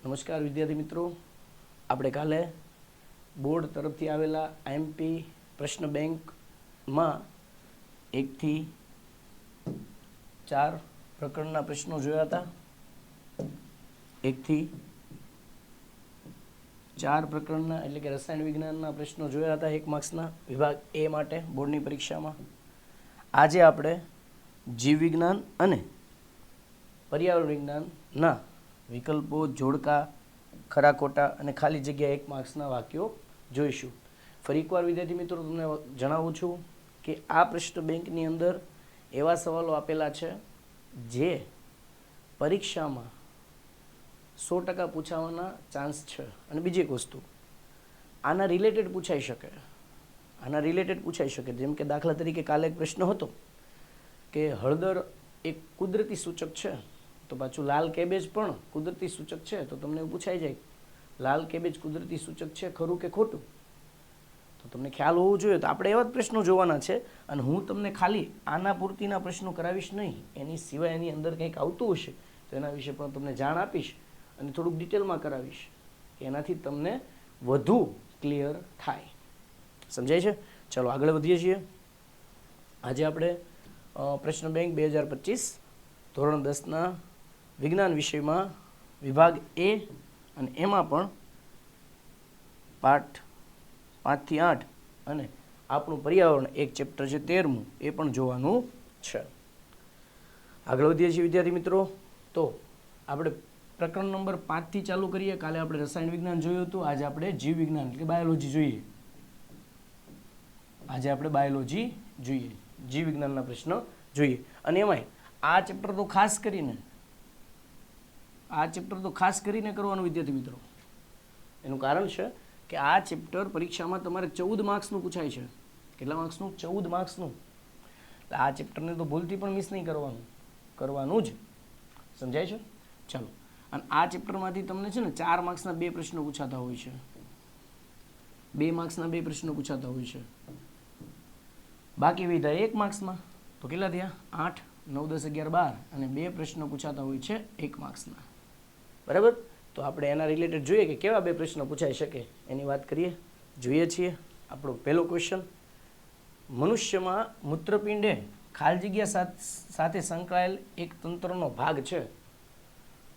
નમસ્કાર વિદ્યાર્થી મિત્રો, આપણે કાલે બોર્ડ તરફથી આવેલા આઈએમપી પ્રશ્ન બેંકમાં 1 થી 4 પ્રકરણના પ્રશ્નો જોયા હતા. 1 થી 4 પ્રકરણના એટલે કે રસાયણ વિજ્ઞાનના પ્રશ્નો જોયા હતા 1 માર્ક્સના વિભાગ એ માટે બોર્ડની પરીક્ષામાં. આજે આપણે જીવ વિજ્ઞાન અને પર્યાવરણ વિજ્ઞાનના વિકલ્પો, જોડકા, ખરા ખોટા અને ખાલી જગ્યા 1 માર્ક્સના વાક્યો જોઈશું. ફરી એકવાર વિદ્યાર્થી મિત્રો તમને જણાવું છું કે આ પ્રશ્ન બેંકની અંદર એવા સવાલો આપેલા છે જે પરીક્ષામાં 100% પૂછાવાના ચાન્સ છે. અને બીજી એક વસ્તુ, આના રિલેટેડ પૂછાઈ શકે. જેમ કે દાખલા તરીકે કાલે એક પ્રશ્ન હતો કે હળદર એક કુદરતી સૂચક છે, તો પાછું લાલ કેબેજ પણ કુદરતી સૂચક છે, તો તમને એવું પૂછાઈ જાય લાલ કેબેજ કુદરતી સૂચક છે, ખરું કે ખોટું? તો તમને ખ્યાલ હોવું જોઈએ. તો આપણે એવા જ પ્રશ્નો જોવાના છે અને હું તમને ખાલી આના પૂરતીના પ્રશ્નો કરાવીશ નહીં, એની સિવાય એની અંદર કંઈક આવતું હશે તો એના વિશે પણ તમને જાણ આપીશ અને થોડુંક ડિટેલમાં કરાવીશ કે એનાથી તમને વધુ ક્લિયર થાય. સમજાય છે? ચલો આગળ વધીએ છીએ. આજે આપણે પ્રશ્ન બેંક 2025 ધોરણ 10ના વિજ્ઞાન વિષયમાં વિભાગ એ અને એમાં પણ પાઠ 5 થી 8 અને આપણું પર્યાવરણ એક ચેપ્ટર છે 13મું, એ પણ જોવાનું છે. આગળ વધીએ છીએ વિદ્યાર્થી મિત્રો. તો આપણે પ્રકરણ નંબર 5 થી ચાલુ કરીએ. કાલે આપણે રસાયણ વિજ્ઞાન જોયું હતું, આજે આપણે જીવ વિજ્ઞાન એટલે બાયોલોજી જોઈએ. જીવ વિજ્ઞાનના પ્રશ્નો જોઈએ. અને એમાંય આ ચેપ્ટર તો ખાસ કરીને કરવાનું વિદ્યાર્થી મિત્રો. એનું કારણ છે કે આ ચેપ્ટર પરીક્ષામાં તમારે 14 માર્ક્સનું પૂછાય છે. કેટલા માર્ક્સનું? 14 માર્ક્સનું. એટલે આ ચેપ્ટરને તો ભૂલથી પણ મિસ નહીં કરવાનું જ. સમજાય છે? ચાલો. અને આ ચેપ્ટરમાંથી તમને છે ને 4 માર્ક્સના 2 પ્રશ્નો પૂછાતા હોય છે. 2 માર્ક્સના 2 પ્રશ્નો પૂછાતા હોય છે. બાકી વિધા 1 માર્ક્સમાં તો કેટલા થયા? 8, 9, 10, 11, 12 અને 2 પ્રશ્નો પૂછાતા હોય છે 1 માર્ક્સના. બરાબર? તો આપણે એના રિલેટેડ જોઈએ કે કેવા 2 પ્રશ્નો પૂછાઈ શકે એની વાત કરીએ. જોઈએ છીએ આપણો પહેલો ક્વેશ્ચન. મનુષ્યમાં મૂત્રપિંડ એ ખાલી જગ્યા સાથે સંકળાયેલ એક તંત્રનો ભાગ છે.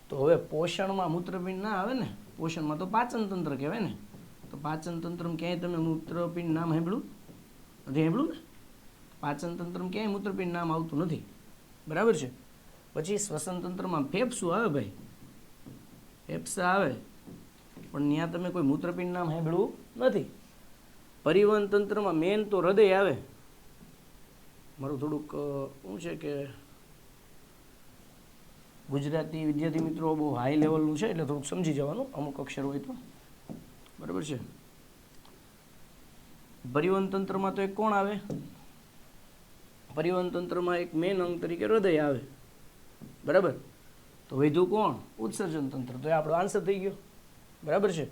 તો હવે પોષણમાં મૂત્રપિંડ ના આવે ને, પોષણમાં તો પાચન તંત્ર કહેવાય ને. તો પાચન તંત્રમાં ક્યાંય તમે મૂત્રપિંડ નામ સાંભળ્યું ને? પાચન તંત્રમાં ક્યાંય મૂત્રપિંડ નામ આવતું નથી. બરાબર છે? પછી શ્વસન તંત્રમાં ફેફસું આવે ભાઈ, ફેફસા આવે, પણ ત્યાં તમે કોઈ મૂત્રપિંડ નામ સાંભળ્યું નથી. પરિવહન તંત્રમાં મેન તો હૃદય આવે. મારું થોડુંક શું છે કે ગુજરાતી વિદ્યાર્થી મિત્રો બહુ હાઈ લેવલનું છે એટલે થોડુંક સમજી જવાનું, અમુક અક્ષર હોય તો. બરાબર છે? પરિવહન તંત્રમાં તો એક કોણ આવે? પરિવહન તંત્રમાં એક મેન અંગ તરીકે હૃદય આવે. બરાબર? તો વધ્યું કોણ? ઉત્સર્જન તંત્ર. તો એ આપણો આન્સર થઈ ગયો. બરાબર છે?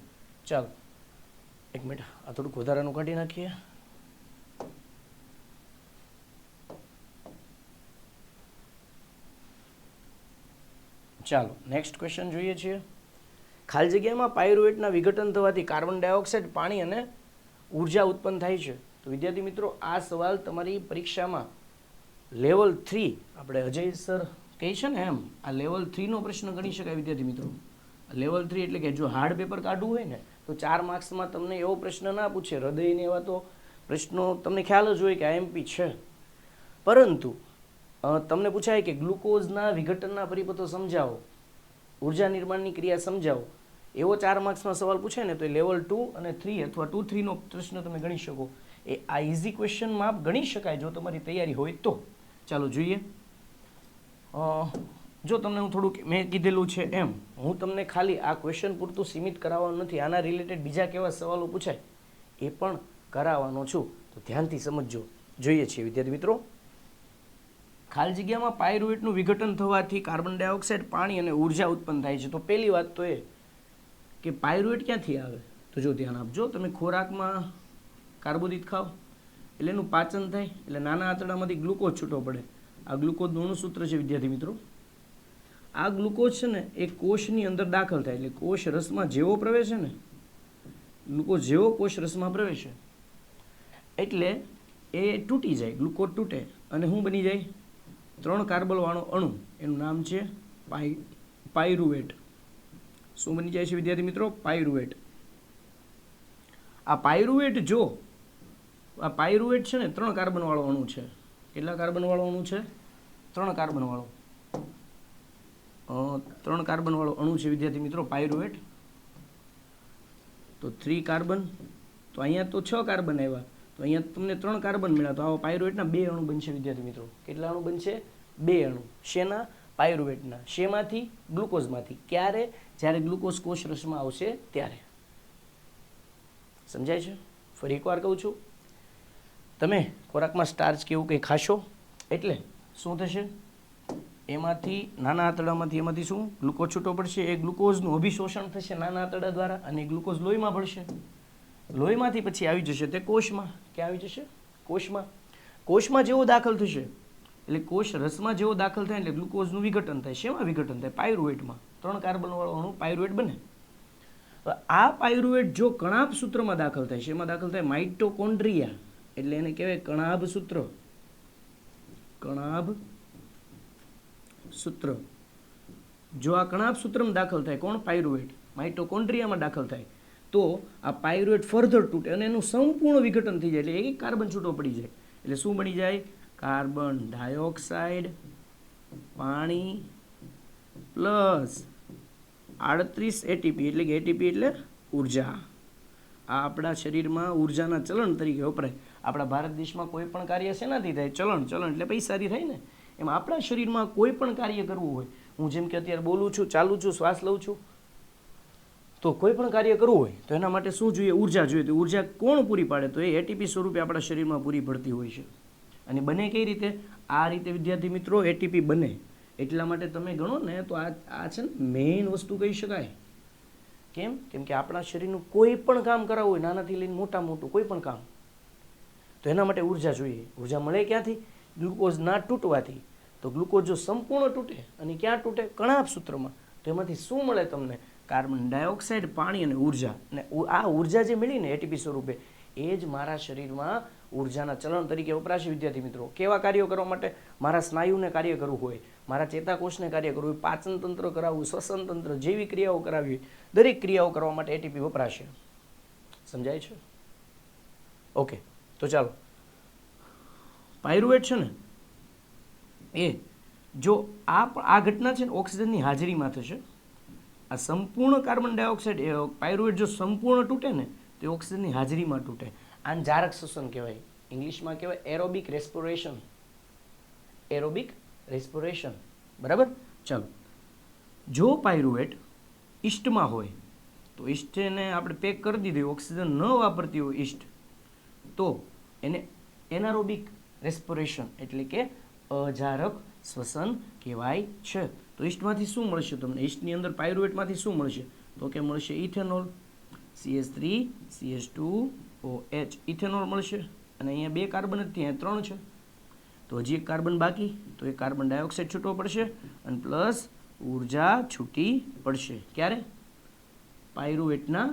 ચાલો એક મિનિટ, આ થોડુંક વધારાનું કાઢી નાખીએ. ચાલો નેક્સ્ટ ક્વેશ્ચન જોઈએ છીએ. ખાલી જગ્યામાં પાયરુવેટના વિઘટન થવાથી કાર્બન ડાયોક્સાઇડ, પાણી અને ઉર્જા ઉત્પન્ન થાય છે. તો વિદ્યાર્થી મિત્રો આ સવાલ તમારી પરીક્ષામાં લેવલ 3, આપણે અજય સર કહે છે ને એમ, આ લેવલ 3નો પ્રશ્ન ગણી શકાય વિદ્યાર્થી મિત્રો. લેવલ 3 એટલે કે જો હાર્ડ પેપર કાઢવું હોય ને તો 4 માર્ક્સમાં તમને એવો પ્રશ્ન ના પૂછે. હૃદયને એવા તો પ્રશ્નો તમને ખ્યાલ જ હોય કે આઈએમપી છે, પરંતુ તમને પૂછાય કે ગ્લુકોઝના વિઘટનના પરિપથો સમજાવો, ઉર્જા નિર્માણની ક્રિયા સમજાવો, એવો 4 માર્ક્સમાં સવાલ પૂછાય ને તો એ લેવલ 2 અને 3 અથવા 2-3નો પ્રશ્ન તમે ગણી શકો. એ આ ઇઝી ક્વેશ્ચનમાં ગણી શકાય જો તમારી તૈયારી હોય તો. ચાલો જોઈએ. જો તમને હું થોડુંક મેં કીધેલું છે એમ, હું તમને ખાલી આ ક્વેશ્ચન પૂરતું સીમિત કરાવવાનું નથી. આના રિલેટેડ બીજા કેવા સવાલો પૂછાય એ પણ કરાવવાનો છું, તો ધ્યાનથી સમજજો. જોઈએ છીએ વિદ્યાર્થી મિત્રો. ખાલી જગ્યામાં પાયરુવેટનું વિઘટન થવાથી કાર્બન ડાયોક્સાઇડ, પાણી અને ઉર્જા ઉત્પન્ન થાય છે. તો પહેલી વાત તો એ કે પાયરુવેટ ક્યાંથી આવે? તો જો ધ્યાન આપજો, તમે ખોરાકમાં કાર્બોદિત ખાઓ એટલે એનું પાચન થાય, એટલે નાના આંતરડામાંથી ગ્લુકોઝ છૂટો પડે. આ ગ્લુકોઝનું અણુસૂત્ર છે વિદ્યાર્થી મિત્રો. આ ગ્લુકોઝ છે ને એ કોષની અંદર દાખલ થાય એટલે કોષ રસમાં જેવો પ્રવેશે ને ગ્લુકોઝ જેવો કોષ રસમાં પ્રવેશે એટલે એ તૂટી જાય, ગ્લુકોઝ તૂટે અને શું બની જાય? 3 કાર્બનવાળો અણુ, એનું નામ છે પાયરુવેટ. શું બની જાય છે વિદ્યાર્થી મિત્રો? પાયરુવેટ. આ પાયરુવેટ આ પાયરુવેટ છે ને 3 કાર્બનવાળો અણુ છે. કેટલા કાર્બનવાળો અણુ છે? 3 કાર્બનવાળો. 3 કાર્બનવાળો અણુ છે વિદ્યાર્થી મિત્રો પાયરુવેટ. તો 3 કાર્બન, તો અહીંયા તો 6 કાર્બન આવ્યા, તો અહીંયા તમને 3 કાર્બન મળ્યા, તો આવા પાયરુવેટના 2 અણુ બનશે વિદ્યાર્થી મિત્રો. કેટલા અણુ બનશે? 2 અણુ. શેના? પાયરુવેટના. શેમાંથી? ગ્લુકોઝમાંથી. ક્યારે? જ્યારે ગ્લુકોઝ કોષ રસમાં આવશે ત્યારે. સમજાય છે? ફરી એકવાર કહું છું, તમે ખોરાકમાં સ્ટાર્ચ કે એવું કંઈ ખાશો એટલે શું થશે? એમાંથી નાના આંતરડામાંથી એમાંથી શું ગ્લુકોઝ છૂટો પડશે. એ ગ્લુકોઝનું અભિશોષણ થશે નાના આંતરડા દ્વારા અને ગ્લુકોઝ લોહીમાં ભળશે. લોહીમાંથી પછી આવી જશે તે કોષમાં. ક્યાં આવી જશે? કોષમાં. કોષમાં જેવો દાખલ થશે એટલે કોષ રસમાં જેવો દાખલ થાય એટલે ગ્લુકોઝનું વિઘટન થાય. શેમાં વિઘટન થાય? પાયરુવેટમાં. 3 કાર્બનવાળો અણુ પાયરુવેટ બને. આ પાયરુવેટ જો કણાભ સૂત્રમાં દાખલ થાય, શેમાં દાખલ થાય? માઇટોકોન્ડ્રિયા, એટલે એને કહેવાય કણાભ સૂત્ર. કણાભ સૂત્ર. જો આ કણાભ સૂત્રમાં દાખલ થાય, કોણ? પાયરુવેટ. માઇટોકોન્ડ્રિયામાં દાખલ થાય તો આ પાયરુવેટ ફર્ધર તૂટે અને એનું સંપૂર્ણ વિઘટન થઈ જાય એટલે એક કાર્બન છૂટો પડી જાય. એટલે શું બની જાય? કાર્બન ડાયોક્સાઇડ, પાણી પ્લસ 38 એટીપી, એટલે કે એટીપી એટલે ઉર્જા. આ આપણા શરીરમાં ઉર્જાના ચલણ તરીકે વપરાય. આપણા ભારત દેશમાં કોઈ પણ કાર્ય શેનાથી થાય? ચલણ. ચલણ એટલે પૈસાથી થાય ને. એમ આપણા શરીરમાં કોઈ પણ કાર્ય કરવું હોય, હું જેમ કે અત્યારે બોલું છું, ચાલું છું, શ્વાસ લઉં છું, તો કોઈ પણ કાર્ય કરવું હોય તો એના માટે શું જોઈએ? ઉર્જા જોઈએ. તો ઉર્જા કોણ પૂરી પાડે? તો એ એટીપી સ્વરૂપે આપણા શરીરમાં પૂરી પડતી હોય છે. અને બને કઈ રીતે? આ રીતે વિદ્યાર્થી મિત્રો એટીપી બને. એટલા માટે તમે ગણો ને તો આ છે ને મેઇન વસ્તુ કહી શકાય. કેમ? કેમ કે આપણા શરીરનું કોઈ પણ કામ કરાવવું હોય, નાનાથી લઈને મોટું કોઈ પણ કામ, તો એના માટે ઉર્જા જોઈએ. ઉર્જા મળે ક્યાંથી? ગ્લુકોઝ ના તૂટવાથી. તો ગ્લુકોઝ જો સંપૂર્ણ તૂટે અને ક્યાં તૂટે? કણાભ સૂત્રમાં. તો એમાંથી શું મળે તમને? કાર્બન ડાયોક્સાઇડ, પાણી અને ઉર્જા. અને આ ઉર્જા જે મળીને એટીપી સ્વરૂપે એ જ મારા શરીરમાં ઉર્જાના ચલણ તરીકે વપરાશે વિદ્યાર્થી મિત્રો. કેવા કાર્યો કરવા માટે? મારા સ્નાયુને કાર્ય કરવું હોય, મારા ચેતાકોષને કાર્ય કરવું હોય, પાચન તંત્ર કરાવવું, શ્વસન તંત્ર જેવી ક્રિયાઓ કરાવવી, દરેક ક્રિયાઓ કરવા માટે એટીપી વપરાશે. સમજાય છે? ઓકે, તો ચાલો. પાયરુવેટ છે ને એ જો આ ઘટના છે ને ઓક્સિજનની હાજરીમાં થશે. આ સંપૂર્ણ કાર્બન ડાયોક્સાઇડ પાયરુવેટ જો સંપૂર્ણ તૂટે ને તે ઓક્સિજનની હાજરીમાં તૂટે. આને જારક શ્વસન કહેવાય. ઇંગ્લિશમાં કહેવાય એરોબિક રેસ્પિરેશન. Aerobic respiration. બરાબર? ચાલો. જો પાયરુવેટ ઈસ્ટમાં હોય તો ઈસ્ટને આપણે પેક કરી દીધી, ઓક્સિજન ન વાપરતી હોય ઈસ્ટ, તો એને એનારોબિક રેસ્પિરેશન એટલે કે અજારક શ્વસન કહેવાય છે. તો ઈસ્ટમાંથી શું મળશે તમને? ઈસ્ટની અંદર પાયરુવેટમાંથી શું મળશે? તો કે મળશે ઇથેનોલ, CH3 CH2OH, ઇથેનોલ મળશે. અને અહીંયા 2 કાર્બન જ ત્યાં 3 છે, તો હજી એક કાર્બન બાકી, તો એ કાર્બન ડાયોક્સાઇડ છૂટવો પડશે અને પ્લસ ઉર્જા છૂટી પડશે. ક્યારે? પાયરુવેટના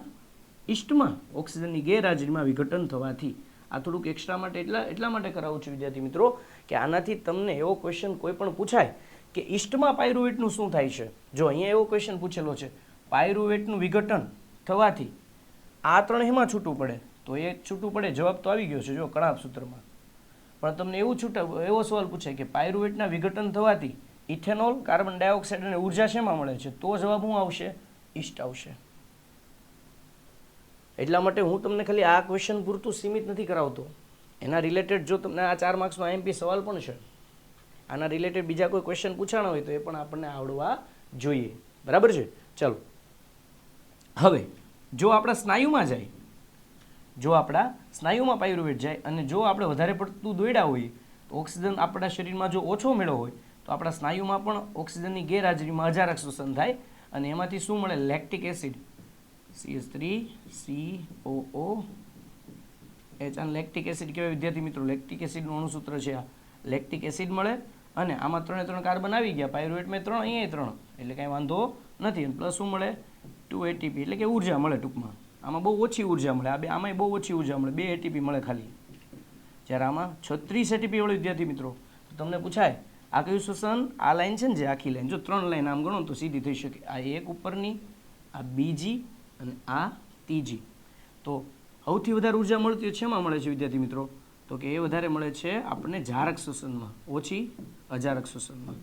ઈસ્ટમાં ઓક્સિજનની ગેરહાજરીમાં વિઘટન થવાથી. આ થોડુંક એક્સ્ટ્રા માટે એટલા માટે કરાવું છું વિદ્યાર્થી મિત્રો કે આનાથી તમને એવો ક્વેશ્ચન કોઈ પણ પૂછાય કે ઈસ્ટમાં પાયરુવેટનું શું થાય છે. જો અહીંયા એવો ક્વેશ્ચન પૂછેલો છે, પાયરુવેટનું વિઘટન થવાથી આ 3 એમાં છૂટું પડે, તો એ છૂટું પડે. જવાબ તો આવી ગયો છે જો કણાભ સૂત્રમાં. પણ તમને એવો સવાલ પૂછાય કે પાયરુવેટના વિઘટન થવાથી ઇથેનોલ, કાર્બન ડાયોક્સાઇડ અને ઉર્જા શેમાં મળે છે? તો જવાબ શું આવશે? ઈસ્ટ આવશે. એટલા માટે હું તમને ખાલી આ ક્વેશ્ચન પૂરતું સીમિત નથી કરાવતો. એના રિલેટેડ જો તમને આ 4 માર્ક્સનો IMP સવાલ પણ છે, આના રિલેટેડ બીજા કોઈ ક્વેશ્ચન પૂછાણા હોય તો એ પણ આપણને આવડવા જોઈએ. બરાબર છે? ચાલો. હવે જો આપણા સ્નાયુમાં જાય, જો આપણા સ્નાયુમાં પાયરુવેટ જાય અને જો આપણે વધારે પડતું દોડ્યા હોઈએ તો ઓક્સિજન આપણા શરીરમાં જો ઓછો મેળો હોય તો આપણા સ્નાયુમાં પણ ઓક્સિજનની ગેરહાજરીમાં અજારક શ્વસન થાય અને એમાંથી શું મળે? Lactic acid, CH3COOH. આને લેક્ટિક એસિડ કહેવાય વિદ્યાર્થી મિત્રો. લેક્ટિક એસિડનું અણુસૂત્ર છે આ. લેક્ટિક એસિડ મળે અને આમાં 3 3 કાર્બન આવી ગયા, પાયરુવેટમાં 3, અહીંયા 3, એટલે કાંઈ વાંધો નથી. અને પ્લસ શું મળે? 2 એટીપી, એટલે કે ઉર્જા મળે ટૂંકમાં. આમાં બહુ ઓછી ઉર્જા મળે, આમાંય બહુ ઓછી ઉર્જા મળે, 2 એટીપી મળે ખાલી. જ્યારે આમાં 36 એટીપી વાળું વિદ્યાર્થી મિત્રો. તો તમને પૂછાય આ કયું શ્વસન? આ લાઈન છે ને જે આખી લાઈન, જો 3 લાઈન આમ ગણો તો સીધી થઈ શકે. આ એક ઉપરની, આ બીજી અને આ ત્રીજી. તો સૌથી વધારે ઉર્જા મળતી હોય શેમાં મળે છે વિદ્યાર્થી મિત્રો? તો કે એ વધારે મળે છે આપણને જારક શ્વસનમાં, ઓછી અજારક શ્વસનમાં.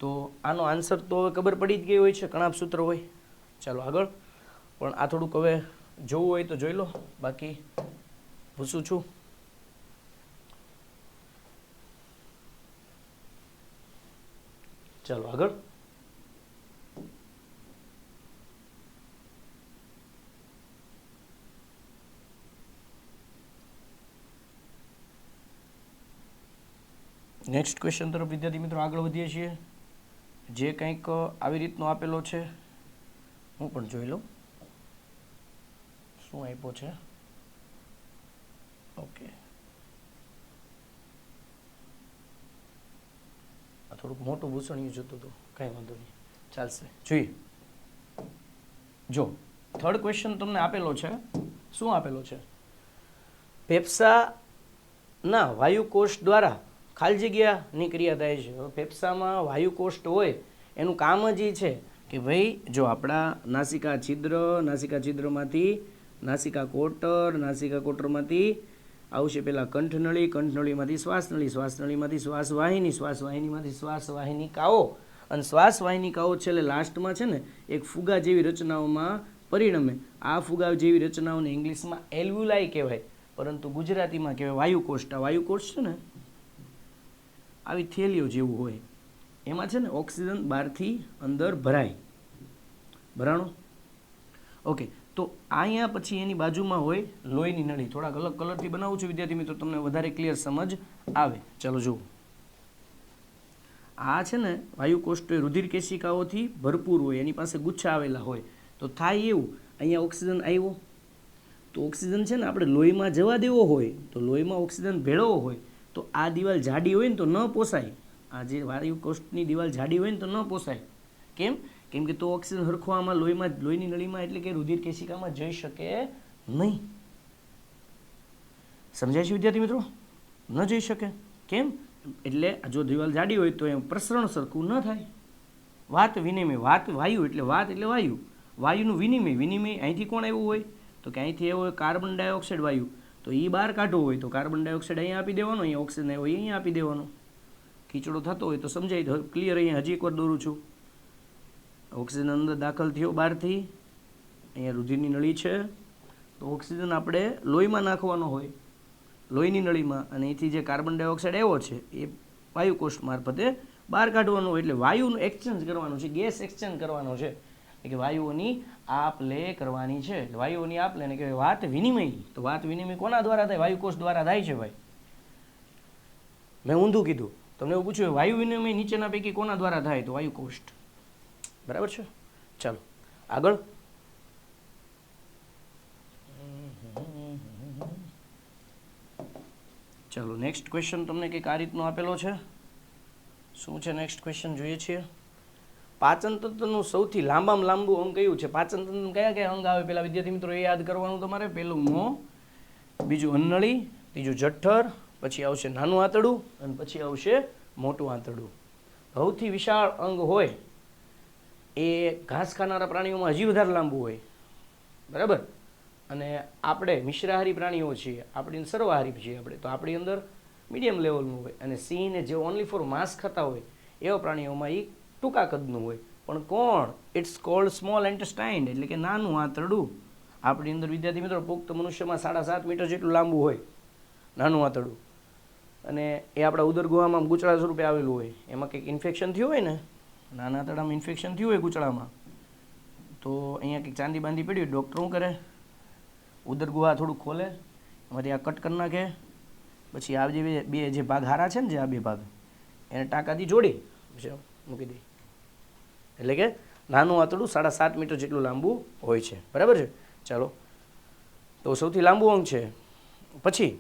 તો આનો આન્સર તો હવે ખબર પડી જ ગઈ હોય છે, કણાભ સૂત્ર હોય. ચાલો આગળ. પણ આ થોડુંક હવે જોવું હોય તો જોઈ લો, બાકી પૂછું છું. ચાલો આગળ. નેક્સ્ટ ક્વેશ્ચન તરફ વિદ્યાર્થી મિત્રો આગળ વધીએ છીએ. જે કંઈક આવી રીતનો આપેલો છે, હું પણ જોઈ લઉં શું આપ્યો છે. ઓકે, આ થોડુંક મોટું ભૂસણિયું જોતું હતું, કાંઈ વાંધો નહીં, ચાલશે. જોઈએ, જો થર્ડ ક્વેશ્ચન તમને આપેલો છે. શું આપેલો છે? ફેફસાના વાયુકોષ દ્વારા ખાલી જગ્યાની ક્રિયા થાય છે. ફેફસામાં વાયુકોષ હોય એનું કામ જ એ છે કે ભાઈ જો આપણા નાસિકા છિદ્રમાંથી નાસિકા કોટરમાંથી આવશે પહેલાં કંઠનળી, કંઠનળીમાંથી શ્વાસનળીમાંથી શ્વાસવાહિનીમાંથી શ્વાસવાહિનીકાઓ, અને શ્વાસવાહિનીકાઓ છેલ્લે લાસ્ટમાં છે ને એક ફુગા જેવી રચનાઓમાં પરિણમે. આ ફુગા જેવી રચનાઓને ઇંગ્લિશમાં એલ્વ્યુલાઈ કહેવાય, પરંતુ ગુજરાતીમાં કહેવાય વાયુકોષ. આ વાયુકોષ છે ને આવી થેલીઓ જેવું હોય, એમાં છે ને ઓક્સિજન બહારથી અંદર ભરાય, ભરાણો. ઓકે, તો અહીંયા પછી એની બાજુમાં હોય લોહીની નળી. થોડાક અલગ કલરથી બનાવું છું વિદ્યાર્થી મિત્રો, તમને વધારે ક્લિયર સમજ આવે. ચાલો જુઓ, આ છે ને વાયુકોષ્ઠો રુધિર કેશિકાઓથી ભરપૂર હોય, એની પાસે ગુચ્છા આવેલા હોય. તો થાય એવું, અહીંયા ઓક્સિજન આવ્યો તો ઓક્સિજન છે ને આપણે લોહીમાં જવા દેવો હોય તો લોહીમાં ઓક્સિજન ભેળવવો હોય તો આ દિવાલ જાડી હોય ને તો ન પોસાય. આ જે વાયુકોષ્ઠની દિવાલ જાડી હોય ને તો ન પોસાય. કેમ? કેમ કે તો ઓક્સિજન હરખવામાં લોહીની નળીમાં એટલે કે રુધિર કેશિકામાં જઈ શકે નહીં. સમજાય છે વિદ્યાર્થી મિત્રો? ન જઈ શકે. કેમ? એટલે જો દિવાલ જાડી હોય તો એમ પ્રસરણ સરખું ન થાય. વાત વિનિમય, વાત વાયુ એટલે વાયુ, વાયુનું વિનિમય અહીંથી કોણ આવ્યું હોય તો કે અહીંથી આવ્યો હોય કાર્બન ડાયોક્સાઇડ વાયુ, તો એ બહાર કાઢવો હોય તો કાર્બન ડાયોક્સાઇડ અહીંયા આપી દેવાનો, અહીંયા ઓક્સિજન આવ્યો અહીંયા આપી દેવાનો. ખીચડો થતો હોય તો સમજાય ક્લિયર. અહીંયા હજી એકવાર દોરું છું. ઓક્સિજન અંદર દાખલ થયો બહારથી, અહીંયા રુધિરની નળી છે તો ઓક્સિજન આપણે લોહીમાં નાખવાનો હોય, લોહીની નળીમાં, અને અહીંથી જે કાર્બન ડાયોક્સાઇડ આવ્યો છે એ વાયુકોષ મારફતે બહાર કાઢવાનો હોય. એટલે વાયુનું એક્સચેન્જ કરવાનું છે, ગેસ એક્સચેન્જ કરવાનો છે, કે વાયુઓની આપ લે કરવાની છે. વાયુઓની આપ લે ને કહેવાય વાત વિનિમય. તો વાત વિનિમય કોના દ્વારા થાય? વાયુકોષ દ્વારા થાય છે ભાઈ. મેં ઊંધું કીધું. તમને એવું પૂછ્યું વાયુ વિનિમય નીચેના પૈકી કોના દ્વારા થાય? તો વાયુકોષ. બરાબર છે? ચાલો આગળ. ચાલો નેક્સ્ટ ક્વેશ્ચન તમને કંઈક આ રીતનો આપેલો છે. શું છે નેક્સ્ટ ક્વેશ્ચન જોઈએ છીએ. પાચન તંત્રનું સૌથી લાંબામાં લાંબુ અંગ કયું છે? પાચન તંત્રમાં કયા કયા અંગ આવે પેલા વિદ્યાર્થી મિત્રો એ યાદ કરવાનું તમારે. પહેલું મોં, બીજું અન્નળી, ત્રીજું જઠર, પછી આવશે નાનું આંતરડું અને પછી આવશે મોટું આંતરડું. સૌથી વિશાળ અંગ હોય એ ઘાસ ખાનારા પ્રાણીઓમાં હજી વધારે લાંબુ હોય, બરાબર. અને આપણે મિશ્રાહારી પ્રાણીઓ છીએ, આપણી સર્વાહારી છીએ આપણે, તો આપણી અંદર મીડિયમ લેવલનું હોય. અને સિંહને જે ઓનલી ફોર માંસ ખાતા હોય એવા પ્રાણીઓમાં એ ટૂંકા કદનું હોય. પણ કોણ? ઇટ્સ કોલ્ડ સ્મોલ ઇન્ટેસ્ટાઇન, એટલે કે નાનું આંતરડું. આપણી અંદર વિદ્યાર્થી મિત્રો પુખ્ત મનુષ્યમાં 7.5 મીટર જેટલું લાંબુ હોય નાનું આંતરડું. અને એ આપણા ઉદર ગુહામાં ગૂંચળા સ્વરૂપે આવેલું હોય. એમાં કંઈક ઇન્ફેક્શન થયું હોય ને, નાના આંતરડામાં ઇન્ફેક્શન થયું હોય ગૂંચળામાં, તો અહીંયા કંઈક ચાંદી બાંધી પડી હોય, ડૉક્ટર શું કરે? ઉદર ગુહા થોડુંક ખોલે, એમાંથી આ કટ કરી નાખે, પછી આ જે બે જે ભાગ હારા છે ને, જે આ બે ભાગ એને ટાંકાથી જોડી પછી મૂકી દે. એટલે કે નાનું આંતરડું 7.5 મીટર જેટલું લાંબુ હોય છે, બરાબર છે. ચાલો, તો સૌથી લાંબુ અંગ છે. પછી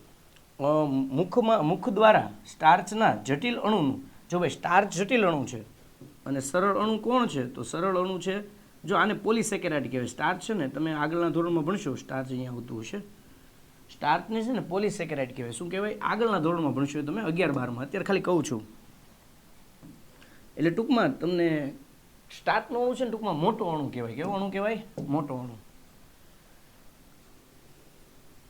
મુખ દ્વારા સ્ટાર્ચના જટિલ અણુનું જો ભાઈ સ્ટાર્ચ જટિલ અણુ છે અને સરળ અણુ કોણ છે? તો સરળ અણુ છે જો આને પોલિસેકેરાઇડ કહેવાય. સ્ટાર્ચ છે ને, તમે આગળના ધોરણમાં ભણશો, સ્ટાર્ચ અહીંયા આવતું હશે. સ્ટાર્ચને છે ને પોલિસેકેરાઇડ કહેવાય. શું કહેવાય? આગળના ધોરણમાં ભણશો તમે 11-12માં. અત્યારે ખાલી કહું છું. એટલે ટૂંકમાં તમને સ્ટાર્ચનો અણુ છે ને ટૂંકમાં મોટો અણુ કહેવાય. કેવો અણુ કહેવાય? મોટો અણુ.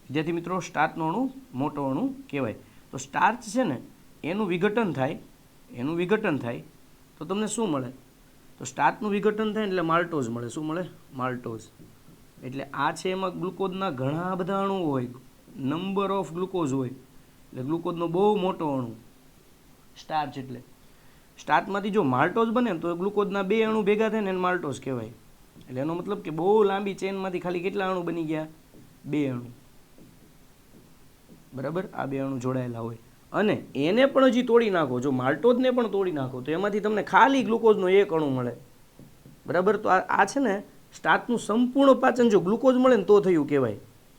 વિદ્યાર્થી મિત્રો, સ્ટાર્ચનો અણુ મોટો અણુ કહેવાય. તો સ્ટાર્ચ છે ને એનું વિઘટન થાય તો તમને શું મળે? તો સ્ટાર્ચનું વિઘટન થાય એટલે માલ્ટોઝ મળે. શું મળે? માલ્ટોઝ. એટલે આ છે એમાં ગ્લુકોઝના ઘણા બધા અણુઓ હોય, નંબર ઓફ ગ્લુકોઝ હોય. એટલે ગ્લુકોઝનો બહુ મોટો અણુ સ્ટાર્ચ. એટલે સ્ટાર્ચમાંથી જો માલ્ટોઝ બને તો ગ્લુકોઝના 2 અણુ ભેગા થાય ને એને માલ્ટોઝ કહેવાય. એટલે એનો મતલબ કે બહુ લાંબી ચેનમાંથી ખાલી કેટલા અણુ બની ગયા? 2 અણુ. બરાબર? આ 2 અણુ જોડાયેલા હોય અને એને પણ હજી તોડી નાખો, જો માલ્ટોઝને પણ તોડી નાખો તો એમાંથી તમને ખાલી ગ્લુકોઝનો 1 અણુ મળે. બરાબર? તો આ છે ને સ્ટાર્ચનું સંપૂર્ણ પાચન જો ગ્લુકોઝ મળે ને તો થયું કહેવાય.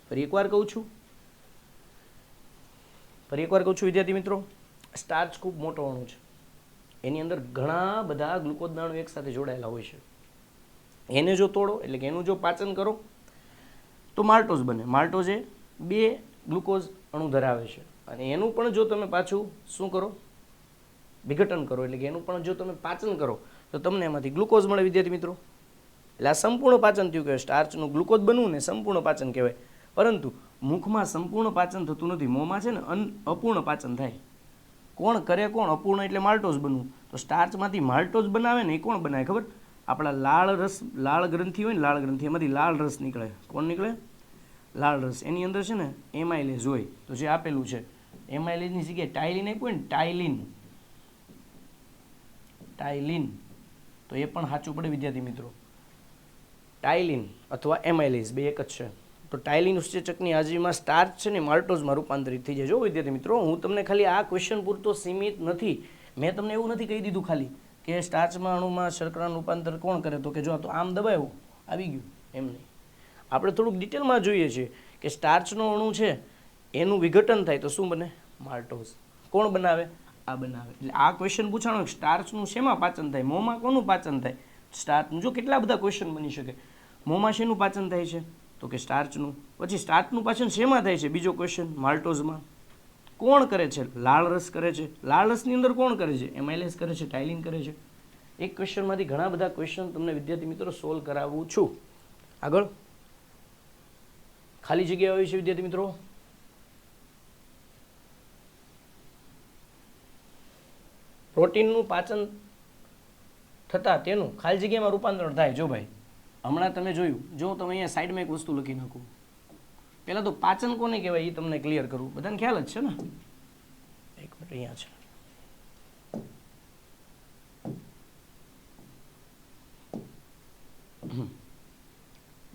ફરી એકવાર કહું છું વિદ્યાર્થી મિત્રો, સ્ટાર્ચ ખૂબ મોટો અણુ છે. એની અંદર ઘણા બધા ગ્લુકોઝના અણુ એકસાથે જોડાયેલા હોય છે. એને જો તોડો એટલે કે એનું જો પાચન કરો તો માલ્ટોઝ બને. માલ્ટોઝ એ 2 ગ્લુકોઝ અણુ ધરાવે છે અને એનું પણ જો તમે પાછું શું કરો? વિઘટન કરો. એટલે કે એનું પણ જો તમે પાચન કરો તો તમને એમાંથી ગ્લુકોઝ મળે. વિદ્યાર્થી મિત્રો, એટલે આ સંપૂર્ણ પાચન થયું કહેવાય. સ્ટાર્ચનું ગ્લુકોઝ બનવું ને સંપૂર્ણ પાચન કહેવાય. પરંતુ મુખમાં સંપૂર્ણ પાચન થતું નથી. મોંમાં છે ને અપૂર્ણ પાચન થાય. કોણ કરે? અપૂર્ણ એટલે માલ્ટોઝ બનવું. તો સ્ટાર્ચમાંથી માલ્ટોઝ બનાવે ને એ કોણ બનાવે ખબર? આપણા લાળ ગ્રંથિ હોય ને, લાળ ગ્રંથિ, એમાંથી લાળ રસ નીકળે. કોણ નીકળે? લાળ રસ. એની અંદર છે ને એમાઇલેઝ હોય. તો જે આપેલું છે એમાઇલેઝની જગ્યાએ ટાઇલિન આપ્યું ને, ટાઇલિન, તો એ પણ સાચું પડે વિદ્યાર્થી મિત્રો. ટાઇલિન અથવા એમાઇલેઝ બે એક જ છે. તો ટાઇલિન ઉત્સેચકની હાજરીમાં સ્ટાર્ચ છે ને માલ્ટોઝમાં રૂપાંતરિત થઈ જાય. જો વિદ્યાર્થી મિત્રો, હું તમને ખાલી આ ક્વેશ્ચન પૂરતો સીમિત નથી. મેં તમને એવું નથી કહી દીધું ખાલી કે સ્ટાર્ચમાં અણુમાં શર્કરાનું રૂપાંતર કોણ કરે, તો કે જો તો આમ દબાવ્યું આવી ગયું, એમ નહીં. આપણે થોડુંક ડિટેલમાં જોઈએ છીએ કે સ્ટાર્ચનો અણુ છે એનું વિઘટન થાય તો શું બને? માલ્ટોઝ. કોણ બનાવે? આ બનાવે. એટલે આ ક્વેશ્ચન પૂછાણો સ્ટાર્ચનું શેમાં પાચન થાય? મોંમાં કોનું પાચન થાય? સ્ટાર્ચનું. જો કેટલા બધા ક્વેશ્ચન બની શકે. મોંમાં શેનું પાચન થાય છે? તો કે સ્ટાર્ચનું. પછી સ્ટાર્ચનું પાચન શેમાં થાય છે? બીજો ક્વેશ્ચન, માલ્ટોઝમાં. કોણ કરે છે? લાળ રસ કરે છે. લાળ રસની અંદર કોણ કરે છે? એમાઇલેઝ કરે છે, ટાઇલિન કરે છે. એક ક્વેશ્ચનમાંથી ઘણા બધા ક્વેશ્ચન તમને વિદ્યાર્થી મિત્રો સોલ્વ કરાવું છું. આગળ ખાલી જગ્યા હોય છે વિદ્યાર્થી મિત્રો. પ્રોટીનનું પાચન થતાં તેનું ખાલી જગ્યામાં રૂપાંતરણ થાય. જો ભાઈ હમણાં તમે જોયું, જો તમે અહીંયા સાઈડમાં એક વસ્તુ લખી નાખું. પહેલાં તો પાચન કોને કહેવાય એ તમને ક્લિયર કરું. બધાને ખ્યાલ જ છે ને? એક મિનિટ, અહીંયા છે.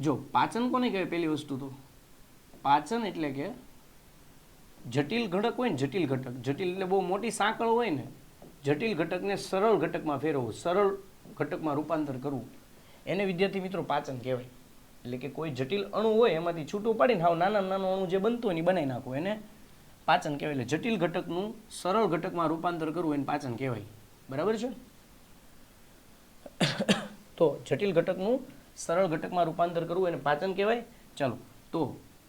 જો પાચન કોને કહેવાય? પહેલી વસ્તુ તો પાચન એટલે કે જટિલ ઘટક હોય ને, જટિલ ઘટક. જટિલ એટલે બહુ મોટી સાંકળ હોય ને, જટિલ ઘટકને સરળ ઘટકમાં ફેરવવું, સરળ ઘટકમાં રૂપાંતર કરવું, એને વિદ્યાર્થી મિત્રો પાચન કહેવાય. એટલે કે કોઈ જટિલ અણુ હોય એમાંથી છૂટું પાડીને હાવ નાનામાં નાનો અણુ જે બનતું હોય એ બનાવી નાખવું, એને પાચન કહેવાય. એટલે જટિલ ઘટકનું સરળ ઘટકમાં રૂપાંતર કરવું એને પાચન કહેવાય. બરાબર છે? તો જટિલ ઘટકનું સરળ ઘટકમાં રૂપાંતર કરવું એને પાચન કહેવાય. ચાલો, તો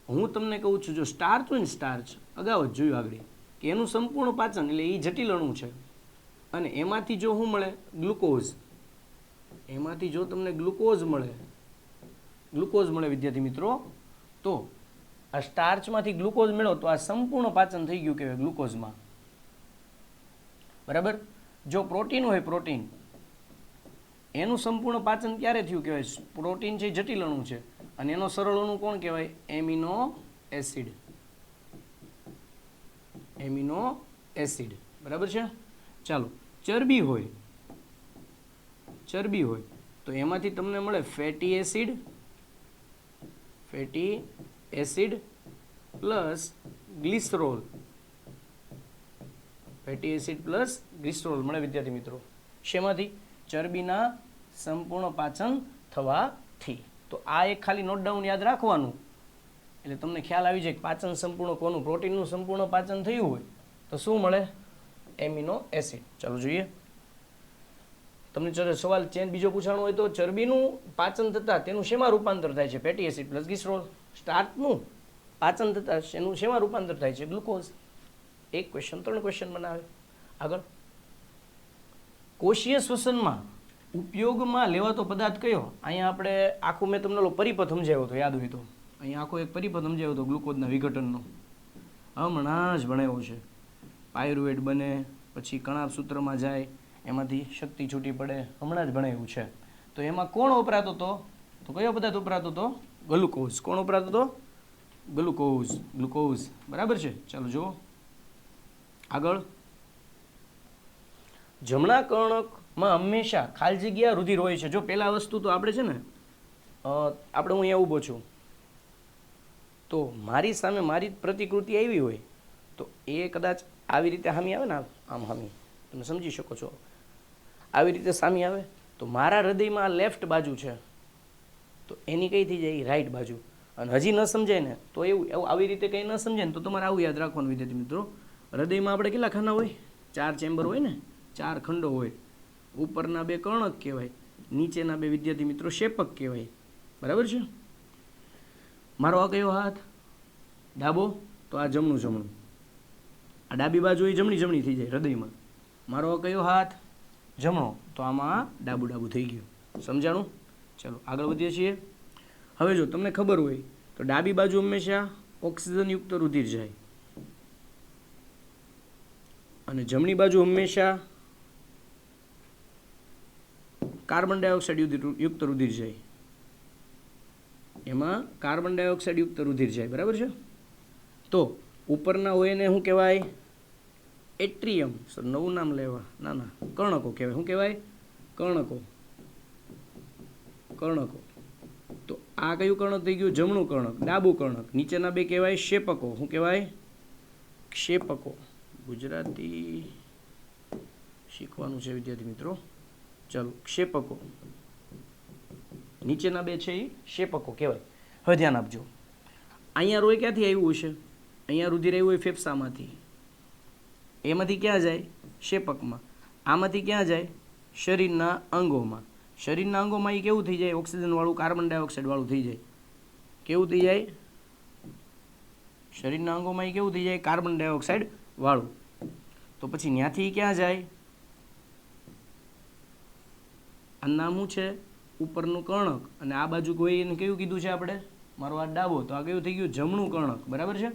હું તમને કહું છું, જો સ્ટાર્ચ હોય ને, સ્ટાર્ચ અગાઉ જ જોયું આગળ કે એનું સંપૂર્ણ પાચન એટલે એ જટિલ અણુ છે અને એમાંથી જો શું મળે? ગ્લુકોઝ. એમાંથી જો તમને ગ્લુકોઝ મળે વિદ્યાર્થી મિત્રો, તો આ સ્ટાર્ચમાંથી ગ્લુકોઝ મેળવો તો આ સંપૂર્ણ પાચન થઈ ગયું કહેવાય ગ્લુકોઝમાં. બરાબર? જો પ્રોટીન હોય, પ્રોટીન એનું સંપૂર્ણ પાચન ક્યારે થયું કહેવાય? પ્રોટીન છે જટિલ અણુ છે અને એનો સરળ અણુ કોણ કહેવાય? Amino acid. Amino acid. બરાબર છે? ચાલો, ચરબી હોય તો એમાંથી તમને મળે fatty acid plus glycerol. Fatty acid plus glycerol મળે વિદ્યાર્થી મિત્રો. શેમાંથી? ચરબીના સંપૂર્ણ પાચન થવાથી. તો આ એક ખાલી નોટ ડાઉન યાદ રાખવાનું એટલે તમને ખ્યાલ આવી જાય કે પાચન સંપૂર્ણ કોનું? પ્રોટીનનું સંપૂર્ણ પાચન થયું હોય તો શું મળે? Amino acid. ચાલો જોઈએ. તમને સવાલ ચેન્જ બીજો પૂછાણો હોય તો ચરબીનું પાચન થતાં તેનું શેમાં રૂપાંતર થાય છે? Fatty acid plus glycerol. સ્ટાર્ચનું પાચન થતાં એનું શેમાં રૂપાંતર થાય છે? ગ્લુકોઝ. એક ક્વેશ્ચન 3 ક્વેશ્ચન બનાવે. આગળ, કોષીય શ્વસનમાં ઉપયોગમાં લેવાતો પદાર્થ કયો? અહીંયા આપણે આખું મેં તમને પરિપથ સમજાવ્યો હતો, યાદ હોય તો. અહીંયા આખો એક પરિપથ સમજાવ્યો હતો ગ્લુકોઝના વિઘટનનો, હમણાં જ ભણાવ્યો છે. પાયરુવેટ બને, પછી કણાભ સૂત્રમાં જાય, એમાંથી શક્તિ છૂટી પડે, હમણાં જ ભણાવ્યું છે. તો એમાં કોણ વપરાતો હતો? તો કયો પદાર્થ વપરાતો હતો? ગ્લુકોઝ. કોણ વપરાતો હતો? ગ્લુકોઝ. ગ્લુકોઝ. બરાબર છે. ચાલો જુઓ આગળ. જમણા કર્ણકમાં હંમેશા ખાલી જગ્યા રુધિર હોય છે. જો પહેલા વસ્તુ તો આપણે છે ને, આપણે હું અહીંયા ઊભો છું તો મારી સામે મારી પ્રતિકૃતિ આવી હોય તો એ કદાચ આવી રીતે સામી આવે ને, આમ સામી, તમે સમજી શકો છો, આવી રીતે સામી આવે તો મારા હૃદયમાં લેફ્ટ બાજુ છે તો એની કઈ થઈ જાય? રાઈટ બાજુ. અને હજી ન સમજાય ને તો એવું આવી રીતે કંઈ ન સમજાય ને તો તમારે આવું યાદ રાખવાનું વિદ્યાર્થી મિત્રો, હૃદયમાં આપણે કેટલા ખાના હોય? 4 ચેમ્બર હોય ને, 4 ખંડો હોય. ઉપરના 2 કર્ણક કહેવાય, નીચેના 2 વિદ્યાર્થી મિત્રો શેપક કહેવાય. બરાબર છે. મારો આ કયો હાથ? ડાબો, તો આ જમણું. આ ડાબી બાજુ એ જમણી થઈ જાય હૃદયમાં. મારો આ કયો હાથ? જમણો, તો આમાં ડાબું થઈ ગયું. સમજાણું? ચલો આગળ વધીએ છીએ. હવે જો તમને ખબર હોય તો ડાબી બાજુ હંમેશા ઓક્સિજનયુક્ત રુધિર જાય અને જમણી બાજુ હંમેશા કાર્બન ડાયોક્સાઇડ યુક્ત રુધિર જાય. એમાં કાર્બન ડાયોક્સાઇડ યુક્ત રુધિર જાય. બરાબર છે. તો ઉપરના હોય એને શું કહેવાય? એટ્રિયમ. સર નવું નામ લેવા, ના, કર્ણકો કહેવાય. શું કહેવાય? કર્ણકો. તો આ કયું કર્ણક થઈ ગયું? જમણું કર્ણક. ડાબું કર્ણક. નીચેના 2 કહેવાય ક્ષેપકો. શું કહેવાય? ક્ષેપકો. ગુજરાતી શીખવાનું છે વિદ્યાર્થી મિત્રો. ચાલો, ક્ષેપકો. નીચેના 2 છે એ ક્ષેપકો કહેવાય. હવે ધ્યાન આપજો, અહીંયા રોય ક્યાંથી આવ્યું છે? અહીંયા રુધિર આવ્યું હોય ફેફસામાંથી. એમાંથી ક્યાં જાય? ક્ષેપકમાં. આમાંથી ક્યાં જાય? શરીરના અંગોમાં. શરીરના અંગોમાં એ કેવું થઈ જાય? ઓક્સિજનવાળું, કાર્બન ડાયોક્સાઇડવાળું થઈ જાય. કેવું થઈ જાય? શરીરના અંગોમાં એ કેવું થઈ જાય? કાર્બન ડાયોક્સાઇડ વાળું. તો પછી ત્યાંથી ક્યાં જાય? આ નામ શું છે? ઉપરનું કર્ણક. અને આ બાજુ કોઈ એને કયું કીધું છે આપણે? મારો આ ડાબો, તો આ કયું થઈ ગયું? જમણું કર્ણક. બરાબર છે.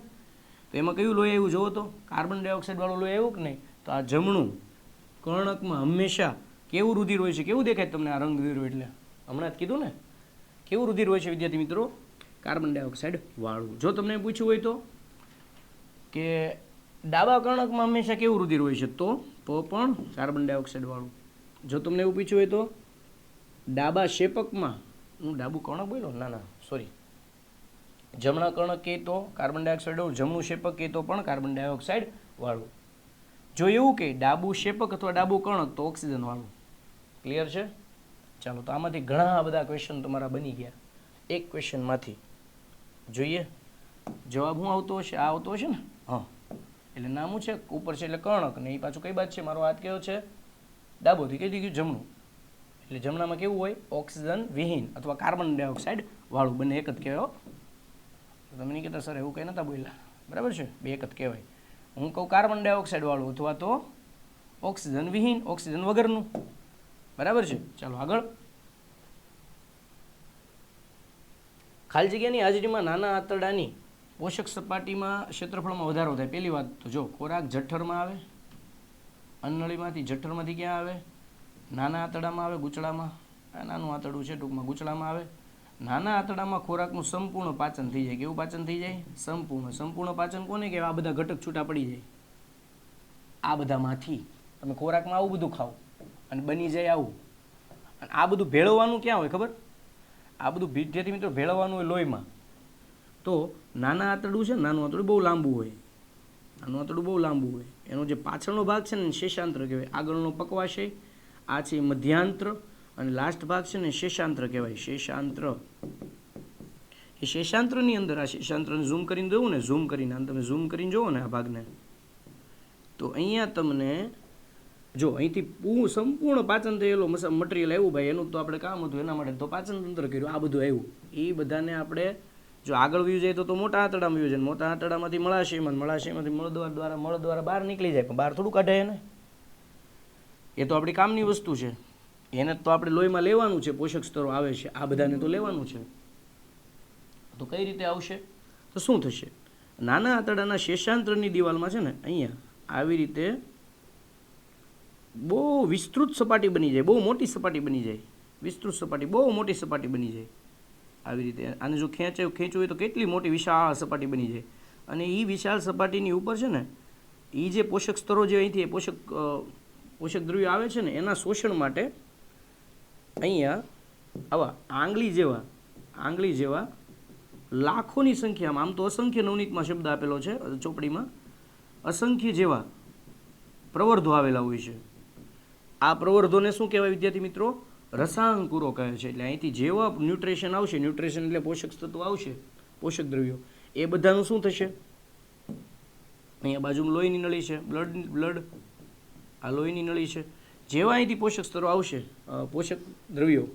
તો એમાં કયું લોહી આવ્યું જોવો તો? કાર્બન ડાયોક્સાઇડ વાળું લોહી આવ્યું કે નહીં? તો આ જમણું કર્ણકમાં હંમેશા કેવું રુધિર હોય છે? કેવું દેખાય તમને આ રંગ રુધિર? એટલે હમણાં જ કીધું ને, કેવું રુધિર હોય છે વિદ્યાર્થી મિત્રો? કાર્બન ડાયોક્સાઇડ વાળું. જો તમને પૂછ્યું હોય તો કે ડાબા કર્ણકમાં હંમેશા કેવું રુધિર હોય છે, તો પણ કાર્બન ડાયોક્સાઇડ વાળું. જો તમને એવું પૂછ્યું હોય તો ડાબા શેપકમાં, હું ડાબું કર્ણક બોલ્યો, ના સોરી, જમણા કર્ણક કહે તો કાર્બન ડાયોક્સાઇડ વાળું, જમણું શેપક કહે તો પણ કાર્બન ડાયોક્સાઇડ વાળું. જો એવું કે ડાબું શેપક અથવા ડાબું કર્ણક તો ઓક્સિજન વાળું. ક્લિયર છે? ચાલો, તો આમાંથી ઘણા બધા ક્વેશ્ચન તમારા બની ગયા. એક ક્વેશ્ચનમાંથી જોઈએ જવાબ શું આવતો હશે? આ આવતો હશે ને? હા, એટલે નામ શું છે? ઉપર છે એટલે કર્ણક, ને એ પાછું કઈ બાજુ છે? મારો હાથ કયો છે? ડાબોથી કઈ ગયું? જમણું. એટલે જમણામાં કેવું હોય? ઓક્સિજન વિહીન અથવા કાર્બન ડાયોક્સાઇડ વાળું. બંને એક જ કહેવાય. તમે નહીં કહેતા સર એવું કંઈ નતા બોલ્યા. બરાબર છે, 2 એક જ કહેવાય. હું કહું કાર્બન ડાયોક્સાઇડ વાળું અથવા તો ઓક્સિજન વિહીન, ઓક્સિજન વગરનું. બરાબર છે. ચાલો આગળ. ખાલી જગ્યાની હાજરીમાં નાના આંતરડાની પોષક સપાટીમાં ક્ષેત્રફળમાં વધારો થાય. પહેલી વાત તો જો ખોરાક જઠરમાં આવે, અન્નનળીમાંથી જઠરમાંથી ક્યાં આવે? નાના આંતરડામાં આવે, ગૂંચળામાં. આ નાનું આંતરડું છે ટૂંકમાં, ગૂંચળામાં આવે. નાના આંતરડામાં ખોરાકનું સંપૂર્ણ પાચન થઈ જાય. કેવું પાચન થઈ જાય? સંપૂર્ણ પાચન કોને કહેવાય? આ બધા ઘટક છૂટા પડી જાય. આ બધામાંથી તમે ખોરાકમાં આવું બધું ખાઓ અને બની જાય આવું. અને આ બધું ભેળવવાનું ક્યાં હોય ખબર? આ બધું વિદ્યાર્થી મિત્રો ભેળવવાનું હોય લોહીમાં. તો નાના આંતરડું છે ને, નાનું આંતરડું બહુ લાંબુ હોય. નાનું આંતરડું બહુ લાંબુ હોય. એનો જે પાછળનો ભાગ છે ને શેષાંત્ર કહેવાય. આગળનો પકવાશય, આ છે મધ્યાંત્ર, અને લાસ્ટ ભાગ છે ને શેષાંત્ર કહેવાય. શેષાંત્ર. એ શેષાંત્રની અંદર, આ શેષાંત્રને ઝૂમ કરીને જોવું ને, ઝૂમ કરીને, આમ તમે ઝૂમ કરીને જોવો ને આ ભાગને, તો અહીંયા તમને જો અહીંથી સંપૂર્ણ પાચન થયેલો મટીરિયલ આવ્યું ભાઈ, એનું તો આપણે કામ હતું, એના માટે તો પાચન તંત્ર કર્યું, આ બધું આવ્યું. એ બધાને આપણે જો આગળ વ્યૂ જાય તો મોટા આંતરડામાં વ્યૂ જાય, મોટા આંતરડામાંથી મળાશયમાંથી મળ દ્વારા બહાર નીકળી જાય, પણ બહાર થોડું કાઢે એને, એ તો આપણી કામની વસ્તુ છે. એને તો આપણે લોહીમાં લેવાનું છે, પોષક સ્તરો આવે છે, આ બધાને તો લેવાનું છે. તો કઈ રીતે આવશે? તો શું થશે? નાના આંતરડાના શેષાંતરની દિવાલમાં છે ને અહીંયા આવી રીતે બહુ વિસ્તૃત સપાટી બની જાય, બહુ મોટી સપાટી બની જાય, વિસ્તૃત સપાટી, બહુ મોટી સપાટી બની જાય. આવી રીતે આને જો ખેંચવું હોય તો કેટલી મોટી વિશાળ સપાટી બની જાય. અને એ વિશાળ સપાટીની ઉપર છે ને એ જે પોષક સ્તરો જે અહીંથી પોષક દ્રવ્યો આવે છે ને એના શોષણ માટે અહીંયા આવા આંગળી જેવા લાખોની સંખ્યામાં, આમ તો અસંખ્ય નવનીતમાં શબ્દ આપેલો છે ચોપડીમાં, અસંખ્ય જેવા પ્રવર્ધો આવેલા હોય છે. આ પ્રવર્ધોને શું કહેવાય વિદ્યાર્થી મિત્રો? રસાંકુરો કહે છે. એટલે અહીંથી જેવા ન્યુટ્રિશન આવશે, ન્યુટ્રિશન એટલે પોષક તત્વો આવશે, પોષક દ્રવ્યો, એ બધાનું શું થશે? અહીંયા બાજુમાં લોહીની નળી છે, બ્લડ, આ લોહીની નળી છે. જેવા અહીંથી પોષક સ્તરો આવશે, પોષક દ્રવ્યો,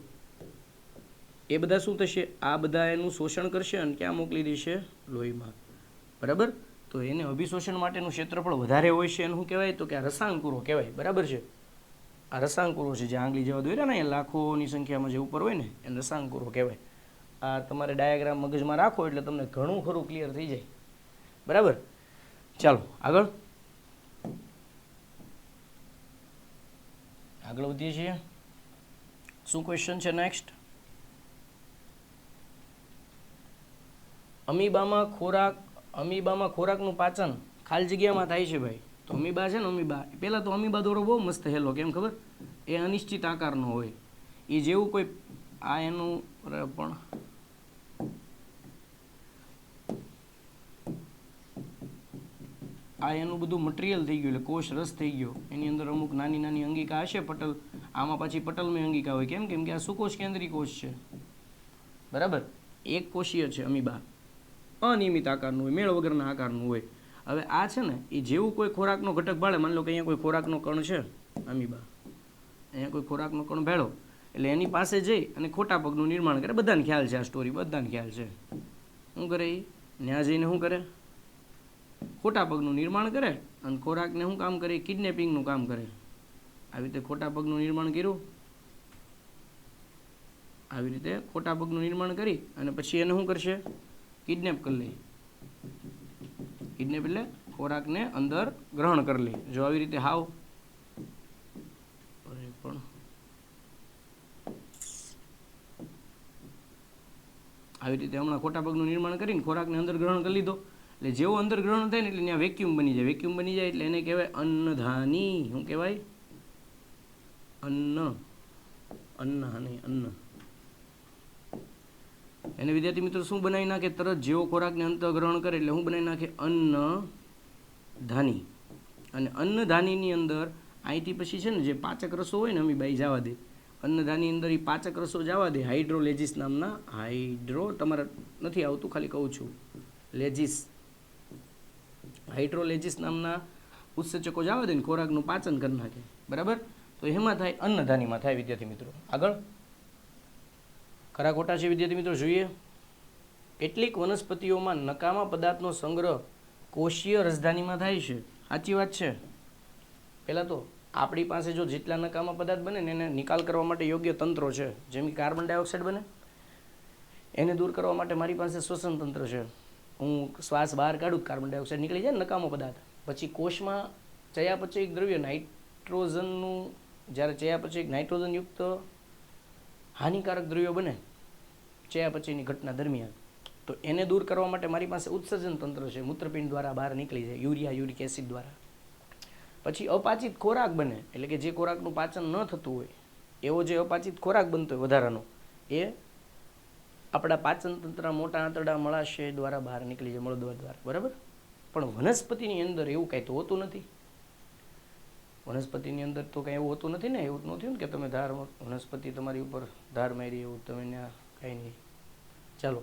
એ બધા શું થશે? આ બધા એનું શોષણ કરશે અને ક્યાં મોકલી દેશે? લોહીમાં. બરાબર? તો એને અભિશોષણ માટેનું ક્ષેત્રફળ વધારે હોય છે, એનું શું કહેવાય? તો કે આ રસાંકુરો કહેવાય. બરાબર છે? આ રસાંકુરો છે, જે આંગળી જેવા દોર્યા ને એ લાખોની સંખ્યામાં જે ઉપર હોય ને એને રસાંકુરો કહેવાય. આ તમારે ડાયાગ્રામ મગજમાં રાખો એટલે તમને ઘણું ખરું ક્લિયર થઈ જાય. બરાબર? ચાલો આગળ વધીએ છીએ. શું ક્વેશ્ચન છે નેક્સ્ટ? અમીબામાં ખોરાકનું પાચન ખાલી જગ્યામાં થાય છે ભાઈ. તો અમીબા છે ને, પહેલાં તો અમીબા દોરો બહુ મસ્ત હેલો, કેમ ખબર? એ અનિશ્ચિત આકારનો હોય. એ જેવું કોઈ આ એનું પણ આ એનું બધું મટીરિયલ થઈ ગયું, એટલે કોષ રસ થઈ ગયો. એની અંદર અમુક નાની નાની અંગિકા હશે, પટલ. આમાં પાછી પટલમાં અંગિકા હોય. કેમ કે આ સુકોષ કેન્દ્રીય કોષ છે. બરાબર? એક કોષીય છે અમીબા, અનિયમિત આકારનું હોય, મેળ વગરના આકારનું હોય. હવે આ છે ને એ જેવું કોઈ ખોરાકનો ઘટક ભાળે, માની લો કે અહીંયા કોઈ ખોરાકનો કણ છે, અમીબા અહીંયા કોઈ ખોરાકનો કણ ભેળો, એટલે એની પાસે જઈ અને ખોટા પગનું નિર્માણ કરે. બધાને ખ્યાલ છે, આ સ્ટોરી બધાને ખ્યાલ છે. શું કરે એ? ત્યાં જઈને શું કરે? ખોટા પગનું નિર્માણ કરે અને ખોરાકને શું કામ કરે? કિડનેપિંગનું કામ કરે. આવી રીતે ખોટા પગનું નિર્માણ કર્યું, આવી રીતે ખોટા પગનું નિર્માણ કરી અને પછી એને શું કરશે? કિડનેપ કરી લે. કિડનેપ એટલે ખોરાકને અંદર ગ્રહણ કરી લે. જો આવી રીતે હાવ પણ આવી રીતે હમણાં ખોટા પગનું નિર્માણ કરીને ખોરાકને અંદર ગ્રહણ કરી લીધો. એટલે જેવો અંદર ગ્રહણ થાય ને એટલે ત્યાં વેક્યુમ બની જાય. વેક્યુમ બની જાય એટલે એને કહેવાય અન્નધાની. શું કહેવાય? અન્ન. એને વિદ્યાર્થી મિત્રો શું બનાવી નાખે? તરત જેવો ખોરાકને અંતર ગ્રહણ કરે એટલે શું બનાવી નાખે? અન્નધાની. અને અન્નધાનીની અંદર અહીંથી પછી છે ને જે પાચક રસો હોય ને અમીબા જવા દે. અન્નધાની અંદર એ પાચક રસો જવા દે, હાઇડ્રોલેજિસ નામના. તમારે નથી આવતું, ખાલી કહું છું. હાઇડ્રોલેજિસ નામના ઉત્સેચકો જવા દે ને ખોરાકનું પાચન કરી નાખે. બરાબર? તો એમાં થાય, અન્નધાનીમાં થાય વિદ્યાર્થી મિત્રો. આગળ ખરા ખોટા છે વિદ્યાર્થી મિત્રો? જોઈએ. કેટલીક વનસ્પતિઓમાં નકામા પદાર્થનો સંગ્રહ કોષીય રસધાનીમાં થાય છે. સાચી વાત છે. પહેલાં તો આપણી પાસે જો જેટલા નકામા પદાર્થ બને ને એને નિકાલ કરવા માટે યોગ્ય તંત્રો છે. જેમ કે કાર્બન ડાયોક્સાઇડ બને, એને દૂર કરવા માટે મારી પાસે શ્વસન તંત્ર છે. હું શ્વાસ બહાર કાઢું, કાર્બન ડાયોક્સાઇડ નીકળી જાય ને, નકામો પદાર્થ. પછી કોષમાં ચયાપચયિક દ્રવ્ય નાઇટ્રોજનનું, જ્યારે ચયાપચયિક નાઇટ્રોજનયુક્ત હાનિકારક દ્રવ્યો બને ચયાપચયની ઘટના દરમિયાન, તો એને દૂર કરવા માટે મારી પાસે ઉત્સર્જન તંત્ર છે. મૂત્રપિંડ દ્વારા બહાર નીકળી જાય, યુરિક એસિડ દ્વારા. પછી અપાચિત ખોરાક બને, એટલે કે જે ખોરાકનું પાચન ન થતું હોય એવો જે અપાચિત ખોરાક બનતો હોય વધારાનો, એ આપણા પાચન તંત્ર, મોટા આંતરડા, મળાશય દ્વારા બહાર નીકળી જાય, મળદ્વાર દ્વારા. બરાબર? પણ વનસ્પતિની અંદર એવું કાંઈ તો હોતું નથી. વનસ્પતિની અંદર તો કાંઈ એવું હોતું નથી ને. એવું ન થયું ને કે તમે વનસ્પતિ તમારી ઉપર ધાર મારી, એવું તમે ત્યાં કાંઈ નહીં. ચાલો,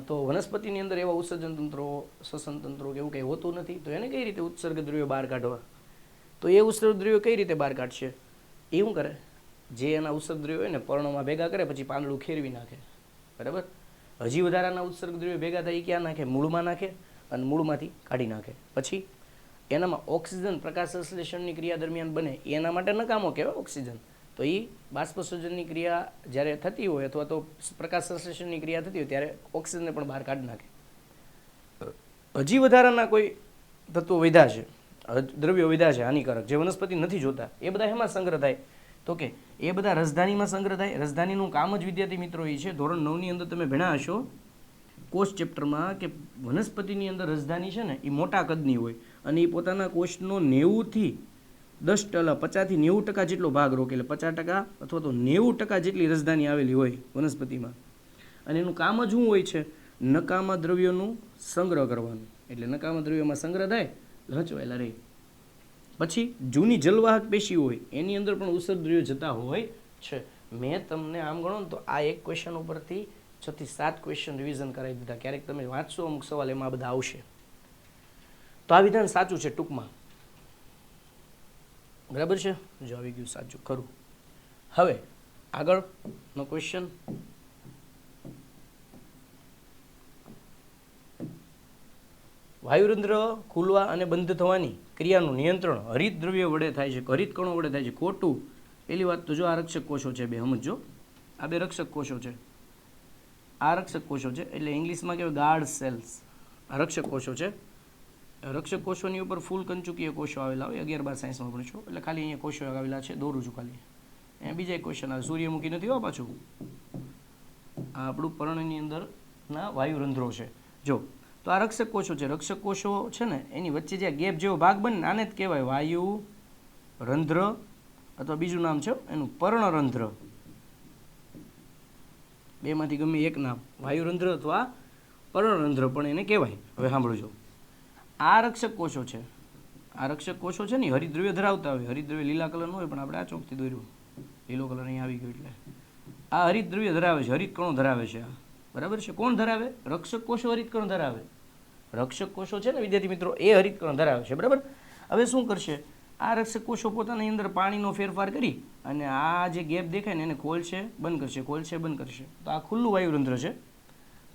તો વનસ્પતિની અંદર એવા ઉત્સર્જન તંત્રો, શ્વસન તંત્રો કે એવું કંઈ હોતું નથી. તો એને કઈ રીતે ઉત્સર્ગ દ્રવ્યો બહાર કાઢવા? તો એ ઉત્સર્ગ દ્રવ્યો કઈ રીતે બહાર કાઢશે? એ શું કરે, જે એના ઉત્સર્ગ દ્રવ્યો હોય ને પર્ણોમાં ભેગા કરે, પછી પાંદડું ખેરવી નાખે, બરાબર. હજી વધારાના ઉત્સર્ગ દ્રવ્યો ભેગા થાય ક્યાં નાખે? મૂળમાં નાખે, અને મૂળમાંથી કાઢી નાખે. પછી એનામાં ઓક્સિજન પ્રકાશ સંશ્લેષણની ક્રિયા દરમિયાન બને, એના માટે નકામો કહેવાય ઓક્સિજન. તો એ બાષ્પસર્જનની ક્રિયા જ્યારે થતી હોય અથવા તો પ્રકાશ સંશ્લેષણની ક્રિયા થતી હોય ત્યારે ઓક્સિજનને પણ બહાર કાઢી નાખે. હજી વધારાના કોઈ તત્વો વધ્યા છે, દ્રવ્યો વધ્યા છે હાનિકારક, જે વનસ્પતિ નથી જોતા, એ બધા એમાં સંગ્રહ થાય? તો કે એ બધા રસધાનીમાં સંગ્રહ થાય. રસધાનીનું કામ જ વિદ્યાર્થી મિત્રો એ છે, ધોરણ 9ની અંદર તમે ભણ્યા હશો કોષ ચેપ્ટરમાં, કે વનસ્પતિની અંદર રસધાની છે ને એ મોટા કદની હોય અને એ પોતાના કોષનો 90 થી 10 50 થી 90% જેટલો ભાગ રોકે, એટલે 50% અથવા તો 90% જેટલી રસધાની આવેલી હોય વનસ્પતિમાં. અને એનું કામ જ શું હોય છે? નકામા દ્રવ્યોનું સંગ્રહ કરવાનું. એટલે નકામા દ્રવ્યોમાં સંગ્રહ થાય, હચવાયેલા રહે. પછી જૂની જલવાહક પેશી હોય એની અંદર પણ ઉત્સર્ગ દ્રવ્યો જતા હોય છે. મેં તમને આમ ગણો ને તો આ એક ક્વેશ્ચન ઉપરથી 6 થી 7 ક્વેશ્ચન રિવિઝન કરાવી દીધા. ક્યારેક તમે વાંચશો અમુક સવાલ એમાં બધા આવશે. તો આ વિધાન સાચું છે ટૂંકમાં, બરાબર છે? જો આવી ગયું સાચું ખરું. હવે આગળનો ક્વેશ્ચન, વાયુરંધ્ર ખુલવા અને બંધ થવાની ક્રિયાનું નિયંત્રણ હરિત દ્રવ્ય વડે થાય છે, હરિત કણો વડે થાય છે. ખોટું. પહેલી વાત તો જો આ રક્ષક કોષો છે, બે સમજો, આ બે રક્ષક કોષો છે, આ રક્ષક કોષો છે, એટલે ઇંગ્લિશમાં કહેવાય ગાર્ડ સેલ્સ. આ રક્ષક કોષો છે. રક્ષક કોષોની ઉપર ફૂલ કંચુકીય કોષો આવેલા હોય, 11-12 સાયન્સમાં ભણીશું, એટલે ખાલી અહીંયા કોષો આવેલા છે, દોરું છું ખાલી. અહીંયા બીજા એક ક્વેશ્ચન આવે, સૂર્યમુખી નથી હો પાછું, આ આપણું પર્ણની અંદરના વાયુરંધ્રો છે. જો તો આ રક્ષક કોષો છે. રક્ષક કોષો છે ને એની વચ્ચે જે ગેપ જેવો ભાગ બને આને જ કહેવાય વાયુ રંધ્ર, અથવા બીજું નામ છે એનું પર્ણરંધ્ર. બેમાંથી ગમે એક નામ, વાયુરંધ્ર અથવા પર્ણરંધ્ર પણ એને કહેવાય. હવે સાંભળજો, આ રક્ષક કોષો છે, આ રક્ષક કોષો છે ને હરિદ્રવ્ય ધરાવતા હોય. હરિદ્રવ્ય લીલા કલરનું હોય પણ આપણે આ ચોકથી દોર્યું, લીલો કલર અહીં આવી ગયો, એટલે આ હરિદ્રવ્ય ધરાવે છે, હરિત કણો ધરાવે છે. આ બરાબર છે. કોણ ધરાવે? રક્ષક કોષો હરિત કણો ધરાવે. રક્ષક કોષો છે ને વિદ્યાર્થી મિત્રો, એ હરિત કણો ધરાવે છે, બરાબર. હવે શું કરશે? આ રક્ષક કોષો પોતાની અંદર પાણીનો ફેરફાર કરી અને આ જે ગેપ દેખાય ને એને ખોલશે, બંધ કરશે, ખોલશે, બંધ કરશે. તો આ ખુલ્લું વાયુરંધ્ર છે.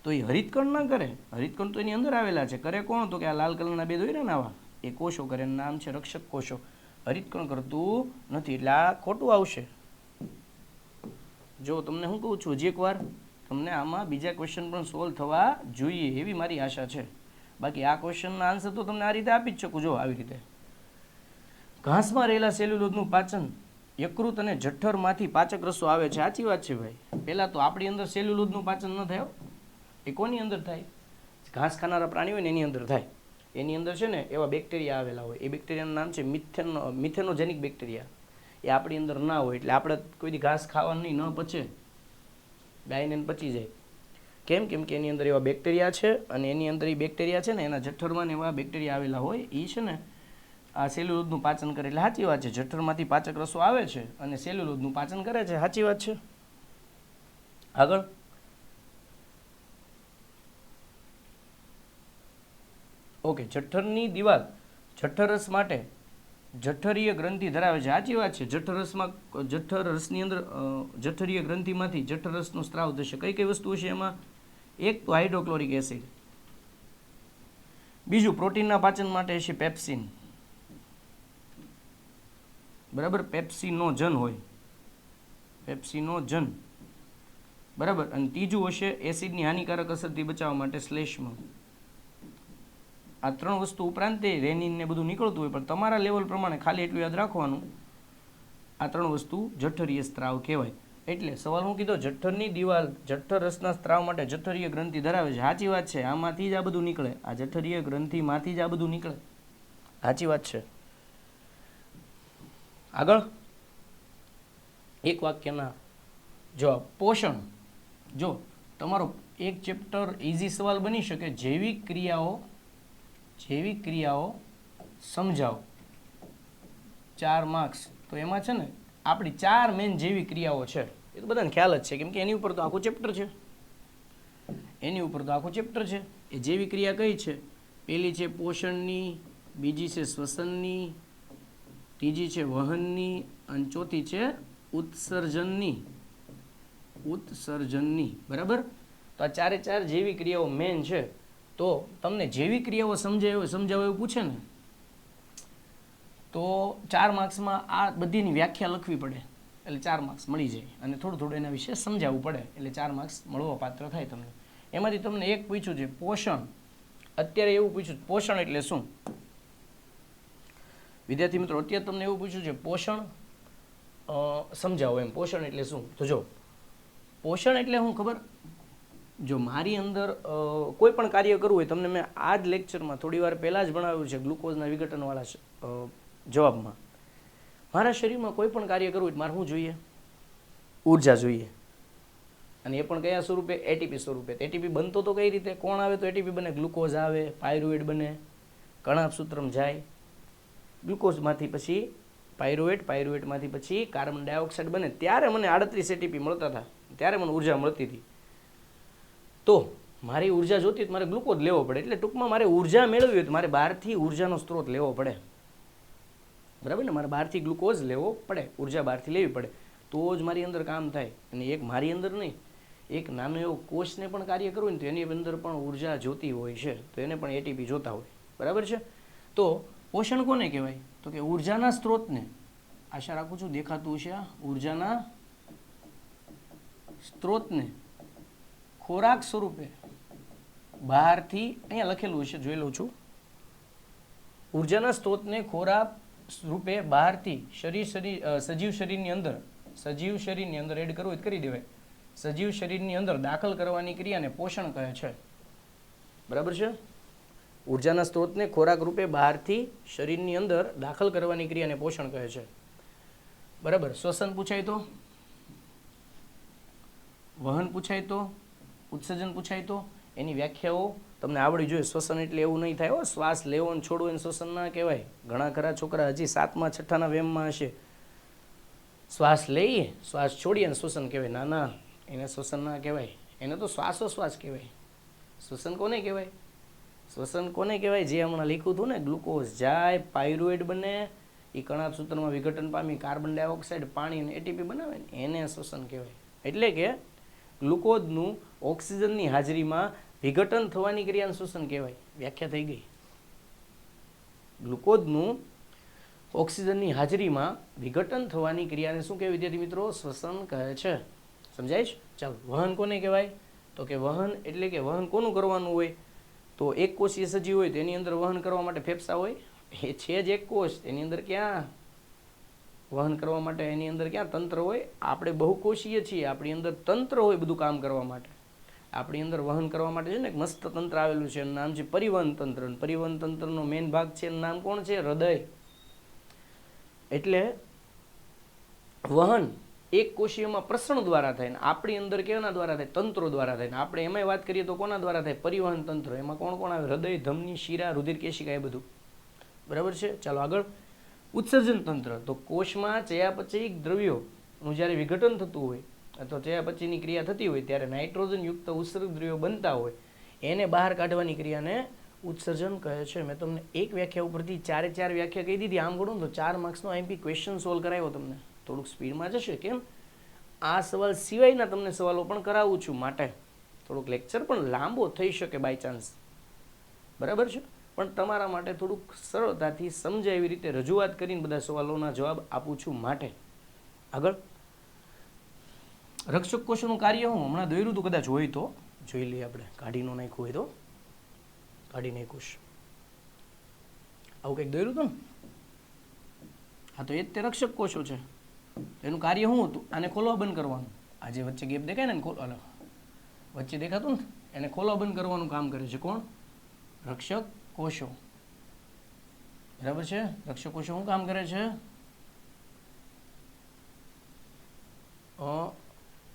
તો એ હરિતકણ ના કરે, હરિતકણ તો એની અંદર આવેલા છે. કરે કોણ? તો કે આ લાલ કલરના બે દોર્યા ને આવા, એ કોષો કરે, એનું નામ છે રક્ષક કોષો. હરિતકણ કરતું નથી, એટલે આ ખોટું આવશે. જો તમને હું કહું છું, હજી એકવાર તમને આમાં બીજા ક્વેશ્ચન પણ સોલ્વ થવા જોઈએ એવી મારી આશા છે. બાકી આ ક્વેશ્ચનના આન્સર તો તમને આ રીતે આપી જ શકું. જો આવી રીતે, ઘાસમાં રહેલા સેલ્યુલોઝનું પાચન યકૃત અને જઠરમાંથી પાચક રસો આવે છે. સાચી વાત છે ભાઈ. પહેલાં તો આપણી અંદર સેલ્યુલોઝનું પાચન ન થાય, એ કોની અંદર થાય? ઘાસ ખાનારા પ્રાણી હોય ને એની અંદર થાય. એની અંદર છે ને એવા બેક્ટેરિયા આવેલા હોય, એ બેક્ટેરિયાનું નામ છે મિથેનોજેનિક બેક્ટેરિયા. એ આપણી અંદર ના હોય એટલે આપણે કોઈ દી ઘાસ ખાવાનું નહીં, ન પચે, ગાયને પચી જાય. કેમ? કેમ કે એની અંદર એવા બેક્ટેરિયા છે, અને એની અંદર એ બેક્ટેરિયા છે ને એના જઠરમાં ને એવા બેક્ટેરિયા આવેલા હોય, એ છે ને આ સેલ્યુલોઝનું પાચન કરે. એટલે સાચી વાત છે, જઠરમાંથી પાચક રસો આવે છે અને સેલ્યુલોઝનું પાચન કરે છે. સાચી વાત છે. આગળ, ઓકે, જઠરની દિવાલ જઠરરસ માટે જઠરીય ગ્રંથિ ધરાવે છે. સાચી વાત છે. જઠરરસની અંદર જઠરીય ગ્રંથિમાંથી જઠરરસનો સ્ત્રાવ થશે. કઈ કઈ વસ્તુ છે એમાં? એક તો હાઇડ્રોક્લોરિક એસિડ, બીજું પ્રોટીનના પાચન માટે છે પેપ્સિન, બરાબર, પેપ્સિનોજન હોય, પેપ્સિનોજન, બરાબર. અને ત્રીજું હશે એસિડની હાનિકારક અસરથી બચાવવા માટે શ્લેષ્મ. આ ત્રણ વસ્તુ ઉપરાંત રેનિન ને બધું નીકળતું હોય, પણ તમારા લેવલ પ્રમાણે ખાલી એટલું યાદ રાખવાનું, આ ત્રણ વસ્તુ જઠરીય સ્ત્રાવ કહેવાય. એટલે સવાલ હું કીધો, જઠરની દિવાલ જઠરરસના સ્ત્રાવ માટે જઠરીય ગ્રંથિ ધરાવે છે. સાચી વાત છે. આમાંથી જ આ બધું નીકળે, આ જઠરીય ગ્રંથિમાંથી જ આ બધું નીકળે. સાચી વાત છે. આગળ એક વાક્યના જવાબ. પોષણ. જો તમારો એક ચેપ્ટર ઇઝી સવાલ બની શકે, જૈવિક ક્રિયાઓ સમજાવો, 4 માર્ક્સ. તો એમાં છે ને આપણી 4 મેઇન જૈવિક ક્રિયાઓ છે, એ તો બધાને ખ્યાલ જ છે, કેમ કે એની ઉપર તો આખું ચેપ્ટર છે, એની ઉપર તો આખું ચેપ્ટર છે. એ જૈવિક ક્રિયા કઈ છે? પહેલી છે પોષણની, બીજી છે શ્વસનની, ત્રીજી છે વહનની, અને ચોથી છે ઉત્સર્જનની. બરાબર. તો આ ચારે ચાર જેવી ક્રિયાઓ મેન છે. તો તમને જેવી ક્રિયાઓ સમજાવે એવું પૂછે ને તો 4 માર્ક્સમાં આ બધીની વ્યાખ્યા લખવી પડે એટલે 4 માર્ક્સ મળી જાય, અને થોડું થોડું એના વિશે સમજાવવું પડે એટલે 4 માર્ક્સ મળવા પાત્ર થાય તમને. એમાંથી તમને એક પૂછ્યું છે પોષણ. અત્યારે એવું પૂછ્યું પોષણ એટલે શું? વિદ્યાર્થી મિત્રો, અત્યારે તમને એવું પૂછ્યું છે પોષણ સમજાવો એમ. પોષણ એટલે શું? તો જો પોષણ એટલે શું ખબર, જો મારી અંદર કોઈ પણ કાર્ય કરવું હોય, તમને મેં આ જ લેક્ચરમાં થોડી વાર પહેલાં જ ભણાવ્યું છે ગ્લુકોઝના વિઘટનવાળા જવાબમાં. મારા શરીરમાં કોઈ પણ કાર્ય કરવું હોય મારે શું જોઈએ? ઉર્જા જોઈએ. અને એ પણ કયા સ્વરૂપે? એટીપી સ્વરૂપે. એટીપી બનતો તો કઈ રીતે? કોણ આવે તો એટીપી બને? ગ્લુકોઝ આવે, પાયરુવેટ બને, કણાભસૂત્રમ જાય, ગ્લુકોઝમાંથી પછી પાયરુવેટ, પાયરુવેટમાંથી પછી કાર્બન ડાયોક્સાઇડ બને. ત્યારે મને 38 એટીપી મળતા હતા, ત્યારે મને ઉર્જા મળતી હતી. તો મારી ઉર્જા જોતી તો મારે ગ્લુકોઝ લેવો પડે. એટલે ટૂંકમાં મારે ઉર્જા મેળવવી હોય તો મારે બહારથી ઉર્જાનો સ્ત્રોત લેવો પડે. બરાબર ને? મારે બહારથી ગ્લુકોઝ લેવો પડે, ઉર્જા બહારથી લેવી પડે, તો જ મારી અંદર કામ થાય. અને એક મારી અંદર નહીં, એક નાનો એવો કોષને પણ કાર્ય કરવું ને તો એની અંદર પણ ઉર્જા જોતી હોય છે, તો એને પણ એટીપી જોતા હોય. બરાબર છે? તો પોષણ કોને કહેવાય? તો કે ઉર્જાના સ્ત્રોતને, આશા રાખું છું દેખાતું છે, ઉર્જાના સ્ત્રોતને ખોરાક સ્વરૂપે બહારથી, અહીંયા લખેલું છે જોઈ લઉં છું, ઉર્જાના સ્ત્રોતને ખોરાક રૂપે બહારથી સજીવ શરીરની અંદર એડ કરવું હોય કરી દેવાય. સજીવ શરીરની અંદર દાખલ કરવાની ક્રિયાને પોષણ કહે છે. બરાબર છે? ઉર્જાના સ્ત્રોતને ખોરાક રૂપે બહારથી શરીરની અંદર દાખલ કરવાની ક્રિયાને પોષણ કહે છે. બરાબર. શ્વસન પૂછાય તો, વહન પૂછાય તો, ઉત્સર્જન પૂછાય તો એની વ્યાખ્યાઓ તમને આવડી જોઈએ. શ્વસન એટલે એવું નહીં થાય શ્વાસ લેવો અને છોડવો એને શ્વસન ના કહેવાય. ઘણા ખરા છોકરા હજી 7મા 6ઠાના વેમમાં હશે, શ્વાસ લઈએ, શ્વાસ છોડીએ અને શ્વસન કહેવાય. ના ના, એને શ્વસન ના કહેવાય, એને તો શ્વાસોશ્વાસ કહેવાય. શ્વસન કોને કહેવાય? શ્વસન કોને કહેવાય? જે હમણાં લખ્યું હતું ને, ગ્લુકોઝ જાય, પાયરુવેટ બને, એ કણાભસૂત્રમાં વિઘટન પામી કાર્બન ડાયોક્સાઇડ, પાણી અને એટીપી બનાવે ને, એને શ્વસન કહેવાય. એટલે કે ગ્લુકોઝનું ઓક્સિજનની હાજરીમાં વિઘટન થવાની ક્રિયાને શ્વસન કહેવાય. વ્યાખ્યા થઈ ગઈ. ગ્લુકોઝનું ઓક્સિજનની હાજરીમાં વિઘટન થવાની ક્રિયાને શું કહેવાય વિદ્યાર્થી મિત્રો? શ્વસન કહે છે. સમજાય છે? ચાલો, વહન કોને કહેવાય? તો કે વહન એટલે કે વહન કોનું કરવાનું હોય? તો એક કોષીય સજીવ હોય તો એની અંદર વહન કરવા માટે ફેફસા હોય. એ છે જ એક કોષ, એની અંદર ક્યાં વહન કરવા માટે એની અંદર ક્યાં તંત્ર હોય? આપણે બહુકોષીય છીએ, આપણી અંદર તંત્ર હોય બધું કામ કરવા માટે. આપણી અંદર વહન કરવા માટે છે ને એક મસ્ત તંત્ર આવેલું છે, એનું નામ છે પરિવહન તંત્ર. પરિવહન તંત્રનો મેઇન ભાગ છે, એનું નામ કોણ છે? હૃદય. એટલે વહન એક કોષીયમાં પ્રસરણ દ્વારા થાય ને આપણી અંદર કેના દ્વારા થાય? તંત્રો દ્વારા થાય. ને આપણે એમાંય વાત કરીએ તો કોના દ્વારા થાય? પરિવહન તંત્ર. એમાં કોણ કોણ આવે? હૃદય, ધમની, શિરા, રુધિર કેશિકા, એ બધું. બરાબર છે? ચાલો આગળ. ઉત્સર્જન તંત્ર. તો કોષમાં ચયાપચયિક દ્રવ્યોનું જ્યારે વિઘટન થતું હોય અથવા ચયાપચયની ક્રિયા થતી હોય ત્યારે નાઇટ્રોજન યુક્ત ઉત્સર્ગ દ્રવ્યો બનતા હોય એને બહાર કાઢવાની ક્રિયાને ઉત્સર્જન કહે છે. મેં તમને એક વ્યાખ્યા ઉપરથી 4 વ્યાખ્યા કહી દીધી. આમ ગણો તો 4 માર્ક્સનો આઈએમપી ક્વેશ્ચન સોલ્વ કરાવ્યો તમને. થોડુંક સ્પીડમાં જશે. કેમ? આ સવાલ સિવાયના તમને સવાલો પણ કરાવું છું, માટે થોડુંક લેક્ચર પણ લાંબો થઈ શકે બાય ચાન્સ. બરાબર છે? પણ તમારા માટે થોડુંક સરળતાથી સમજાય એવી રીતે રજૂઆત કરીને બધા સવાલોના જવાબ આપું છું, માટે. આગળ. રક્ષક કોષોનું કાર્ય હું હમણાં દોર્યું હતું, કદાચ હોય તો જોઈ લઈએ આપણે. કાઢીનો નાખ્યું હોય તો કાઢી નાખ્યું. આવું કંઈક દોર્યું હતું ને? હા, તો એ જ તે રક્ષક કોષો છે. એનું કાર્ય શું હતું? આને ખોલવા બંધ કરવાનું. આ જે વચ્ચે ગેપ દેખાય ને, વચ્ચે દેખાતું ને, એને ખોલવા બંધ કરવાનું કામ કરે છે. કોણ? રક્ષક કોષો. બરાબર છે? રક્ષક કોષો શું કામ કરે છે?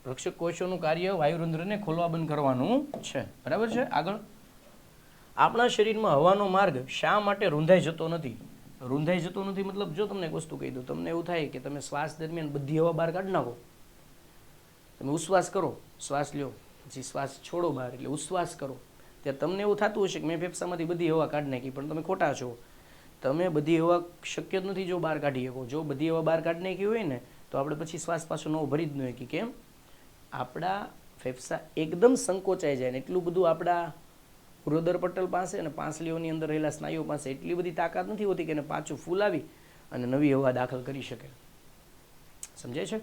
રક્ષક કોષોનું કાર્ય વાયુરંધ્રને ખોલવા બંધ કરવાનું છે. બરાબર છે? આગળ. આપણા શરીરમાં હવાનો માર્ગ શા માટે રૂંધાઈ જતો નથી? રૂંધાઈ જતો નથી મતલબ, જો તમને એક વસ્તુ કહી દઉં, તમને એવું થાય કે તમે શ્વાસ દરમિયાન બધી હવા બહાર કાઢી નાખો, તમે ઉશ્વાસ કરો, શ્વાસ લ્યો, પછી શ્વાસ છોડો બહાર એટલે ઉશ્વાસ કરો, ત્યારે તમને એવું થતું હશે કે મેં ફેફસામાંથી બધી હવા કાઢી નાખી, પણ તમે ખોટા છો. તમે બધી હવા શક્ય જ નથી જો બહાર કાઢી શકો. જો બધી હવા બહાર કાઢી નાખી હોય ને તો આપણે પછી શ્વાસ પાછો નવો ભરી જ ન શકીએ. કેમ? આપણા ફેફસા એકદમ સંકોચાઈ જાય ને એટલું બધું આપણા ઉરોદર પટલ પાસે અને પાંસળીઓની અંદર રહેલા સ્નાયુઓ પાસે એટલી બધી તાકાત નથી હોતી કે એને પાછું ફૂલાવી અને નવી હવા દાખલ કરી શકે. સમજાય છે?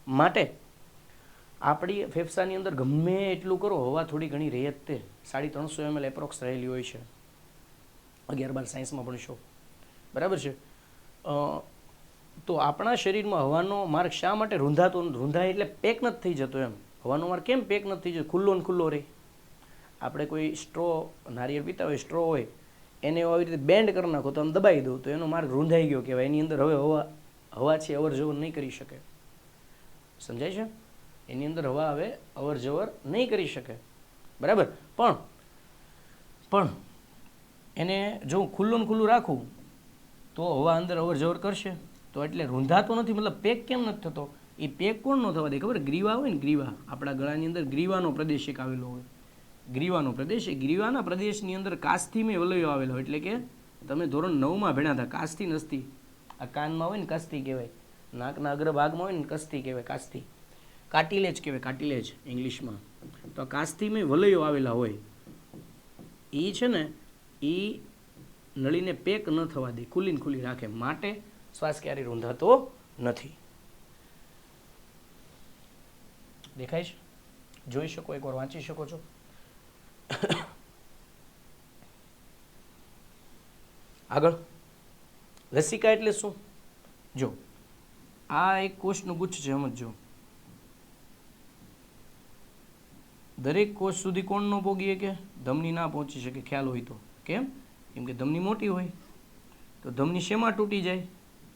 માટે આપણી ફેફસાની અંદર ગમે એટલું કરો હવા થોડી ઘણી રહે જ તે 350 ml એપ્રોક્સ રહેલી હોય છે. 11-12 સાયન્સમાં ભણશો, બરાબર છે. તો આપણા શરીરમાં હવાનો માર્ગ શા માટે રૂંધાય એટલે પેક નથી થઈ જતો. એમ હવાનો માર્ગ કેમ પેક નથી થઈ જતો? ખુલ્લો ને ખુલ્લો રહે. આપણે કોઈ સ્ટ્રો નારિયેળ પીતા હોય, સ્ટ્રો હોય, એને આવી રીતે બેન્ડ કરી નાખો તો આમ દબાઈ દો તો એનો માર્ગ રૂંધાઈ ગયો કહેવાય. એની અંદર હવે હવા છે અવર જવર નહીં કરી શકે. સમજાય છે? એની અંદર હવા હવે અવર જવર નહીં કરી શકે, બરાબર. પણ એને જો હું ખુલ્લું ને ખુલ્લું રાખું તો હવા અંદર અવર જવર કરશે. તો એટલે રૂંધાતો નથી. મતલબ પેક કેમ નથી થતો? એ પેક કોણ ન થવા દે ખબર? ગ્રીવા હોય ને, ગ્રીવા, આપણા ગળાની અંદર ગ્રીવાનો પ્રદેશ એક આવેલો હોય. ગ્રીવાનો પ્રદેશ, એ ગ્રીવાના પ્રદેશની અંદર કાસ્થિમય વલયો આવેલો હોય. એટલે કે તમે ધોરણ 9માં ભણ્યા હતા, કાસ્થિ નસ્તી. આ કાનમાં હોય ને કાસ્થિ કહેવાય, નાકના અગ્રભાગમાં હોય ને કસ્તી કહેવાય, કાસ્થિ. કાર્ટિલેજ કહેવાય, કાર્ટિલેજ ઇંગ્લિશમાં. તો આ કાસ્થિમય વલયો આવેલા હોય એ છે ને એ નળીને પેક ન થવા દે, ખુલ્લી ને ખુલ્લી રાખે. માટે શ્વાસ ક્યારેય રૂંધાતો નથી. દેખાય છે? જોઈ શકો, એકવાર વાંચી શકો છો. આગળ લસિકા એટલે શું? જો આ એક કોષનું ગુચ્છ છે, સમજો. દરેક કોષ સુધી કોણ ન પહોંચી શકે? ધમની ના પહોંચી શકે. ખ્યાલ હોય તો. કેમ? કેમ કે ધમની મોટી હોય. તો ધમની શેમાં તૂટી જાય?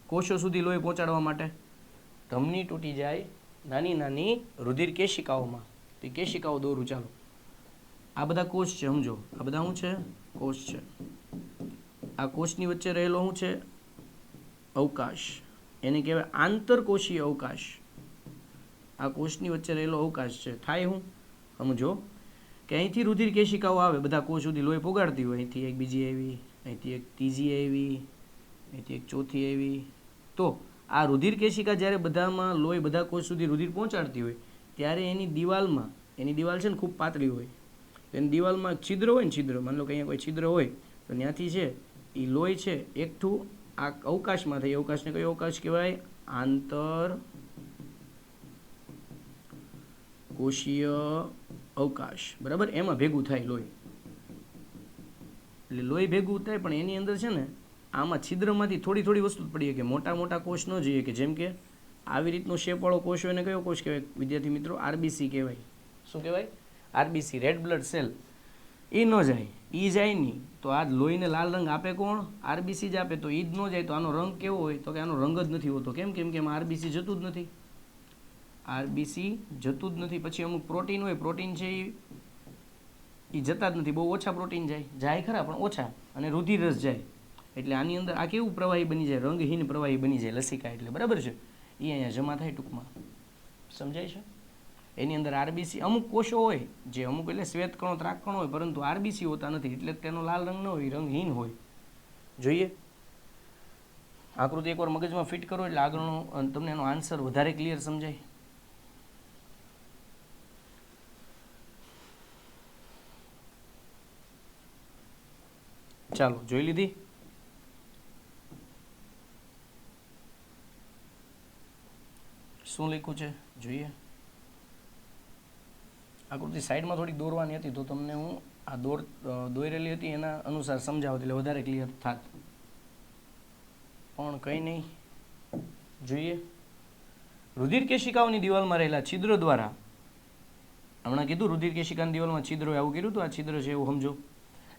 કોષો સુધી લોહી પહોંચાડવા માટે ધમની તૂટી જાય નાની નાની રુધિર કેશિકાઓમાં. તો કેશિકાઓ દોરું. ચાલો, આ બધા કોષ છે, સમજો. આ બધા શું છે? કોષ છે. આ કોષની વચ્ચે રહેલો શું છે? અવકાશ. એને કહેવાય આંતરકોષીય અવકાશ. આ કોષની વચ્ચે રહેલો અવકાશ છે. થાય હું સમજો કે અહીંથી રુધિર કેશિકાઓ આવે, બધા કોષ સુધી લોહી પોગાડતી હોય. અહીંથી એક બીજી આવી, અહીંથી એક ત્રીજી આવી, અહીંથી એક ચોથી આવી. તો આ રુધિર કેશિકા જ્યારે બધામાં લોહી બધા કોષ સુધી રુધિર પહોંચાડતી હોય ત્યારે એની દિવાલમાં, એની દિવાલ છે ને ખૂબ પાતળી હોય, એની દિવાલમાં છિદ્ર હોય ને, છિદ્ર, માની લો કે અહીંયા કોઈ છિદ્ર હોય તો ત્યાંથી છે એ લોહી છે એકઠું આ અવકાશમાં થાય. અવકાશને કયો અવકાશ કહેવાય? આંતર કોષીય અવકાશ, બરાબર. એમાં ભેગું થાય લોહી. એટલે લોહી ભેગું થાય પણ એની અંદર છે ને આમાં છિદ્રમાંથી થોડી થોડી વસ્તુ પડી કે મોટા મોટા કોષ ન જોઈએ. કે જેમ કે આવી રીતનો શેપવાળો કોષ હોય ને કયો કોષ કહેવાય વિદ્યાર્થી મિત્રો? આરબીસી કહેવાય. શું કહેવાય? RBC, red blood cell. એ ન જાય, એ જાય નહીં તો આ લોહીને લાલ રંગ આપે કોણ? આરબીસી જ આપે. તો એ જ ન જાય તો આનો રંગ કેવો હોય? તો કે આનો રંગ જ નથી હોતો. કેમ? કેમ કે એમાં આરબીસી જતું જ નથી. આરબીસી જતું જ નથી. પછી અમુક પ્રોટીન હોય, પ્રોટીન છે એ જતા જ નથી. બહુ ઓછા પ્રોટીન જાય ખરા પણ ઓછા. અને રુધિર રસ જાય. એટલે આની અંદર આ કેવું પ્રવાહી બની જાય? રંગહીન પ્રવાહી બની જાય લસિકા. એટલે બરાબર છે. એ અહીંયા જમા થાય ટૂંકમાં. સમજાય છે? એની અંદર આરબીસી અમુક કોષો હોય જે અમુક એટલે શ્વેત કણો, ત્રાક કણો હોય, પરંતુ આરબીસી હોતા નથી. એટલે તેનો લાલ રંગ ન હોય, રંગહીન હોય. જોઈએ આકૃતિ એકવાર મગજમાં ફિટ કરો એટલે આગળનો તમને એનો આન્સર વધારે ક્લિયર સમજાય. ચાલો, જોઈ લીધી? શું લખ્યું છે જોઈએ. આકૃતિ સાઈડમાં થોડીક દોરવાની હતી તો તમને હું આ દોરેલી હતી એના અનુસાર સમજાવત એટલે વધારે ક્લિયર થાત. પણ કંઈ નહીં, જોઈએ. રુધિર કેશિકાઓની દિવાલમાં રહેલા છિદ્ર દ્વારા, હમણાં કીધું રુધિર કેશિકાની દિવાલમાં છિદ્ર હોય, આવું કીધું હતું. આ છિદ્ર છે એવું સમજો.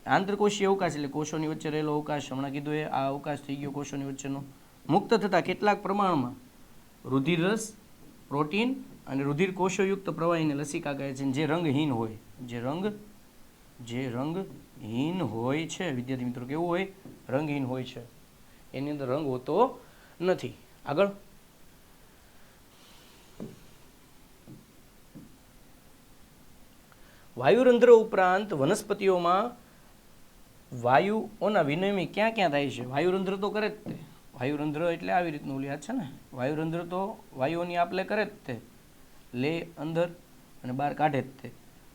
આંતરકોષીય અવકાશ એટલે કોષોની વચ્ચે રહેલો અવકાશ. હમણાં કીધું એ આ અવકાશ થઈ ગયો કોષોની વચ્ચેનો. મુક્ત થતા કેટલાક પ્રમાણમાં રુધિર રસ, પ્રોટીન અને રુધિર કોષોયુક્ત પ્રવાહીને લસિકા કહે છે. જે રંગહીન હોય, જે રંગહીન હોય છે વિદ્યાર્થી મિત્રો, કેવું હોય? રંગહીન હોય છે. એની અંદર રંગ હોતો નથી. આગળ વાયુરંધ્ર ઉપરાંત વનસ્પતિઓમાં વાયુઓના વિનિમય ક્યાં ક્યાં થાય છે? વાયુરંધ્ર તો કરે જ તે. વાયુરંધ્ર એટલે આવી રીતનું ઓલી યાદ છે ને, વાયુરંધ્ર તો વાયુઓની આપલે કરે જ તે, લે અંદર અને બહાર કાઢે જ તે.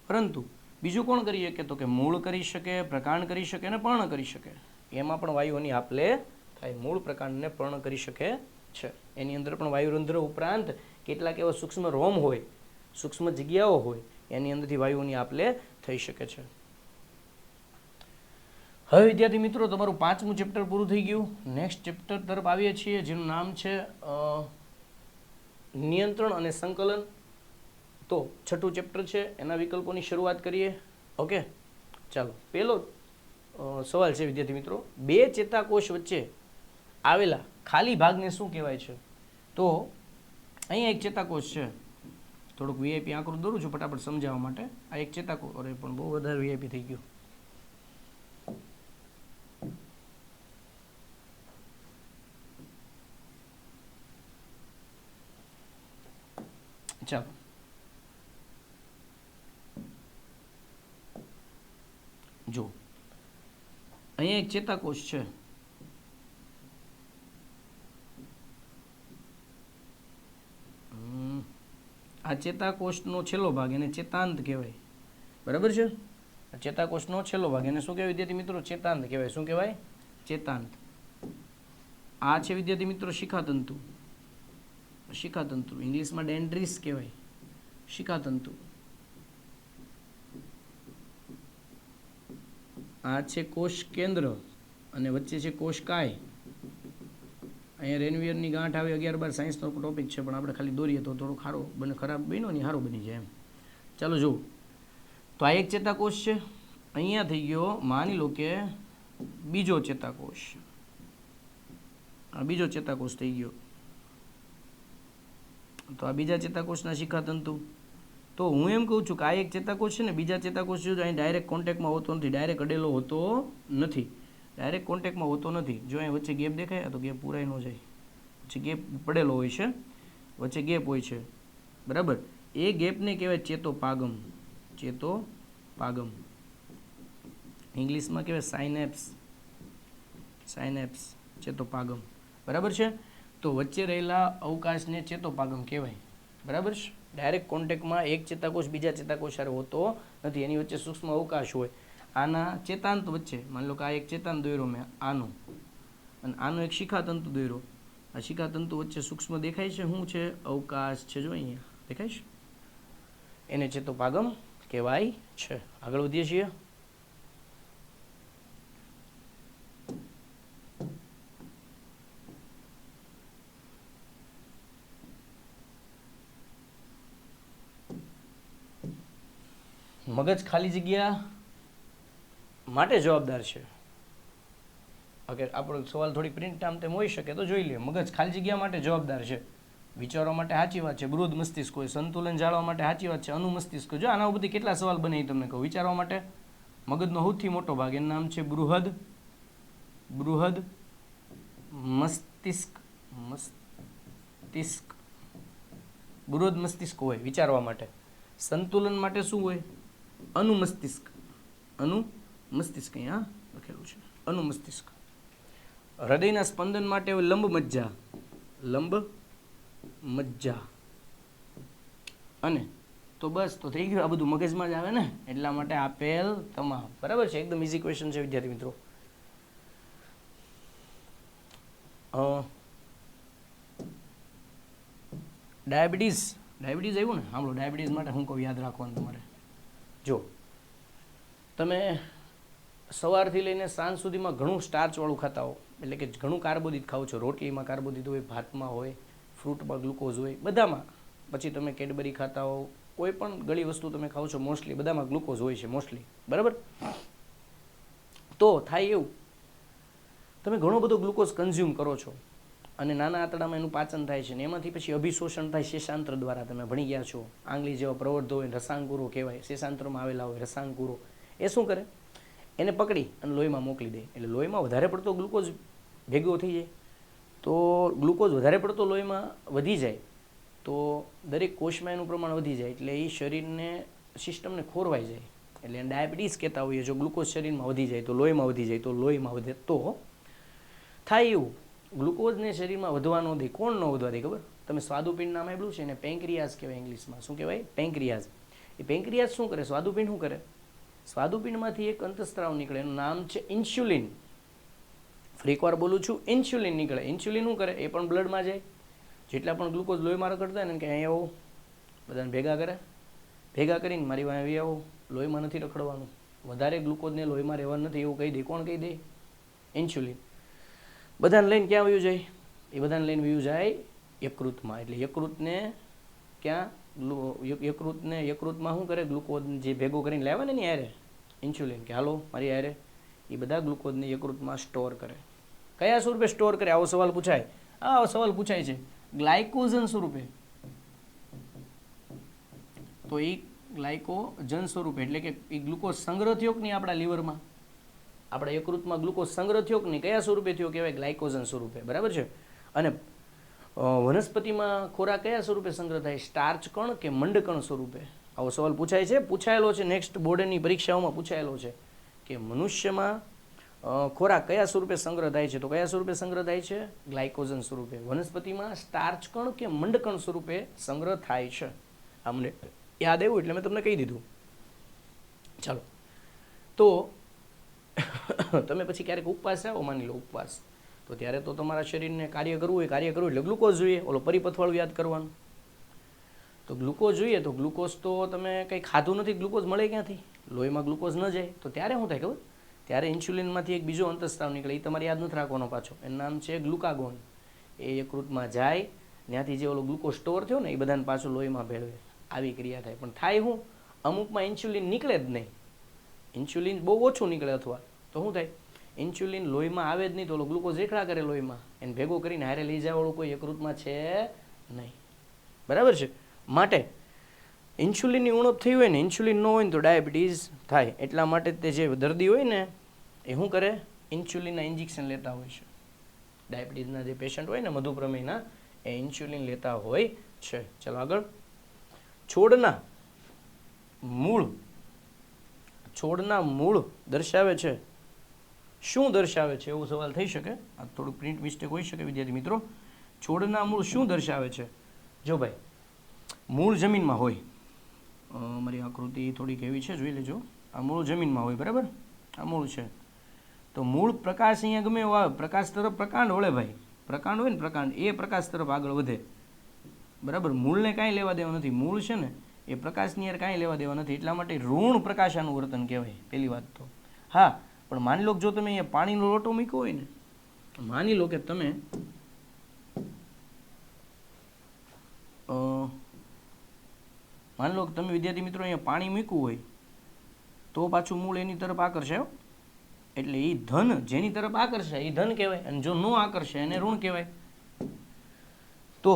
પરંતુ બીજું કોણ કરી શકે? તો કે મૂળ કરી શકે, પ્રકાંડ કરી શકે અને પર્ણ કરી શકે. એમાં પણ વાયુઓની આપલે થાય. મૂળ, પ્રકાંડને પર્ણ કરી શકે છે. એની અંદર પણ વાયુરંધ્ર ઉપરાંત કેટલાક એવા સૂક્ષ્મ રોમ હોય, સૂક્ષ્મ જગ્યાઓ હોય, એની અંદરથી વાયુઓની આપલે થઈ શકે છે. હવે વિદ્યાર્થી મિત્રો, તમારું 5મું ચેપ્ટર પૂરું થઈ ગયું. નેક્સ્ટ ચેપ્ટર તરફ આવીએ છીએ, જેનું નામ છે નિયંત્રણ અને સંકલન. તો 6થું ચેપ્ટર છે, એના વિકલ્પોની શરૂઆત કરીએ. ઓકે, ચાલો. પહેલો સવાલ છે વિદ્યાર્થી મિત્રો, બે ચેતાકોષ વચ્ચે આવેલા ખાલી ભાગને શું કહેવાય છે? તો અહીંયા એક ચેતાકોષ છે. થોડુંક વીઆઈપી આંકડું દોરું છું ફટાફટ સમજાવવા માટે. આ એક ચેતાકોષ, અરે પણ બહુ વધારે વીઆઈપી થઈ ગયું. ચાલો, જો અહીંયા એક ચેતાકોષ છે. આ ચેતાકોષનો છેલ્લો ભાગ એને ચેતાંત કહેવાય. બરાબર છે? ચેતાકોષનો છેલ્લો ભાગ એને શું કહેવાય વિદ્યાર્થી મિત્રો? ચેતાંત કહેવાય. શું કહેવાય? ચેતાંત. આ છે વિદ્યાર્થી મિત્રો શિખાતંતુ. શિખાતંતુ ઇંગ્લિશમાં ડેન્ડ્રિસ કહેવાય. શિખાતંતુ. આ છે કોષ કેન્દ્ર અને વચ્ચે છે કોષકાય. અહીંયા રેનવિયરની ગાંઠ આવે. 11-12 સાયન્સનો ટોપિક છે, પણ આપણે ખાલી દોરીએ તો થોડો ખારો બને, ખરાબ બન્યો ને સારો બની જાય એમ. ચાલો જુઓ, તો આ એક ચેતાકોષ છે. અહીંયા થઈ ગયો, માની લો કે બીજો ચેતાકોષ. આ બીજો ચેતાકોષ થઈ ગયો. તો આ બીજા ચેતાકોષના શિખાતંતુ. તો હું એમ કહું છું કે આ એક ચેતાકોષ છે ને, બીજા ચેતાકોષ જો અહીં ડાયરેક્ટ કોન્ટેક્ટમાં હોતો નથી, ડાયરેક્ટ અડેલો હોતો નથી, ડાયરેક્ટ કોન્ટેક્ટમાં હોતો નથી. જો અહીં વચ્ચે ગેપ દેખાય તો ગેપ પૂરાઈ ન જાય, વચ્ચે ગેપ પડેલો હોય છે, વચ્ચે ગેપ હોય છે. બરાબર? એ ગેપને કહેવાય ચેતોપાગમ. ચેતોપાગમ ઇંગ્લિશમાં કહેવાય સાયનેપ્સ. સાયનેપ્સ, ચેતોપાગમ. બરાબર છે? તો વચ્ચે રહેલા અવકાશને ચેતોપાગમ કહેવાય. બરાબર છે? ડાયરેક્ટ કોન્ટેક્ટમાં એક ચેતાકોષ બીજા ચેતાકોષ સાથે હોતો નથી, એની વચ્ચે સૂક્ષ્મ અવકાશ હોય. આના ચેતાંત વચ્ચે, માની લો કે આ એક ચેતાંત દોર્યો મેં, આનો, અને આનો એક શિખાતંતુ દોર્યો. આ શિખાતંતુ વચ્ચે સૂક્ષ્મ દેખાય છે, શું છે? અવકાશ છે. જો અહીંયા દેખાય છે, એને ચેતોપાગમ કહેવાય છે. આગળ વધીએ છીએ. મગજ ખાલી જગ્યા માટે જવાબદાર છે. ઓકે, આપણો સવાલ થોડી પ્રિન્ટ આમ તેમ હોઈ શકે તો જોઈ લે. મગજ ખાલી જગ્યા માટે જવાબદાર છે. વિચારવા માટે સાચી વાત છે. બૃહદ મસ્તિષ્ક હોય, સંતુલન જાળવવા માટે સાચી વાત છે. અનુમસ્તિષ્ક. જો આના બધી કેટલા સવાલ બને એ તમને કહું. વિચારવા માટે મગજનો સૌથી મોટો ભાગ, એનું નામ છે બૃહદ મસ્તિષ્ક. બૃહદ મસ્તિષ્ક હોય વિચારવા માટે. સંતુલન માટે શું હોય? અનુમસ્તિષ્ક. અનુમસ્તિષ્ક અહીંયા લખેલું છે, અનુમસ્તિષ્ક. હૃદયના સ્પંદન માટે હોય લંબ મજ્જા. લંબ મજ્જા. અને તો બસ, તો થઈ ગયું. આ બધું મગજમાં જ આવે ને, એટલા માટે આપેલ તમામ. બરાબર છે? એકદમ ઇઝી ક્વેશ્ચન છે વિદ્યાર્થી મિત્રો. ડાયાબિટીસ આવ્યું ને? સાંભળો, ડાયાબિટીસ માટે હું કહું, યાદ રાખવાનું તમારે. જો તમે સવારથી લઈને સાંજ સુધીમાં ઘણું સ્ટાર્ચવાળું ખાતા હો, એટલે કે ઘણું કાર્બોદિત ખાઓ છો. રોટલીમાં કાર્બોદિત હોય, ભાતમાં હોય, ફ્રૂટમાં ગ્લુકોઝ હોય, બધામાં. પછી તમે કેડબરી ખાતા હો, કોઈ પણ ગળી વસ્તુ તમે ખાઓ છો, મોસ્ટલી બધામાં ગ્લુકોઝ હોય છે, મોસ્ટલી. બરાબર? તો થાય એવું, તમે ઘણો બધો ગ્લુકોઝ કન્ઝ્યુમ કરો છો અને નાના આંતરડામાં એનું પાચન થાય છે ને એમાંથી પછી અભિશોષણ થાય શેષાંત્ર દ્વારા. તમે ભણી ગયા છો, આંગળી જેવા પ્રવર્ધો હોય, રસાંકુરો કહેવાય, શેષાંત્રમાં આવેલા હોય રસાંકુરો. એ શું કરે? એને પકડી અને લોહીમાં મોકલી દે. એટલે લોહીમાં વધારે પડતો ગ્લુકોઝ ભેગો થઈ જાય. તો ગ્લુકોઝ વધારે પડતો લોહીમાં વધી જાય તો દરેક કોષમાં એનું પ્રમાણ વધી જાય, એટલે એ શરીરને, સિસ્ટમને ખોરવાઈ જાય. એટલે એને ડાયાબિટીસ કહેતા હોઈએ. જો ગ્લુકોઝ શરીરમાં વધી જાય તો લોહીમાં વધી જાય તો લોહીમાં વધે તો થાય એવું. ગ્લુકોઝને શરીરમાં વધવા ન દે. કોણ ન વધવા દે ખબર? તમે સ્વાદુપિંડ નામ સાંભળ્યું છે ને, પેન્ક્રિયાઝ કહેવાય ઇંગ્લિશમાં. શું કહેવાય? પેન્ક્રિયાઝ. એ પેન્ક્રિયાઝ શું કરે? સ્વાદુપિંડ શું કરે? સ્વાદુપિંડમાંથી એક અંતઃસ્ત્રાવ નીકળે, એનું નામ છે ઇન્સ્યુલિન. ફરી એકવાર બોલું છું, ઇન્સ્યુલિન નીકળે. ઇન્સ્યુલિન શું કરે? એ પણ બ્લડમાં જાય. જેટલા પણ ગ્લુકોઝ લોહીમાં રખડતા હોય ને કે અહીંયા આવો, બધાને ભેગા કરે. ભેગા કરીને મારી પાસે આવી આવો, લોહીમાં નથી રખડવાનું, વધારે ગ્લુકોઝને લોહીમાં રહેવાનું નથી એવું કહી દે. કોણ કહી દે? ઇન્સ્યુલિન. બધાને લઈને ક્યાં વયું જાય? એ બધાને લઈને વયું જાય યકૃતમાં. એટલે યકૃતને ક્યાં? યકૃતમાં શું કરે? ગ્લુકોઝ જે ભેગો કરીને લાવે ને એની હારે ઇન્સ્યુલિન કે હાલો મારી હારે, એ બધા ગ્લુકોઝને યકૃતમાં સ્ટોર કરે. કયા સ્વરૂપે સ્ટોર કરે? આવો સવાલ પૂછાય. આવો સવાલ પૂછાય છે. ગ્લાયકોજન સ્વરૂપે. તો એ ગ્લાયકોજન સ્વરૂપે એટલે કે એ ગ્લુકોઝ સંગ્રહ થયો કે નહીં આપણા લીવરમાં, આપણા યકૃતમાં ગ્લુકોઝ સંગ્રહ થયો કે નહીં? કયા સ્વરૂપે થયો? કહેવાય ગ્લાયકોજન સ્વરૂપે. બરાબર છે. અને વનસ્પતિમાં ખોરાક કયા સ્વરૂપે સંગ્રહ થાય? સ્ટાર્ચ કણ કે મંડકણ સ્વરૂપે? આવો સવાલ પૂછાય છે. પૂછાયેલો છે, નેક્સ્ટ બોર્ડની પરીક્ષાઓમાં પૂછાયેલો છે કે મનુષ્યમાં ખોરાક કયા સ્વરૂપે સંગ્રહ થાય છે? તો કયા સ્વરૂપે સંગ્રહ થાય છે? ગ્લાયકોજન સ્વરૂપે. વનસ્પતિમાં સ્ટાર્ચ કણ કે મંડકણ સ્વરૂપે સંગ્રહ થાય છે. અમને યાદ આવ્યું એટલે મેં તમને કહી દીધું. ચાલો, તો તમે પછી ક્યારેક ઉપવાસ આવો, માની લો ઉપવાસ, તો ત્યારે તો તમારા શરીરને કાર્ય કરવું હોય, કાર્ય કરવું એટલે ગ્લુકોઝ જોઈએ. ઓલો પરિપથવાળું યાદ કરવાનું. તો ગ્લુકોઝ જોઈએ, તો ગ્લુકોઝ તો તમે કંઈ ખાધું નથી, ગ્લુકોઝ મળે ક્યાંથી? લોહીમાં ગ્લુકોઝ ન જાય તો ત્યારે શું થાય ખબર? ત્યારે ઇન્સ્યુલિનમાંથી એક બીજો અંતઃસ્ત્રાવ નીકળે. એ તમારે યાદ નથી રાખવાનો પાછો. એનું નામ છે ગ્લુકાગોન. એ યકૃતમાં જાય, ત્યાંથી જે ઓલો ગ્લુકોઝ સ્ટોર થયો ને એ બધાને પાછું લોહીમાં ભેળવે. આવી ક્રિયા થાય. પણ થાય શું? અમુકમાં ઇન્સ્યુલિન નીકળે જ નહીં. ઇન્સ્યુલિન બહુ ઓછું નીકળે, અથવા તો શું થાય? ઇન્સ્યુલિન લોહીમાં આવે જ નહીં તો ઓલો ગ્લુકોઝ રેખડા કરે લોહીમાં, એને ભેગો કરીને હારે લઈ જવાવાળું કોઈ યકૃતમાં છે નહીં. બરાબર છે. માટે ઇન્સ્યુલિનની ઉણપ થઈ હોય ને, ઇન્સ્યુલિન ન હોય ને તો ડાયાબિટીસ થાય. એટલા માટે તે જે દર્દી હોય ને એ શું કરે? ઇન્સ્યુલિનના ઇન્જેક્શન લેતા હોય છે. ડાયાબિટીસના જે પેશન્ટ હોય ને મધુપ્રમેહના, એ ઇન્સ્યુલિન લેતા હોય છે. ચાલો આગળ. છોડના મૂળ દર્શાવે છે. શું દર્શાવે છે? એવો સવાલ થઈ શકે. આ થોડુંક પ્રિન્ટ મિસ્ટેક હોઈ શકે વિદ્યાર્થી મિત્રો. છોડના મૂળ શું દર્શાવે છે? જો ભાઈ, મૂળ જમીનમાં હોય. મારી આકૃતિ થોડીક એવી છે, જોઈ લેજો. આ મૂળ જમીનમાં હોય, બરાબર? આ મૂળ છે. તો મૂળ પ્રકાશ અહીંયા ગમે એવો આવે, પ્રકાશ તરફ પ્રકાંડ વળે ભાઈ. પ્રકાંડ હોય ને, પ્રકાંડ એ પ્રકાશ તરફ આગળ વધે. બરાબર? મૂળને કાંઈ લેવા દેવા નથી. મૂળ છે ને એ પ્રકાશની યાર કાંઈ લેવા દેવા નથી. એટલા માટે ઋણ પ્રકાશાનું વર્તન કહેવાય. પહેલી વાત તો હા. પણ માની લો જો તમે અહીંયા પાણીનો લોટો મૂક્યો હોય ને, માની લો કે તમે માની લો કે તમે વિદ્યાર્થી મિત્રો અહીંયા પાણી મૂક્યું હોય તો પાછું મૂળ એની તરફ આકર્ષે. એટલે એ ધન જેની તરફ આકર્ષે એ ધન કહેવાય, અને જો ન આકર્ષે એને ઋણ કહેવાય. તો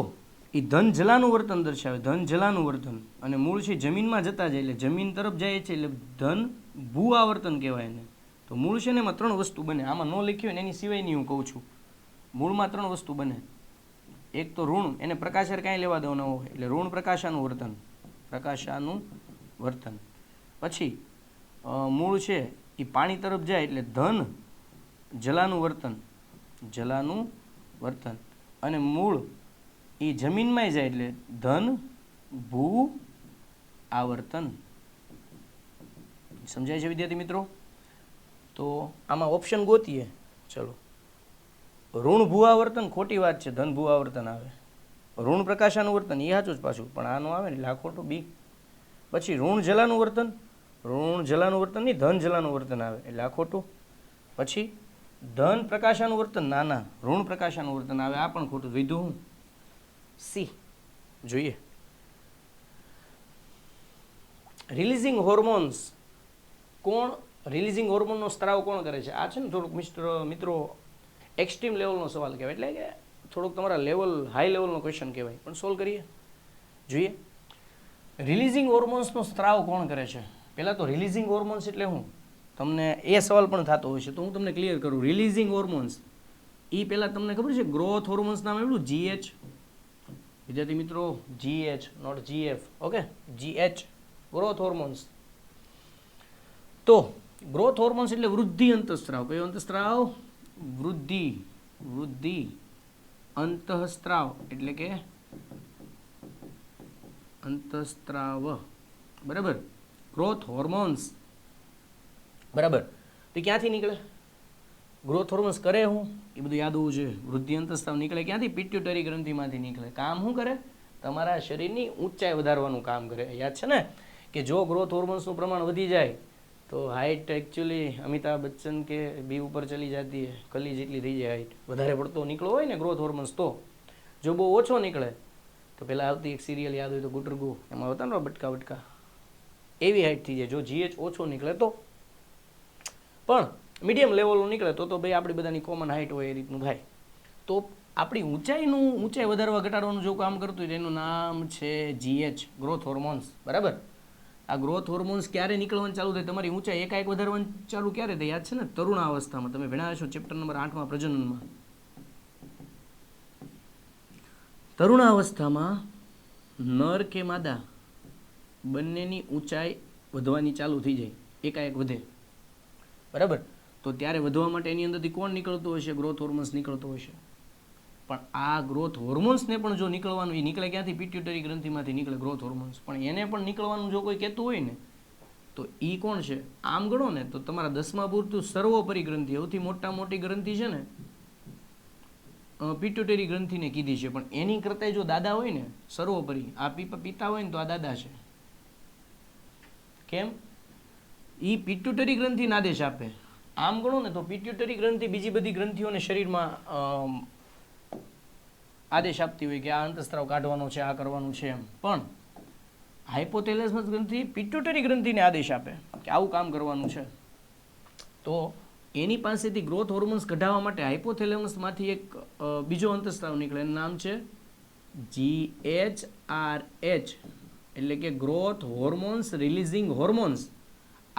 એ ધન જલાનું વર્તન દર્શાવે, ધન જલાનું વર્તન. અને મૂળ છે જમીનમાં જતા જાય એટલે જમીન તરફ જાય છે એટલે ધન ભૂ આવર્તન કહેવાય એને. તો મૂળ છે ને એમાં 3 વસ્તુ બને. આમાં ન લખ્યું ને એની સિવાયની હું કહું છું. મૂળમાં 3 વસ્તુ બને. એક તો ઋણ, એને પ્રકાશર કાંઈ લેવા દેવાનો હોય એટલે ઋણ પ્રકાશાનું વર્તન. પ્રકાશાનું વર્તન. પછી મૂળ છે એ પાણી તરફ જાય એટલે ધન જલાનું વર્તન. જલાનું વર્તન. અને મૂળ એ જમીનમાં જાય એટલે ધન ભૂ આવર્તન. સમજાય છે વિદ્યાર્થી મિત્રો? તો આમાં ઓપ્શન ગોતીએ. ચલો, ઋણ ભૂઆવર્તન ખોટી વાત છે, ધન ભૂઆવર્તન આવે. ઋણ પ્રકાશાનું વર્તન એ સાચું જ પાછું, પણ આનું આવે ને એટલે આ ખોટું બી. પછી ઋણ જલાનું વર્તન, ઋણ જલાનું વર્તન નહીં, ધન જલાનું વર્તન આવે એટલે આ ખોટું. પછી ધન પ્રકાશાનું વર્તન, ના ના, ઋણ પ્રકાશાનું વર્તન આવે, આ પણ ખોટું. વિધું હું સી જોઈએ. રિલીઝિંગ હોર્મોન્સ કોણ? રિલીઝિંગ હોર્મોનનો સ્ત્રાવ કોણ કરે છે? આ છે ને થોડુંક મિત્રો એક્સ્ટ્રીમ લેવલનો સવાલ કહેવાય, એટલે કે થોડુંક તમારા લેવલ હાઈ લેવલનો ક્વેશ્ચન કહેવાય, પણ સોલ્વ કરીએ. જોઈએ, રિલીઝિંગ હોર્મોન્સનો સ્ત્રાવ કોણ કરે છે? પહેલાં તો રિલીઝિંગ હોર્મોન્સ એટલે શું? તમને એ સવાલ પણ થતો હોય છે, તો હું તમને ક્લિયર કરું. રિલીઝિંગ હોર્મોન્સ એ પહેલાં તમને ખબર છે ગ્રોથ હોર્મોન્સ નામ એવડું GH. વિદ્યાર્થી મિત્રો, GH not GF. Okay, GH growth hormones. તો ગ્રોથ હોર્મોન્સ એટલે વૃદ્ધિ અંતઃસ્ત્રાવ. કયો અંતઃસ્ત્રાવ? વૃદ્ધિ અંતઃસ્ત્રાવ એટલે કે અંતઃસ્ત્રાવ. બરાબર. Growth hormones. બરાબર. તો ક્યાંથી નીકળે? ગ્રોથ હોર્મોન્સ કરે હું એ બધું યાદ હોવું જોઈએ. વૃદ્ધિ અંતઃસ્ત્રાવ નીકળે ક્યાંથી? પિટ્યુટરી ગ્રંથિમાંથી નીકળે. કામ શું કરે? તમારા શરીરની ઊંચાઈ વધારવાનું કામ કરે. યાદ છે ને કે જો ગ્રોથ હોર્મોન્સનું પ્રમાણ વધી જાય તો હાઇટ એકચ્યુઅલી અમિતાભ બચ્ચન કે બી ઉપર ચલી જતી હે, કલી જેટલી થઈ જાય હાઇટ. વધારે પડતો નીકળો હોય ને ગ્રોથ હોર્મોન્સ તો. જો બહુ ઓછો નીકળે તો પહેલાં આવતી એક સિરિયલ યાદ હોય તો ગુટરગુ, એમાં હતા ને બટકા બટકા, એવી હાઇટ થઈ જાય જો જીએચ ઓછો નીકળે તો. પણ મીડિયમ લેવલનું નીકળે તો ભાઈ આપણી બધાની કોમન હાઇટ હોય એ રીતનું થાય. તો આપણી ઊંચાઈ વધારવા ઘટાડવાનું જો કામ કરતું હોય એનું નામ છે જીએચ, ગ્રોથ હોર્મોન્સ. બરાબર. આ ગ્રોથ હોર્મોન્સ ક્યારે નીકળવાનું ચાલુ થાય? તમારી ઊંચાઈ એકાએક વધારવાનું ચાલુ ક્યારે થાય? યાદ છે ને? તરુણાવસ્થામાં. તમે ભણ્યા છો ચેપ્ટર નંબર 8માં પ્રજનનમાં. તરુણાવસ્થામાં નર કે માદા બંનેની ઊંચાઈ વધવાની ચાલુ થઈ જાય, એકાએક વધે. બરાબર. તો ત્યારે વધવા માટે એની અંદરથી કોણ નીકળતું હશે? ગ્રોથ હોર્મોન્સ નીકળતો હશે. પણ આ ગ્રોથ હોર્મોન્સને પણ જો નીકળવાનું, એ નીકળે ક્યાંથી? પિટ્યુટરી ગ્રંથિમાંથી નીકળે ગ્રોથ હોર્મોન્સ. પણ એને પણ નીકળવાનું જો કોઈ કહેતું હોય ને તો એ કોણ છે? આમ ગણો ને તો તમારા 10મા પૂરતું સર્વોપરી ગ્રંથિ, સૌથી મોટી ગ્રંથિ છે ને પિટ્યુટરી ગ્રંથિને કીધી છે. પણ એની કરતાં જો દાદા હોય ને સર્વોપરી, આ પિતા હોય ને તો આ દાદા છે. કેમ? એ પિટ્યુટરી ગ્રંથિને આદેશ આપે. આમ ગણો ને તો પિટ્યુટરી ગ્રંથિ બીજી બધી ગ્રંથિઓને શરીરમાં આદેશ આપતી હોય કે આ અંતઃસ્ત્રાવ કાઢવાનો છે, આ કરવાનું છે એમ. પણ હાઇપોથેલેમસ ગ્રંથિ પિટ્યુટરી ગ્રંથિને આદેશ આપે કે આવું કામ કરવાનું છે. તો એની પાસેથી ગ્રોથ હોર્મોન્સ કઢાવવા માટે હાઇપોથેલેમસમાંથી એક બીજો અંતઃસ્ત્રાવ નીકળે, એનું નામ છે GHRH એટલે કે ગ્રોથ હોર્મોન્સ રિલીઝિંગ હોર્મોન્સ.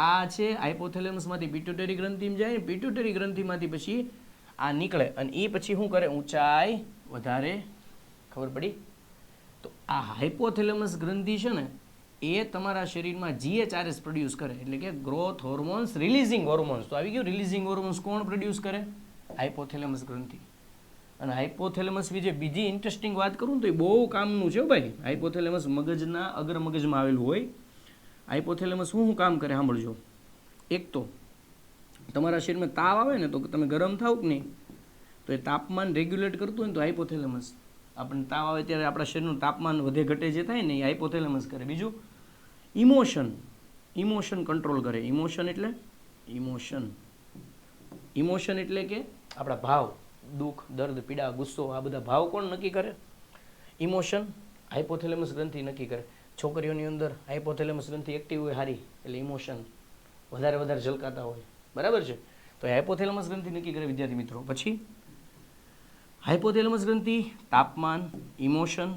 આ છે હાઇપોથેલેમસમાંથી પિટ્યુટરી ગ્રંથિમાં જાય, પિટ્યુટરી ગ્રંથિમાંથી પછી આ નીકળે અને એ પછી શું કરે? ઊંચાઈ વધારે. ખબર પડી? તો આ હાઇપોથેલેમસ ગ્રંથિ છે ને એ તમારા શરીરમાં GHRH પ્રોડ્યુસ કરે એટલે કે ગ્રોથ હોર્મોન્સ રિલીઝિંગ હોર્મોન્સ. તો આવી ગયું રિલીઝિંગ હોર્મોન્સ કોણ પ્રોડ્યુસ કરે? હાઇપોથેલેમસ ગ્રંથિ. અને હાઇપોથેલેમસ વિશે બીજી ઇન્ટરેસ્ટિંગ વાત કરું તો એ બહુ કામનું છે ભાઈ. હાઇપોથેલેમસ મગજના અગ્ર મગજમાં આવેલું હોય. હાઇપોથેલેમસ શું કામ કરે સાંભળજો. એક તો તમારા શરીરમાં તાવ આવે ને તો તમે ગરમ થાવ કે નહીં, તો એ તાપમાન રેગ્યુલેટ કરતું હોય ને તો હાઇપોથેલેમસ. આપણને તાવ આવે ત્યારે આપણા શરીરનું તાપમાન વધે ઘટે જે થાય ને એ હાઇપોથેલેમસ કરે. બીજું ઇમોશન કંટ્રોલ કરે. ઇમોશન એટલે કે આપણા ભાવ, દુઃખ, દર્દ, પીડા, ગુસ્સો, આ બધા ભાવ કોણ નક્કી કરે? ઇમોશન હાઇપોથેલેમસ ગ્રંથિ નક્કી કરે. છોકરીઓની અંદર હાઇપોથેલેમસ ગ્રંથિ એક્ટિવ હોય હારી એટલે ઇમોશન વધારે ઝલકાતા હોય. બરાબર છે. તો હાઇપોથેલેમસ ગ્રંથિ નક્કી કરે વિદ્યાર્થી મિત્રો. પછી હાઇપોથેલેમસ ગ્રંથિ તાપમાન, ઇમોશન,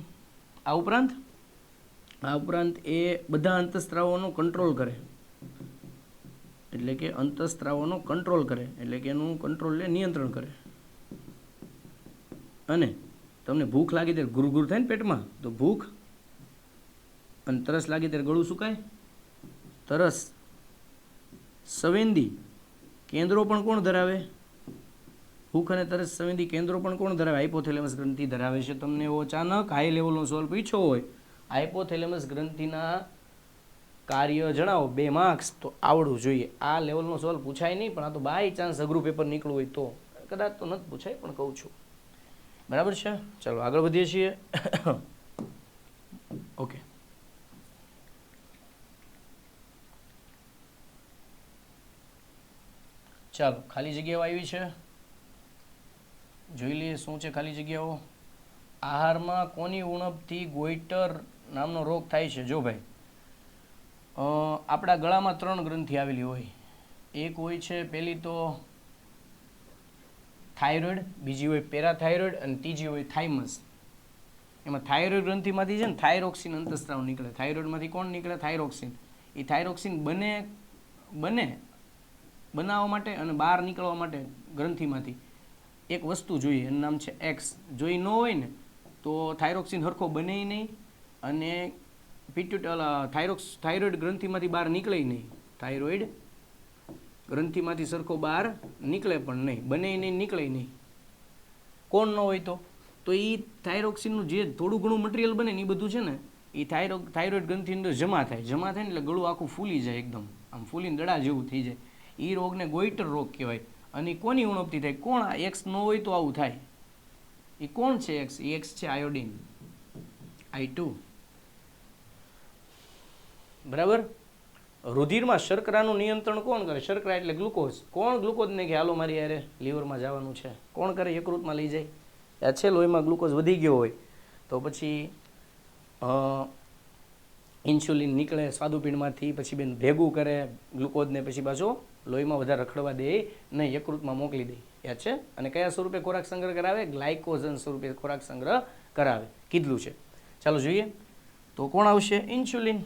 આ ઉપરાંત એ બધા અંતઃસ્ત્રાવોનો કંટ્રોલ કરે. એટલે કે અંતઃસ્ત્રાવોનો કંટ્રોલ કરે એટલે કે એનું કંટ્રોલ નિયંત્રણ કરે. અને તમને ભૂખ લાગી ત્યારે ગુરગુર થાય ને પેટમાં, તો ભૂખ, અને તરસ લાગી ત્યારે ગળું સુકાય. તરસ સંવેદી કેન્દ્રો પણ કોણ ધરાવે? ભૂખ અને તરસ સંવેદી કેન્દ્રો પણ કોણ ધરાવે? હાઇપોથેલેમસ ગ્રંથિ ધરાવે છે. તમને એવો અચાનક હાઈ લેવલનો સવાલ પૂછ્યો હોય હાઇપોથેલેમસ ગ્રંથિના કાર્ય જણાવો 2 માર્ક્સ, તો આવડવું જોઈએ. આ લેવલનો સવાલ પૂછાય નહીં, પણ આ તો બાય ચાન્સ અઘરું પેપર નીકળવું હોય તો કદાચ તો નથી પૂછાય, પણ કહું છું. બરાબર છે. ચાલો આગળ વધીએ છીએ. ઓકે, ચાલો ખાલી જગ્યાઓ આવી છે, જોઈ લઈએ શું છે ખાલી જગ્યાઓ. આહારમાં કોની ઉણપથી ગોઈટર નામનો રોગ થાય છે? જો ભાઈ આપણા ગળામાં 3 ગ્રંથિ આવેલી હોય. એક હોય છે પહેલી તો થાઇરોઇડ, બીજી હોય પેરાથાઇરોઇડ અને ત્રીજી હોય થાઇમસ. એમાં થાઇરોઇડ ગ્રંથિમાંથી છે ને થાઇરોક્સિન અંતઃસ્ત્રાવ નીકળે. થાઇરોઇડમાંથી કોણ નીકળે? થાઇરોક્સિન. એ થાઇરોક્સિન બનાવવા માટે અને બહાર નીકળવા માટે ગ્રંથિમાંથી એક વસ્તુ જોઈએ, એનું નામ છે એક્સ. જો એ ન હોય ને તો થાઇરોક્સિન હરખો બને નહીં અને થાઇરોઇડ ગ્રંથિમાંથી બહાર નીકળે નહીં. થાઇરોઇડ ગ્રંથિમાંથી સરખો બહાર નીકળે પણ નહીં, બને નહીં, નીકળે નહીં. કોણ ન હોય તો એ થાઇરોક્સિનનું જે થોડું ઘણું મટીરિયલ બને ને એ બધું છે ને એ થાઇરોઇડ ગ્રંથિની અંદર જમા થાય ને એટલે ગળું આખું ફૂલી જાય, એકદમ આમ ફૂલીને દડા જેવું થઈ જાય. એ રોગને ગોઈટર રોગ કહેવાય. અને કોની ઉણપથી થાય? કોણ એક્સ ન હોય તો આવું થાય. એ કોણ છે એક્સ? એ એક્સ છે આયોડિન, I2. બરાબર. રુધિરમાં શર્કરાનું નિયંત્રણ કોણ કરે? શર્કરા એટલે ગ્લુકોઝ. કોણ ગ્લુકોઝને કે હાલો મારી યારે લીવરમાં જવાનું છે? કોણ કરે? યકૃતમાં લઈ જાય. આ છે લોહીમાં ગ્લુકોઝ વધી ગયો હોય તો પછી ઇન્સ્યુલિન નીકળે સ્વાદુપિંડમાંથી, પછી બેન ભેગું કરે ગ્લુકોઝને, પછી પાછો લોહીમાં વધારે રખડવા દે નહીં, યકૃતમાં મોકલી દે. યાદ છે? અને કયા સ્વરૂપે ખોરાક સંગ્રહ કરાવે? ગ્લાયકોઝન સ્વરૂપે ખોરાક સંગ્રહ કરાવે, કીધું છે. ચાલો જોઈએ તો કોણ આવશે? ઇન્સ્યુલિન.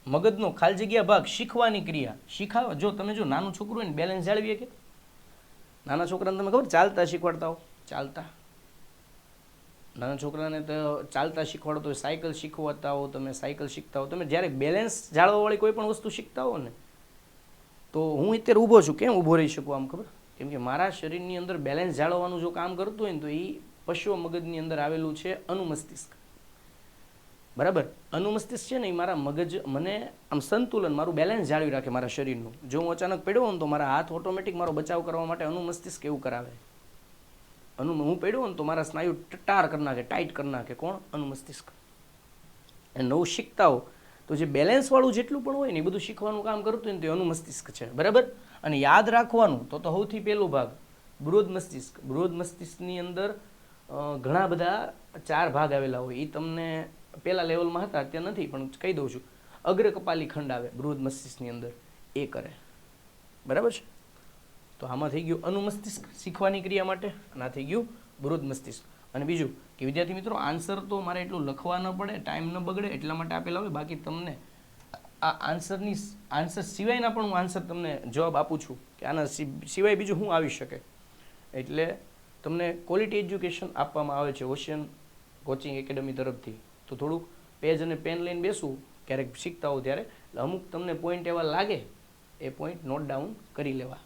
મગજનો ખાલી જગ્યા ભાગ શીખવાની ક્રિયા. જો તમે જો નાનું છોકરું હોય ને બેલેન્સ જાળવીએ કે નાના છોકરાને તમે ખબર ચાલતા શીખવાડતા હો, ચાલતા નાના છોકરાને તો ચાલતા શીખવાડો તો સાયકલ શીખવાડતા હો, તમે સાયકલ શીખતા હો, તમે જ્યારે બેલેન્સ જાળવવાવાળી કોઈ પણ વસ્તુ શીખતા હો ને, તો હું અત્યારે ઊભો છું, કેમ ઊભો રહી શકું? આમ ખબર? કેમ કે મારા શરીરની અંદર બેલેન્સ જાળવવાનું જો કામ કરતું હોય ને તો એ પશ્વ મગજની અંદર આવેલું છે અનુમસ્તિષ્ક. બરાબર. અનુમસ્તિષ્ક છે ને એ મારા મગજ મને આમ સંતુલન, મારું બેલેન્સ જાળવી રાખે મારા શરીરનું. જો હું અચાનક પડ્યો હોઉં તો મારા હાથ ઓટોમેટિક મારો બચાવ કરવા માટે અનુમસ્તિષ્ક એવું કરાવે. હું પડ્યો હોઉં તો મારા સ્નાયુ ટાર કરી નાખે, ટાઈટ કરી નાખે. કોણ? અનુમસ્તિષ્ક. અને નવું શીખતા હો તો જે બેલેન્સવાળું જેટલું પણ હોય ને એ બધું શીખવાનું કામ કરતું હોય ને તો અનુમસ્તિષ્ક છે. બરાબર. અને યાદ રાખવાનું તો સૌથી પહેલો ભાગ બૃહદ મસ્તિષ્ક. બૃહદ મસ્તિષ્કની અંદર ઘણા બધા 4 ભાગ આવેલા હોય. એ તમને પહેલા લેવલમાં હતા, અત્યારે નથી, પણ કહી દઉં છું. અગ્ર કપાલી ખંડ આવે બૃહદ મસ્તિષ્કની અંદર, એ કરે. બરાબર છે. તો આમાં થઈ ગયું અનુમસ્તિષ્ક શીખવાની ક્રિયા માટે, અને આ થઈ ગયું બૃહદ મસ્તિષ્ક. અને બીજું કે વિદ્યાર્થી મિત્રો, આન્સર તો મારે એટલું લખવા ન પડે, ટાઈમ ન બગડે એટલા માટે આપેલા હોય. બાકી તમને આ આન્સર સિવાયના પણ હું આન્સર તમને જવાબ આપું છું કે આના સિવાય બીજું શું આવી શકે. એટલે તમને ક્વોલિટી એજ્યુકેશન આપવામાં આવે છે ઓશિયન કોચિંગ એકેડમી તરફથી. તો થોડુંક પેજ અને પેન લઈને બેસવું ક્યારેક શીખતા હો ત્યારે, એટલે અમુક તમને પોઈન્ટ એવા લાગે એ પોઈન્ટ નોટ ડાઉન કરી લેવા,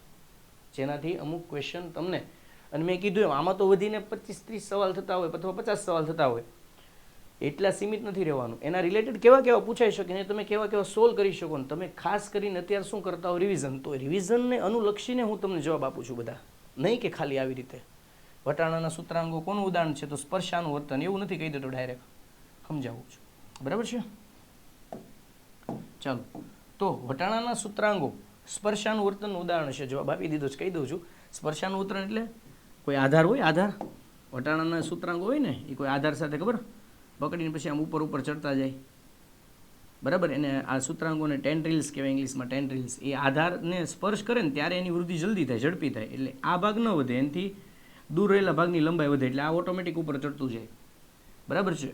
જેનાથી અમુક ક્વેશ્ચન તમને, અને મેં કીધું એમ આમાં તો વધીને 25-30 સવાલ થતા હોય અથવા 50 સવાલ થતા હોય, એટલા સીમિત નથી રહેવાનું. એના રિલેટેડ કેવા પૂછાઈ શકે ને તમે કેવા સોલ્વ કરી શકો ને. તમે ખાસ કરીને અત્યારે શું કરતા હો? રિવિઝન. તો રિવિઝનને અનુલક્ષીને હું તમને જવાબ આપું છું બધા, નહીં કે ખાલી આવી રીતે. વટાણાના સૂત્રાંગો કોનું ઉદાહરણ છે? તો સ્પર્શાનું વર્તન. એવું નથી કહી દેતો, ડાયરેક્ટ સમજાવું છું. બરાબર છે? ચાલો, તો વટાણાના સૂત્રાંગો સ્પર્શાનું વર્તનનું ઉદાહરણ છે. જવાબ આપી દીધો છે, કહી દઉં છું. સ્પર્શાનું વર્તન એટલે કોઈ આધાર હોય, આધાર. વટાણાના સૂત્રાંગો હોય ને એ કોઈ આધાર સાથે ખબર પકડીને પછી આમ ઉપર ચડતા જાય. બરાબર. એને આ સૂત્રાંગોને ટેન્ડ્રિલ્સ કહેવાય ઇંગ્લિશમાં, ટેન્ડ્રિલ્સ. એ આધારને સ્પર્શ કરે ને ત્યારે એની વૃદ્ધિ જલ્દી થાય, ઝડપી થાય. એટલે આ ભાગ ન વધે, એનાથી દૂર રહેલા ભાગની લંબાઈ વધે, એટલે આ ઓટોમેટિક ઉપર ચડતું જાય. બરાબર છે?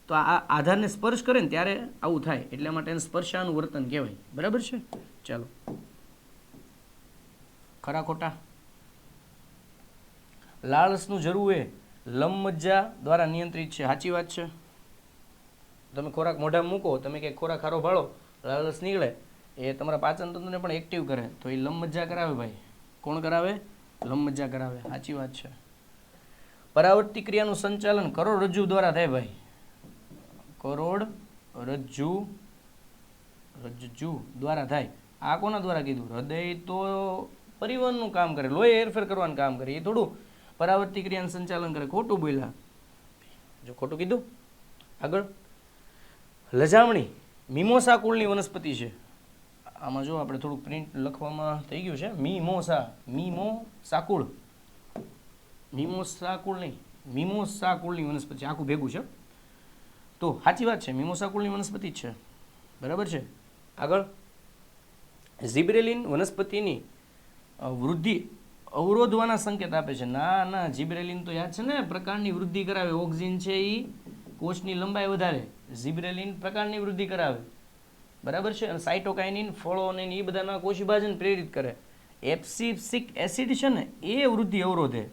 તો આ આધારને સ્પર્શ કરે ને ત્યારે આવું થાય, એટલા માટે એને સ્પર્શાનું વર્તન કહેવાય. બરાબર છે? ચાલો, ખરા ખોટા? લાળસનું ઝરવું એ લંબમજ્જા દ્વારા નિયંત્રિત છે. સાચી વાત છે. તમે ખોરાક મોઢામાં મૂકો, તમે કંઈક ખોરાક ખારો ભાળો, લાળસ નીકળે, એ તમારા પાચન તંત્રને પણ એક્ટિવ કરે, તો એ લંબમજ્જા કરાવે ભાઈ. કોણ કરાવે? લંબમજ્જા કરાવે. સાચી વાત છે. પરાવર્તી ક્રિયાનું સંચાલન કરોડરજ્જુ દ્વારા થાય ભાઈ. કરોડરજ્જુ દ્વારા થાય. આ કોના દ્વારા કીધું? હૃદય તો પરિવહનનું કામ કરે, લોહી હેરફેર કરવાનું કામ કરે, એ થોડું પરાવર્તી ક્રિયાનું સંચાલન કરે. ખોટું બોલ્યા, જો ખોટું કીધું. આગળ, લજામણી મિમોસા કુળની વનસ્પતિ છે. આમાં જો આપણે થોડુંક પ્રિન્ટ લખવામાં થઈ ગયું છે. મિમોસા કુળ, મિમોસા કુળ નહીં, મિમોસા કુળની વનસ્પતિ, આખું ભેગું છે. તો સાચી વાત છે, મિમોસા કુળની વનસ્પતિ જ છે. બરાબર છે? આગળ, ઝિબ્રેલિન વનસ્પતિની વૃદ્ધિ અવરોધવાના સંકેત આપે છે. ના, ઝિબ્રેલિન તો યાદ છે ને, પ્રકારની વૃદ્ધિ કરાવે. ઓક્સિન છે એ કોષની લંબાઈ વધારે, ઝિબ્રેલિન પ્રકારની વૃદ્ધિ કરાવે. બરાબર છે? અને સાઇટોકાઇનિન ફળોને એ બધાના કોષ વિભાજન પ્રેરિત કરે. એબ્સિસિક એસિડ છે ને એ વૃદ્ધિ અવરોધે,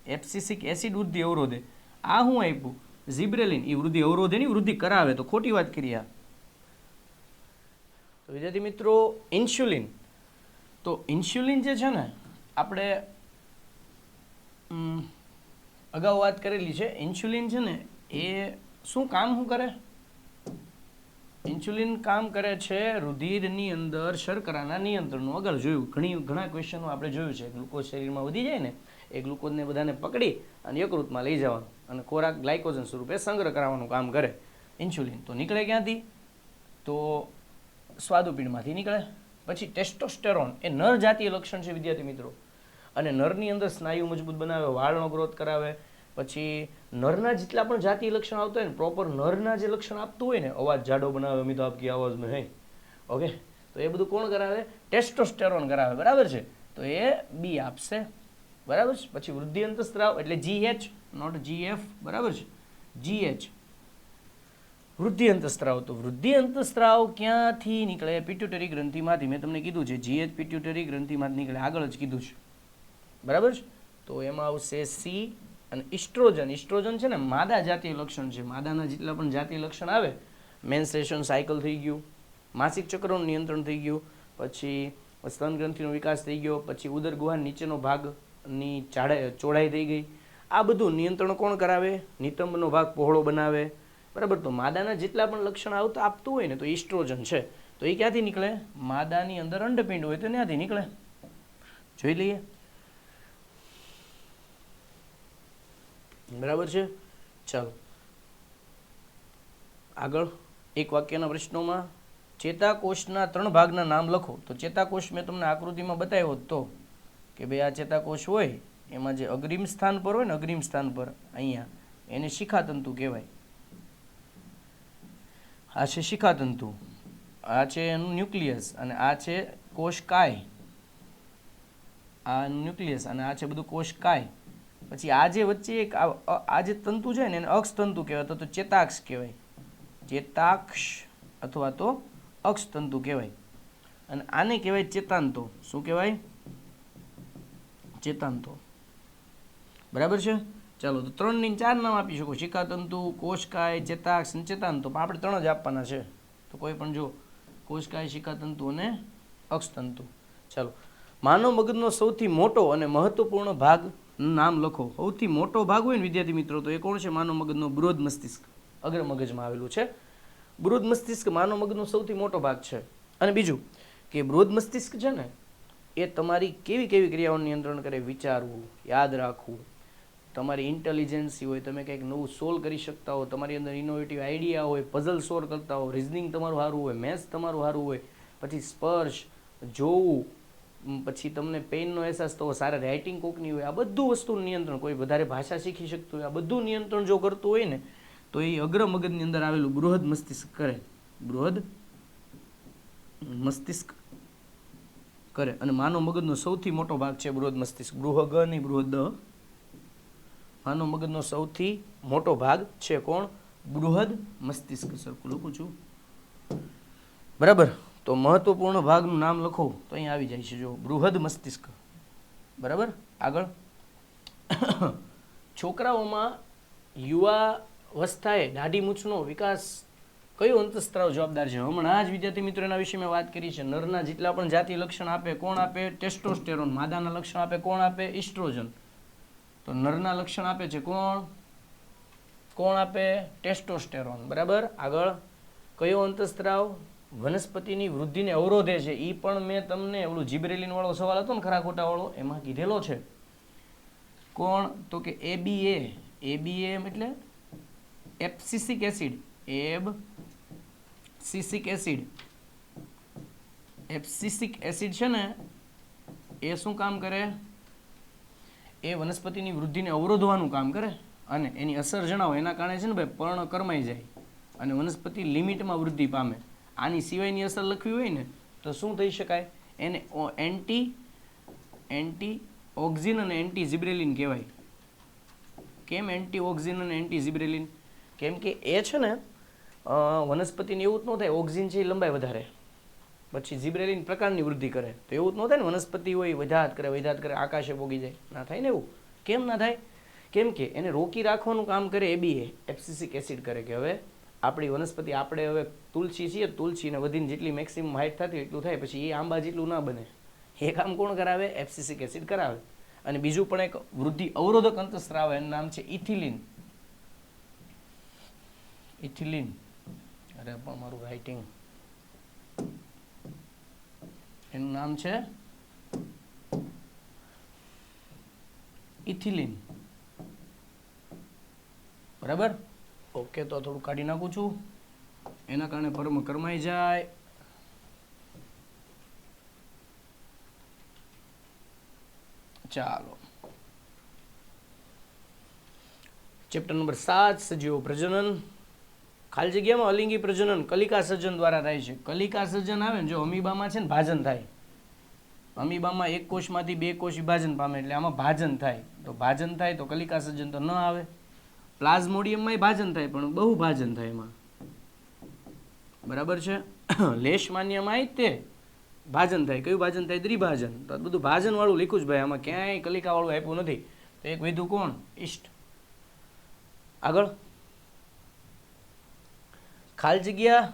એબ્સિસિક એસિડ વૃદ્ધિ અવરોધે. આ શું આપ્યું? ઝિબ્રેલિન. એ વૃદ્ધિ અવરોધેની વૃદ્ધિ કરાવે. તો ખોટી વાત કરી આ. તો વિદ્યાર્થી મિત્રો, ઇન્સ્યુલિન તો ઇન્સ્યુલિન જે છે ને આપણે અગાઉ વાત કરેલી છે. ઇન્સ્યુલિન છે ને એ શું કરે? ઇન્સ્યુલિન કામ કરે છે રુધિરની અંદર શર્કરાના નિયંત્રણનું. આગળ જોયું, ઘણા ક્વેશ્ચનો આપણે જોયું છે. ગ્લુકોઝ શરીરમાં વધી જાય ને એ ગ્લુકોઝને બધાને પકડી અને યકૃતમાં લઈ જવાનું અને ખોરાક ગ્લાયકોજન સ્વરૂપે સંગ્રહ કરાવવાનું કામ કરે ઇન્સ્યુલિન. તો નીકળે ક્યાંથી? તો સ્વાદુપિંડમાંથી નીકળે. પછી ટેસ્ટોસ્ટેરોન એ નર જાતીય લક્ષણ છે વિદ્યાર્થી મિત્રો, અને નરની અંદર સ્નાયુ મજબૂત બનાવે, વાળનો ગ્રોથ કરાવે. પછી નરના જેટલા પણ જાતીય લક્ષણ આવતા હોય ને, પ્રોપર નરના જે લક્ષણ આપતું હોય ને, અવાજ જાડો બનાવે, અમિતાભ કી આવાજ મેં હે, ઓકે, તો એ બધું કોણ કરાવે? ટેસ્ટોસ્ટેરોન કરાવે, બરાબર છે. તો એ બી આપશે, બરાબર છે. પછી વૃદ્ધિ અંતસ્ત્રાવ એટલે GH, નોટ GF, બરાબર છે, GH વૃદ્ધિ અંતસ્ત્રાવ. તો વૃદ્ધિ અંતસ્ત્રાવ ક્યાંથી નીકળે? પિટ્યુટરી ગ્રંથિમાંથી. મેં તમને કીધું છે GH પિટ્યુટરી ગ્રંથિમાંથી નીકળે, આગળ જ કીધું છે, બરાબર છે. તો એમાં આવશે સી. અને ઇસ્ટ્રોજન. ઇસ્ટ્રોજન છે ને માદા જાતીય લક્ષણ છે. માદાના જેટલા પણ જાતીય લક્ષણ આવે, મેન્સ્ટ્રુએશન સાયકલ થઈ ગયું, માસિક ચક્રનું નિયંત્રણ થઈ ગયું, પછી સ્તન ગ્રંથિનો વિકાસ થઈ ગયો, પછી ઉદર ગુહા નીચેનો ભાગની ચોડાઈ થઈ ગઈ. આ બધું નિયંત્રણ કોણ કરાવે? નિતંબનો ભાગ પહોળો બનાવે, બરાબર. તો માદાના જેટલા પણ લક્ષણ આપતું હોય ને તો ઇસ્ટ્રોજન છે. તો એ ક્યાંથી નીકળે? માદાની અંદર અંડપિંડ હોય તો ત્યાંથી નીકળે. જોઈ લઈએ, બરાબર છે. ચાલો આગળ એક વાક્યના પ્રશ્નોમાં ચેતાકોષના 3 ભાગના નામ લખો. તો ચેતાકોષ મેં તમને આકૃતિમાં બતાવ્યો તો કે ભાઈ આ ચેતાકોષ હોય એમાં જે અગ્રિમ સ્થાન પર હોય ને, અગ્રિમ સ્થાન પર અહીંયા એને શિખાતંતુ કહેવાય. આ છે શિખાતંતુ, આ છે એનું ન્યુક્લિયસ, અને આ છે કોષકાય. આ ન્યુક્લિયસ અને આ છે બધું કોષકાય. પછી આ જે વચ્ચે એક આ જે તંતુ છે ને એને અક્ષ તંતુ કહેવાય, તો ચેતાક્ષ કહેવાય. ચેતાક્ષ અથવા તો અક્ષ તંતુ કહેવાય. અને આને કહેવાય ચેતાંતો. શું કહેવાય? ચેતાંતો, બરાબર છે. ચાલો, તો 3 ની 4 નામ આપી શકો: શિખાતંતુ, કોષકાય, ચેતાક્ષ અને ચેતાંતો. પણ આપણે 3 જ આપવાના છે. તો કોઈ પણ જો કોષકાય, શિખાતંતુ અને અક્ષતંતુ. ચાલો, માનવ મગજનો સૌથી મોટો અને મહત્વપૂર્ણ ભાગ નામ લખો. સૌથી મોટો ભાગ હોય ને વિદ્યાર્થી મિત્રો, તો એ કોણ છે? માનવ મગજનો બૃહદ મસ્તિષ્ક. અગ્ર મગજમાં આવેલું છે બૃહદ મસ્તિષ્ક. માનવ મગજનો સૌથી મોટો ભાગ છે. અને બીજું કે બૃહદ મસ્તિષ્ક છે ને એ તમારી કેવી ક્રિયાઓનું નિયંત્રણ કરે? વિચારવું, યાદ રાખવું, તમારી ઇન્ટેલિજન્સી હોય, તમે કંઈક નવું સોલ્વ કરી શકતા હો, તમારી અંદર ઇનોવેટિવ આઈડિયા હોય, પઝલ સોલ્વ કરતા હો, રિઝનિંગ તમારું સારું હોય, મેથ્સ તમારું સારું હોય, પછી સ્પર્શ, જોવું, પછી તમને પેઇનનો અહેસાસ થવો, સારા રાઇટિંગ કોકની હોય, આ બધું વસ્તુનું નિયંત્રણ, કોઈ વધારે ભાષા શીખી શકતું હોય, આ બધું નિયંત્રણ જો કરતું હોય ને તો એ અગ્ર મગજની અંદર આવેલું બૃહદ મસ્તિષ્ક કરે. બૃહદ મસ્તિષ્ક કરે. અને માનવ મગજનો સૌથી મોટો ભાગ છે બૃહદ મસ્તિષ્ક. બૃહગ નહીં, બૃહદ. માનવ મગજનો સૌથી મોટો ભાગ છે કોણ? બૃહદ મસ્તિષ્ક. સરખું લખું છું, બરાબર. તો મહત્વપૂર્ણ ભાગનું નામ લખો તો અહીંયા આવી જાય છે, જો બૃહદ મસ્તિષ્ક, બરાબર. આગળ છોકરાઓમાં યુવાવસ્થાએ દાઢી મૂછનો વિકાસ કયો અંતસ્ત્રાવ જવાબદાર છે? હમણાં જ વિદ્યાર્થી મિત્રો એના વિશે મેં વાત કરી છે. નરના જેટલા પણ જાતીય લક્ષણ આપે કોણ આપે? ટેસ્ટોસ્ટેરોન. માદાના લક્ષણ આપે કોણ આપે? ઇસ્ટ્રોજન. તો નરના લક્ષણ આપે છે કોણ આપે? ટેસ્ટોસ્ટેરોન, બરાબર. આગળ કયો અંતસ્ત્રાવ વનસ્પતિની વૃદ્ધિને અવરોધે છે? એ પણ મેં તમને ઓલું જીબ્રેલિન વાળો સવાલ હતો ને, ખરા ખોટા વાળો, એમાં કીધેલો છે. કોણ? તો કે ABA. ABA એટલે એબ્સિસિક એસિડ. એબ્સિસિક એસિડ. એબ્સિસિક એસિડ છે ને એ શું કામ કરે? એ વનસ્પતિની વૃદ્ધિને અવરોધવાનું કામ કરે. અને એની અસર જણાવો. એના કારણે છે ને ભાઈ પર્ણ કરમાઈ જાય અને વનસ્પતિ લિમિટમાં વૃદ્ધિ પામે. આની સિવાયની અસર લખવી હોય ને તો શું થઈ શકાય? એને એન્ટી ઓક્ઝિન અને એન્ટી ઝિબ્રેલિન કહેવાય. કેમ એન્ટી ઓક્ઝિન અને એન્ટી ઝિબ્રેલિન? કેમ કે એ છે ને વનસ્પતિને એવું જ ન થાય, ઓક્ઝિન છે એ લંબાઈ વધારે, પછી ઝિબ્રેલિન પ્રકારની વૃદ્ધિ કરે, તો એવું જ ન થાય ને, વનસ્પતિ હોય વધાત કરે આકાશે પોગી જાય, ના થાય ને એવું. કેમ ના થાય? કેમ કે એને રોકી રાખવાનું કામ કરે ABA, એબ્સિસિક એસિડ કરે કે હવે આપણી વનસ્પતિ, આપણે હવે તુલસી છીએ, તુલસીને વધીને જેટલી મેક્સિમમ હાઇટ થતી એટલું થાય, પછી એ આંબા જેટલું ના બને, એ કામ કોણ કરાવે? એબ્સિસિક એસિડ કરાવે. અને બીજું પણ એક વૃદ્ધિ અવરોધક અંતઃસ્રાવ, એનું નામ છે ઇથિલિન. ઇથિલિન, અરે પણ મારું રાઇટિંગ, એનું નામ છે ઇથિલિન. બરાબર? ઓકે, તો થોડું કાઢી નાખું છું, એના કારણે પરમ કરમાઈ જાય. ચાલો, ચેપ્ટર નંબર 7, સજીવો પ્રજનન. ખાલી જગ્યામાં અલિંગી પ્રજનન કલિકા સર્જન દ્વારા થાય છે. કલિકા સર્જન આવે ને, જો અમીબામાં છે ને ભાજન થાય. અમીબામાં એક કોષમાંથી બે કોષ વિભાજન પામે, એટલે આમાં ભાજન થાય. તો ભાજન થાય તો કલિકા સર્જન તો ન આવે. પ્લાઝ્મોડિયમમાં ભાજન થાય, પણ બહુ ભાજન થાય એમાં. બરાબર છે? લેશમાન્યમાં તે ભાજન થાય. કયું ભાજન થાય? દ્વિભાજન. તો બધું ભાજન વાળું લખ્યું છે ભાઈ, આમાં ક્યાંય કલિકા વાળું આપ્યું નથી. તો એક વિધુ કોણ? ઈષ્ટ. આગળ, ખાલી જગ્યા,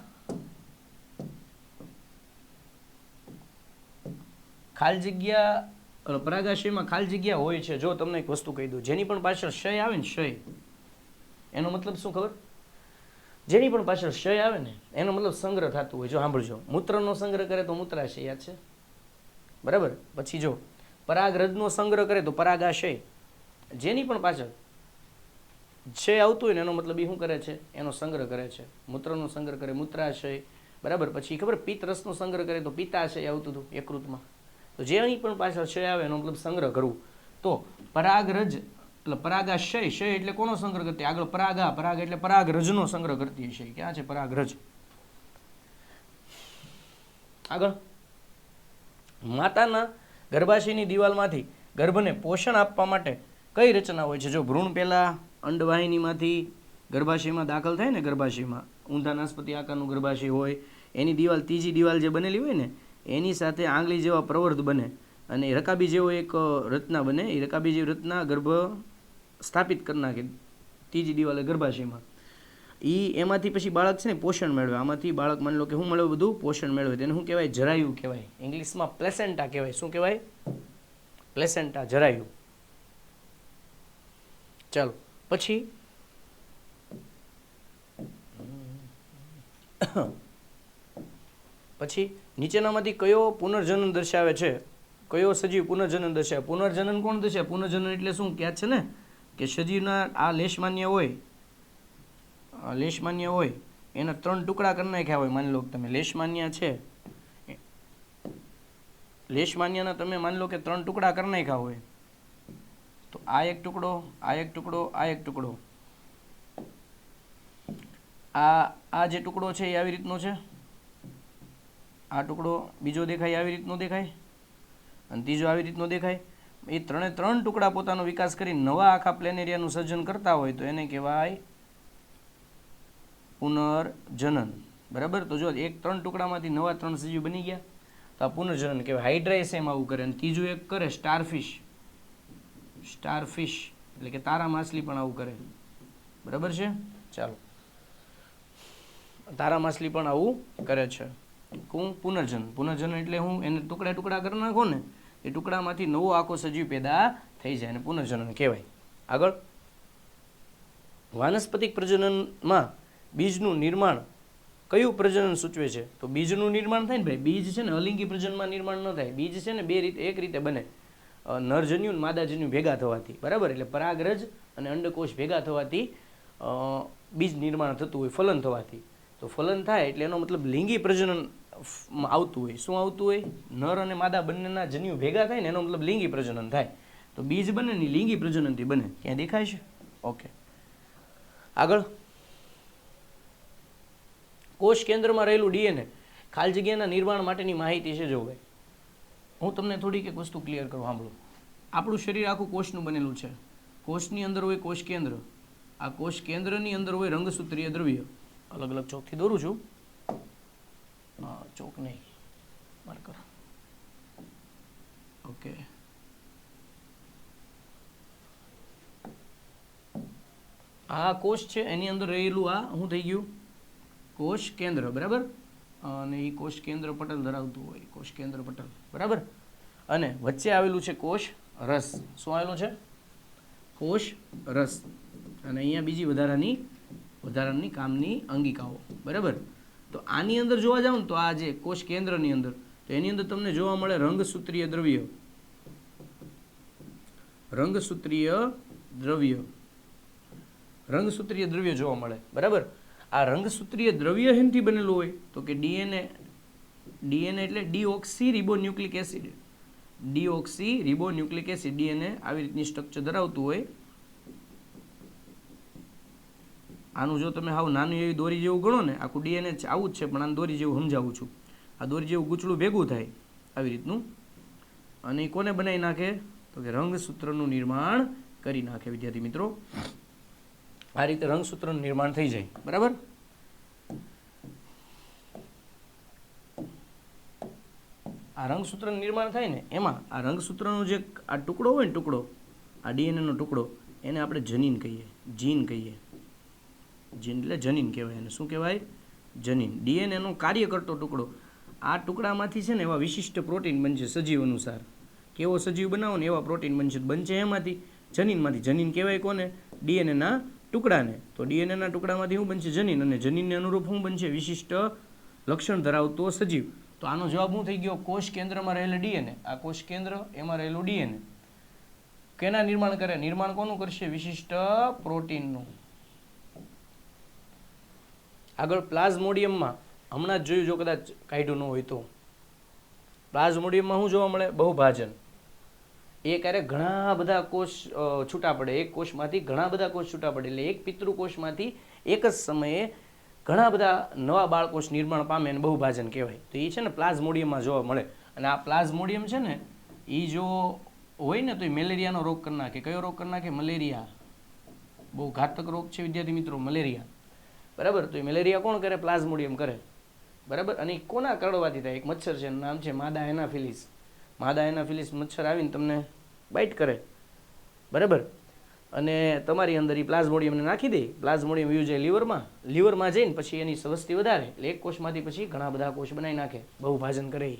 ખાલી જગ્યા પરાગાશયમાં ખાલી જગ્યા હોય છે. જો તમને એક વસ્તુ કહી દઉં, જેની પણ પાછળ ક્ષય આવે ને, ક્ષય, એનો મતલબ શું ખબર? જેની પણ પાછળ ક્ષય આવે ને, એનો મતલબ સંગ્રહ થતું હોય. જો સાંભળજો, મૂત્રનો સંગ્રહ કરે તો મૂત્રાશય, યાદ છે? બરાબર? પછી જો પરાગરજનો સંગ્રહ કરે તો પરાગાશય. જેની પણ પાછળ ક્ષય આવતું હોય ને, એનો મતલબ એ શું કરે છે? એનો સંગ્રહ કરે છે. મૂત્રનો સંગ્રહ કરે મૂત્રાશય. બરાબર? પછી ખબર, પિત્ત રસનો સંગ્રહ કરે તો પિત્તાશય આવતું હતું યકૃતમાં. તો જેની પણ પાછળ ક્ષય આવે એનો મતલબ સંગ્રહ કરવું. તો પરાગરજ એટલે પરાગાશય, ક્ષય એટલે કોનો સંગ્રહ કરતી? આગળ પરાગા, પરાગ એટલે પરાગરજનો સંગ્રહ કરતી હશે. ક્યાં છે પરાગરજ? આગળ, માતાના ગર્ભાશયની દિવાલમાંથી ગર્ભને પોષણ આપવા માટે કઈ રચના હોય છે? જો ભ્રૂણ પહેલા અંડવાહિનીમાંથી ગર્ભાશયમાં દાખલ થાય ને, ગર્ભાશયમાં ઊંધા નાસપતિ આકારનું ગર્ભાશય હોય, એની દિવાલ, ત્રીજી દિવાલ જે બનેલી હોય ને, એની સાથે આંગળી જેવા પ્રવર્ધ બને, અને રકાબી જેવો એક રચના બને. એ રકાબી જેવી રચના ગર્ભ સ્થાપિત કરી નાખે ત્રીજી દિવાલે ગર્ભાશયમાં. એમાંથી પછી બાળક છે ને પોષણ મેળવે. આમાંથી બાળક, માની લો કે શું મેળવે? બધું પોષણ મેળવે. તેને શું કહેવાય? જરાયુ કહેવાય. ઇંગ્લિશમાં પ્લેસેન્ટા કહેવાય. શું કહેવાય? પ્લેસેન્ટા, જરાયુ. ચાલો, પછી પછી નીચેનામાંથી કયો પુનર્જનન દર્શાવે છે? કયો સજીવ પુનર્જનન દર્શાવે? પુનર્જનન કોણ દર્શાવે? પુનર્જનન એટલે શું? ક્યાં છે ને કે સજીવના આ લેશમાન્ય હોય, લેશમાન્ય હોય, એના 3 ટુકડા કરી નાખ્યા હોય. માની લો કે તમે લેશમાન્ય છે, લેશમાન્યના તમે માની લો કે 3 ટુકડા કરી નાખ્યા હોય. તો આ એક ટુકડો, આ એક ટુકડો, આ એક ટુકડો. આ જે ટુકડો છે એ આવી રીતનો છે. આ ટુકડો બીજો દેખાય આવી રીતનો દેખાય, અને ત્રીજો આવી રીતનો દેખાય. એ 3 ટુકડા પોતાનો વિકાસ કરી નવા આખા પ્લેનેરિયાનું સર્જન કરતા હોય તો એને કહેવાય પુનર્જનન. બરાબર? તો જો 3 ટુકડામાંથી નવા 3 સજીવ બની ગયા તો આ પુનર્જનન કહેવાય. હાઇડ્રાઇસ એમ આવું કરે. અને ત્રીજું એક કરે સ્ટારફિશ. સ્ટારફિશ એટલે કે તારા માછલી પણ આવું કરે. બરાબર છે? ચાલો, તારા માછલી પણ આવું કરે છે. પુનર્જન. પુનર્જન એટલે હું એને ટુકડા ટુકડા કરી નાખો ને, એ ટુકડામાંથી નવો આખો સજીવ પેદા થઈ જાય અને પુનર્જનન કહેવાય. આગળ, વાનસ્પતિક પ્રજનનમાં બીજનું નિર્માણ કયું પ્રજનન સૂચવે છે? તો બીજનું નિર્માણ થાય ને ભાઈ, બીજ છે ને અલિંગી પ્રજનનમાં નિર્માણ ન થાય. બીજ છે ને બે રીતે, એક રીતે બને, નરજન્યુ અને માદાજન્યુ ભેગા થવાથી. બરાબર? એટલે પરાગરજ અને અંડકોષ ભેગા થવાથી બીજ નિર્માણ થતું હોય, ફલન થવાથી. તો ફલન થાય એટલે એનો મતલબ લિંગી પ્રજનન આવતું હોય. શું આવતું હોય? નર અને માદા બંનેના જન્યુ ભેગા થાય ને, એનો મતલબ લિંગી પ્રજનન થાય. તો બીજ બને ને લિંગી પ્રજનનથી બને. ક્યાં દેખાય છે? ઓકે, આગળ, કોષ કેન્દ્રમાં રહેલું ડીએનએ ખાલી જગ્યાના નિર્માણ માટેની માહિતી છે. જો ભાઈ, હું તમને થોડીક એક વસ્તુ ક્લિયર કરું, સાંભળો. આપણું શરીર આખું કોષનું બનેલું છે. કોષની અંદર હોય કોષ કેન્દ્ર. આ કોષ કેન્દ્રની અંદર હોય રંગસૂત્રીય દ્રવ્ય. અલગ અલગ ચોકથી દોરું છું. ચોક નહીં, માર્કર. ઓકે, આ કોષ છે, એની અંદર રહેલું આ શું થઈ ગયું? કોષ કેન્દ્ર. બરાબર? અને એ કોષ કેન્દ્ર પટલ ધરાવતું હોય. કોષ કેન્દ્ર પટલ. બરાબર? અને વચ્ચે આવેલું છે કોષ રસ. શું આવેલું છે? કોષ રસ. અને અહીંયા બીજી વધારાની કામની અંગિકાઓ. બરાબર. તો આની અંદર જોવા જાવ ને તો આ જે કોષ કેન્દ્રની અંદર, તો એની અંદર તમને જોવા મળે રંગસૂત્રીય દ્રવ્ય. રંગસૂત્રીય દ્રવ્ય જોવા મળે. બરાબર. આ રંગસૂત્રીય દ્રવ્ય હેમથી બનેલું હોય તો કે ડીએનએ એટલે ડીઓક્સી રિબોન્યુક્લિક એસિડ. ડીએનએ આવી રીતની સ્ટ્રક્ચર ધરાવતું હોય. આનું જો તમે હાવ નાનું એવી દોરી જેવું ગણો ને, આખું ડીએનએ આવું જ છે, પણ આને દોરી જેવું સમજાવું છું. આ દોરી જેવું ગૂંચળું ભેગું થાય આવી રીતનું, અને એ કોને બનાવી નાખે? તો કે રંગસૂત્રનું નિર્માણ કરી નાખે. વિદ્યાર્થી મિત્રો, આ રીતે રંગસૂત્રનું નિર્માણ થઈ જાય. બરાબર. આ રંગસૂત્રનું નિર્માણ થાય ને, એમાં આ રંગસૂત્રનો જે આ ટુકડો હોય ને, આ ડીએનએનો ટુકડો, એને આપણે જનીન કહીએ. જીન એટલે જનીન કહેવાય. એને શું કહેવાય? જનીન. ડીએનએનો કાર્ય કરતો ટુકડો. આ ટુકડામાંથી છે ને એવા વિશિષ્ટ પ્રોટીન બનશે સજીવ અનુસાર. કેવો સજીવ બનાવો ને એવા પ્રોટીન બનશે એમાંથી, જનીનમાંથી. જનીન કહેવાય કોને? ડીએનએના ટુકડાને. તો ડીએનએના ટુકડામાંથી શું બનશે? જનીન. અને જનીનને અનુરૂપ શું બનશે? વિશિષ્ટ લક્ષણ ધરાવતો સજીવ. તો આનો જવાબ શું થઈ ગયો? કોષ કેન્દ્રમાં રહેલા ડીએનએ. આ કોષ કેન્દ્ર, એમાં રહેલું ડીએનએ કેના નિર્માણ કરે? નિર્માણ કોનું કરશે? વિશિષ્ટ પ્રોટીનનું. આગળ પ્લાઝ્મોડિયમમાં હમણાં જ જોયું, જો કદાચ કાઢ્યું ન હોય તો, પ્લાઝ્મોડિયમમાં શું જોવા મળે? બહુભાજન. એ ક્યારેક ઘણા બધા કોષ છૂટા પડે. એક કોષમાંથી ઘણા બધા કોષ છૂટા પડે. એટલે એક પિતૃકોષમાંથી એક જ સમયે ઘણા બધા નવા બાળકોષ નિર્માણ પામે અને બહુભાજન કહેવાય. તો એ છે ને પ્લાઝ્મોડિયમમાં જોવા મળે. અને આ પ્લાઝ્મોડિયમ છે ને, એ જો હોય ને તો એ મેલેરિયાનો રોગ કરી નાખે. કયો રોગ કરી નાખે? મલેરિયા. બહુ ઘાતક રોગ છે વિદ્યાર્થી મિત્રો, મલેરિયા. બરાબર. તો એ મેલેરિયા કોણ કરે? પ્લાઝ્મોડિયમ કરે. બરાબર. અને એ કોના કરડવાથી થાય? એક મચ્છર છે, એનું નામ છે માદા એનાફિલિસ. માદા એનાફિલિસ મચ્છર આવીને તમને બાઇટ કરે. બરાબર. અને તમારી અંદર એ પ્લાઝ્મોડિયમને નાખી દે. પ્લાઝ્મોડિયમ વ્યૂ જાય લીવરમાં જઈને પછી એની વસ્તી વધારે. એટલે એક કોષમાંથી પછી ઘણા બધા કોષ બનાવી નાખે. બહુભાજન કરે.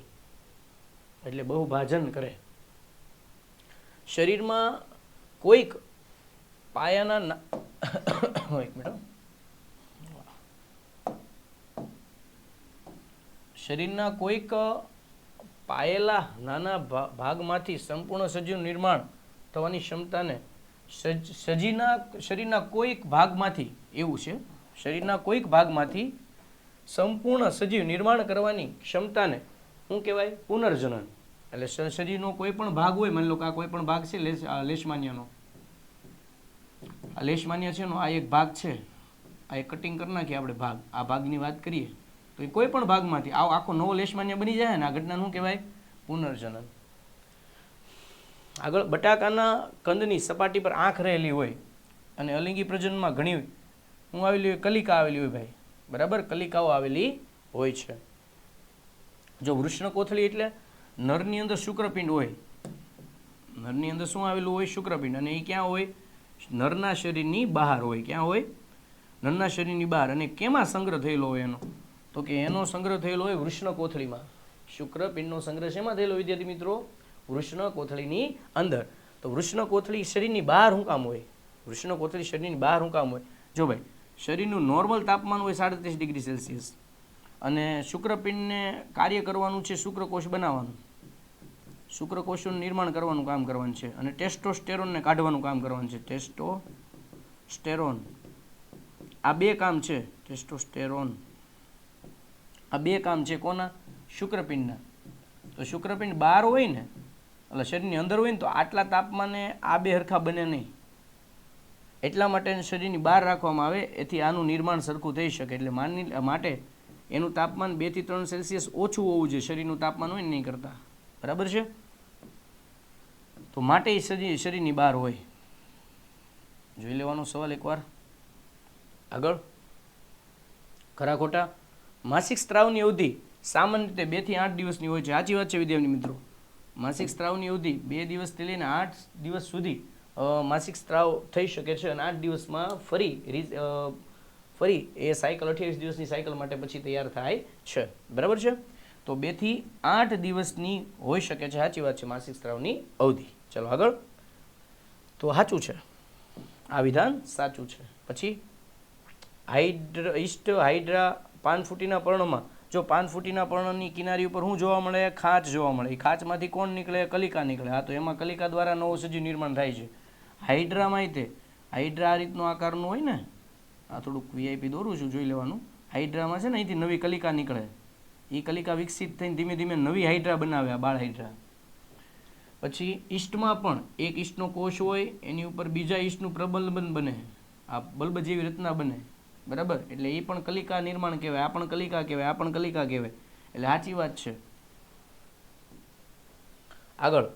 એટલે બહુભાજન કરે. શરીરમાં કોઈક પાયાના એક મિનિટ. શરીરના કોઈક પાયેલા નાના ભાગમાંથી સંપૂર્ણ સજીવનું નિર્માણ થવાની ક્ષમતાને શરીરના કોઈક ભાગમાંથી, એવું છે, શરીરના કોઈક ભાગમાંથી સંપૂર્ણ સજીવ નિર્માણ કરવાની ક્ષમતાને શું કહેવાય? પુનર્જનન. એટલે શરીરનો કોઈ પણ ભાગ હોય, માની લો કે આ કોઈ પણ ભાગ છે લેશમાન્યનો, આ લેશમાન્ય છે, આ એક ભાગ છે, આ એક કટિંગ કરી નાખીએ આપણે ભાગ, આ ભાગની વાત કરીએ તો એ કોઈ પણ ભાગમાંથી આખો નવો લેશમાન્ય બની જાય ને, આ ઘટનાનું શું કહેવાય? પુનર્જનન. આગળ બટાકાના કંદની સપાટી પર આંખ રહેલી હોય અને અલિંગી પ્રજનનમાં ઘણી શું આવેલી હોય? કલિકા આવેલી હોય ભાઈ. બરાબર. કલિકાઓ આવેલી હોય છે. જો વૃષ્ણ કોથળી એટલે નરની અંદર શુક્રપિંડ હોય. નરની અંદર શું આવેલું હોય? શુક્રપિંડ. અને એ ક્યાં હોય? નરના શરીરની બહાર હોય. ક્યાં હોય? નરના શરીરની બહાર. અને કેમાં સંગ્રહ થયેલો હોય એનો? તો કે એનો સંગ્રહ થયેલો હોય વૃષ્ણ કોથળીમાં. શુક્રપિંડનો સંગ્રહ શેમાં થયેલો વિદ્યાર્થી મિત્રો? વૃષ્ણ કોથળીની અંદર. તો વૃષ્ણ કોથળી શરીરની બહાર શું કામ હોય? વૃષ્ણ કોથળી શરીરની બહાર શું કામ હોય? જો ભાઈ, શરીરનું નોર્મલ તાપમાન હોય 37 ડિગ્રી સેલ્સિયસ, અને શુક્રપિંડને કાર્ય કરવાનું છે શુક્રકોષ બનાવવાનું, શુક્રકોષોનું નિર્માણ કરવાનું કામ કરવાનું છે, અને ટેસ્ટોસ્ટેરોનને કાઢવાનું કામ કરવાનું છે. ટેસ્ટોસ્ટેરોન, આ બે કામ છે. ટેસ્ટોસ્ટેરોન, આ બે કામ છે કોના? શુક્રપિંડના. તો શુક્રપિંડ બહાર હોય ને, એટલે શરીરની અંદર હોય ને, તો આટલા તાપમાને આ બે હરખા બને નહીં. એટલા માટે શરીરની બહાર રાખવામાં આવે, એથી આનું નિર્માણ સરખું થઈ શકે. એટલે માટે એનું તાપમાન 2 થી 3 સેલ્સિયસ ઓછું હોવું જોઈએ શરીરનું તાપમાન હોય ને નહીં કરતા. બરાબર છે. તો માટે શરીરની બહાર હોય. જોઈ લેવાનો સવાલ એકવાર. આગળ ખરા ખોટા? માસિક સ્ત્રાવની અવધિ સામાન્ય રીતે 2 થી 8 દિવસની હોય છે. સાચી વાત છે વિદ્યાર્થી મિત્રો. માસિક સ્ત્રાવની અવધિ 2 દિવસથી લઈને 8 દિવસ સુધી માસિક સ્ત્રાવ થઈ શકે છે, અને 8 દિવસમાં ફરી એ સાયકલ 28 દિવસની સાયકલ માટે પછી તૈયાર થાય છે. બરાબર છે. તો 2 થી 8 દિવસની હોઈ શકે છે. સાચી વાત છે, માસિક સ્ત્રાવની અવધિ. ચલો આગળ. તો સાચું છે, આ વિધાન સાચું છે. પછી ઈસ્ટ હાઇડ્રા પાનફૂટીના પર્ણમાં, જો પાનફૂટીના પર્ણની કિનારી ઉપર શું જોવા મળે? ખાંચ જોવા મળે. એ ખાંચમાંથી કોણ નીકળે? કલિકા નીકળે. હા, તો એમાં કલિકા દ્વારા નવો સજીવ નિર્માણ થાય છે. હાઇડ્રામાં તે હાઇડ્રા આ રીતનો આકારનું હોય ને, આ થોડુંક વીઆઈપી દોરું છું, જોઈ લેવાનું. હાઇડ્રામાં છે ને અહીંથી નવી કલિકા નીકળે. એ કલિકા વિકસિત થઈને ધીમે ધીમે નવી હાઇડ્રા બનાવે, બાળ હાઇડ્રા. પછી ઈસ્ટમાં પણ એક ઈસ્ટનો કોષ હોય, એની ઉપર બીજા ઈસ્ટનું પ્રબલન બને, આ બલ્બ જેવી રચના બને, બરાબર? એટલે એ પણ કલિકા નિર્માણ કહેવાય. આ પણ કલિકા કહેવાય, આ પણ કલિકા કહેવાય. એટલે સાચી વાત છે. આગળ,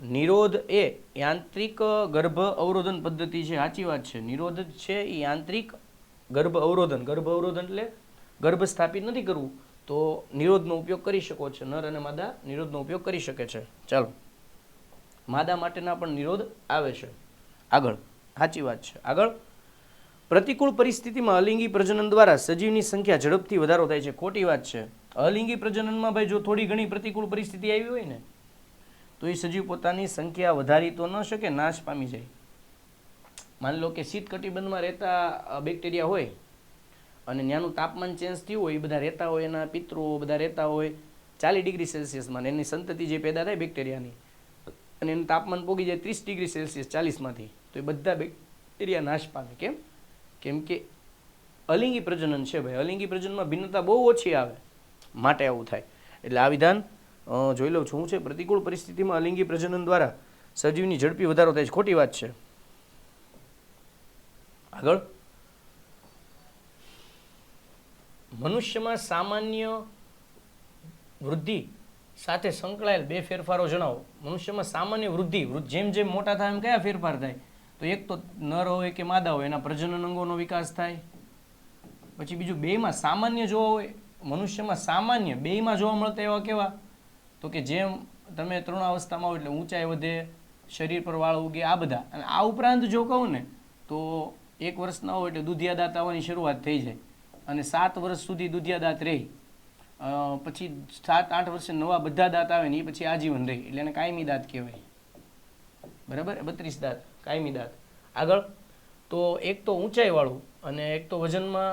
નિરોધ એ યાંત્રિક ગર્ભ અવરોધન પદ્ધતિ છે. સાચી વાત છે. નિરોધ છે એ યાંત્રિક ગર્ભ અવરોધન. ગર્ભ અવરોધન એટલે ગર્ભ સ્થાપિત નથી કરવું, તો નિરોધનો ઉપયોગ કરી શકો છો. નર અને માદા નિરોધનો ઉપયોગ કરી શકે છે. ચાલો, માદા માટેના પણ નિરોધ આવે છે. આગળ, સાચી વાત છે. આગળ, પ્રતિકૂળ પરિસ્થિતિમાં અલિંગી પ્રજનન દ્વારા સજીવની સંખ્યા ઝડપથી વધારો થાય છે. ખોટી વાત છે. અલિંગી પ્રજનનમાં ભાઈ જો થોડી ઘણી પ્રતિકૂળ પરિસ્થિતિ આવી હોય ને, તો એ સજીવ પોતાની સંખ્યા વધારી તો ન શકે, નાશ પામી જાય. માની લો કે શીત કટિબંધમાં રહેતા બેક્ટેરિયા હોય અને ત્યાંનું તાપમાન ચેન્જ થયું હોય, એ બધા રહેતા હોય, એના પિતૃઓ બધા રહેતા હોય 40 ડિગ્રી સેલ્સિયસમાં, એની સંતતિ જે પેદા થાય બેક્ટેરિયાની, અને એનું તાપમાન પોગી જાય 30 ડિગ્રી સેલ્સિયસ 40માંથી, તો એ બધા બેક્ટેરિયા નાશ પામે. કેમ કે અલિંગી પ્રજનન છે ભાઈ. અલિંગી પ્રજનનમાં ભિન્નતા બહુ ઓછી આવે, માટે આવું થાય. એટલે આ વિધાન જોઈ લઉં છું. શું છે? પ્રતિકૂળ પરિસ્થિતિમાં અલિંગી પ્રજનન દ્વારા સજીવની ઝડપી વધારો થાય છે. ખોટી વાત છે. આગળ, મનુષ્યમાં સામાન્ય વૃદ્ધિ સાથે સંકળાયેલ 2 ફેરફારો જણાવો. મનુષ્યમાં સામાન્ય વૃદ્ધિ, જેમ જેમ મોટા થાય એમ કયા ફેરફાર થાય? તો એક તો નર હોય કે માદા હોય એના પ્રજનન અંગોનો વિકાસ થાય. પછી બીજું, બેયમાં સામાન્ય જોવા હોય, મનુષ્યમાં સામાન્ય બેયમાં જોવા મળતા એવા કેવા? તો કે જેમ તમે તરુણાવસ્થામાં હોય એટલે ઊંચાઈ વધે, શરીર પર વાળ ઉગે, આ બધા. અને આ ઉપરાંત જો કહું ને તો 1 વર્ષના હોય એટલે દૂધિયા દાંત આવવાની શરૂઆત થઈ જાય, અને 7 વર્ષ સુધી દૂધિયા દાંત રહે. પછી 7-8 વર્ષે નવા બધા દાંત આવે ને એ પછી આજીવન રહે, એટલે એને કાયમી દાંત કહેવાય. બરાબર? 32 દાંત કાયમી દાંત. આગળ, તો એક તો ઊંચાઈવાળું અને એક તો વજનમાં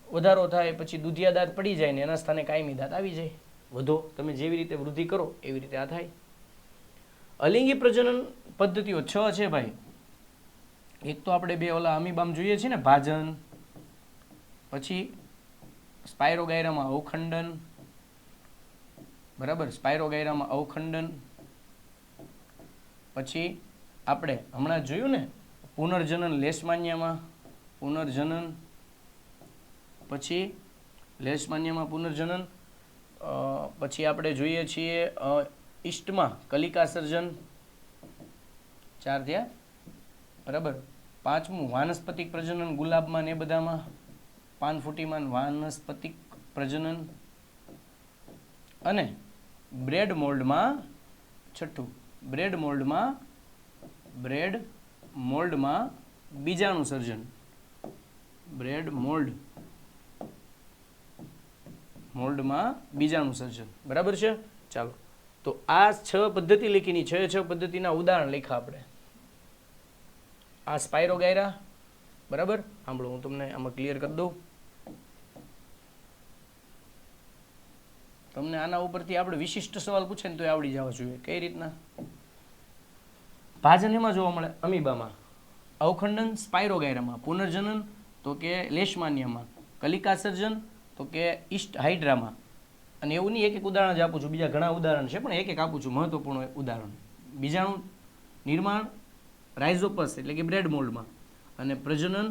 વધારો થાય, પછી દૂધિયા દાંત પડી જાય ને એના સ્થાને કાયમી દાંત આવી જાય. વધો તમે જેવી રીતે વૃદ્ધિ કરો એવી રીતે આ થાય. અલિંગી પ્રજનન પદ્ધતિઓ 6 છે ભાઈ. એક તો આપણે 2 ઓલા અમીબામ જોઈએ છીએ ને, ભાજન, પછી સ્પાયરોગાયરામાં અવખંડન, બરાબર? સ્પાયરોગાયરામાં અવખંડન. પછી આપણે હમણાં જોયું ને પુનર્જનન લેશમાન્યામાં પુનર્જનન, પછી લેશમાન્યામાં પુનર્જનન. પછી આપણે જોઈએ છીએ ઈસ્ટમાં કલિકા સર્જન. 4 થયા, બરાબર? 5મું વાનસ્પતિક પ્રજનન, ગુલાબમાં ને એ બધામાં, પાનફૂટીમાં વાનસ્પતિક પ્રજનન. અને બ્રેડ મોલ્ડમાં 6થું, બ્રેડ મોલ્ડમાં બીજાણુ સર્જન. બ્રેડ મોલ્ડમાં બીજાણુ સર્જન. બરાબર છે? ચાલો, તો આ 6 પદ્ધતિ લીખીની, 6 પદ્ધતિના ઉદાહરણ લખ્યા આપણે. આ સ્પાયરોગાયરા, બરાબર? સાંભળો, હું તમને આમાં ક્લિયર કરી દઉં. તમને આના ઉપરથી આપણે વિશિષ્ટ સવાલ પૂછે ને તો આવડી જવા જોઈએ. કઈ રીતના? ભાજન એમાં જોવા મળે, અમીબામાં. અવખંડન સ્પાયરોગાયરામાં. પુનર્જનન તો કે લેશમાન્યામાં. કલિકા સર્જન તો કે ઈસ્ટ હાઇડ્રામાં. અને એવું નહીં, એક ઉદાહરણ જ આપું છું, બીજા ઘણા ઉદાહરણ છે, પણ એક આપું છું મહત્વપૂર્ણ ઉદાહરણ. બીજાણુ નિર્માણ રાઇઝોપસ એટલે કે બ્રેડ મોલ્ડમાં. અને પ્રજનન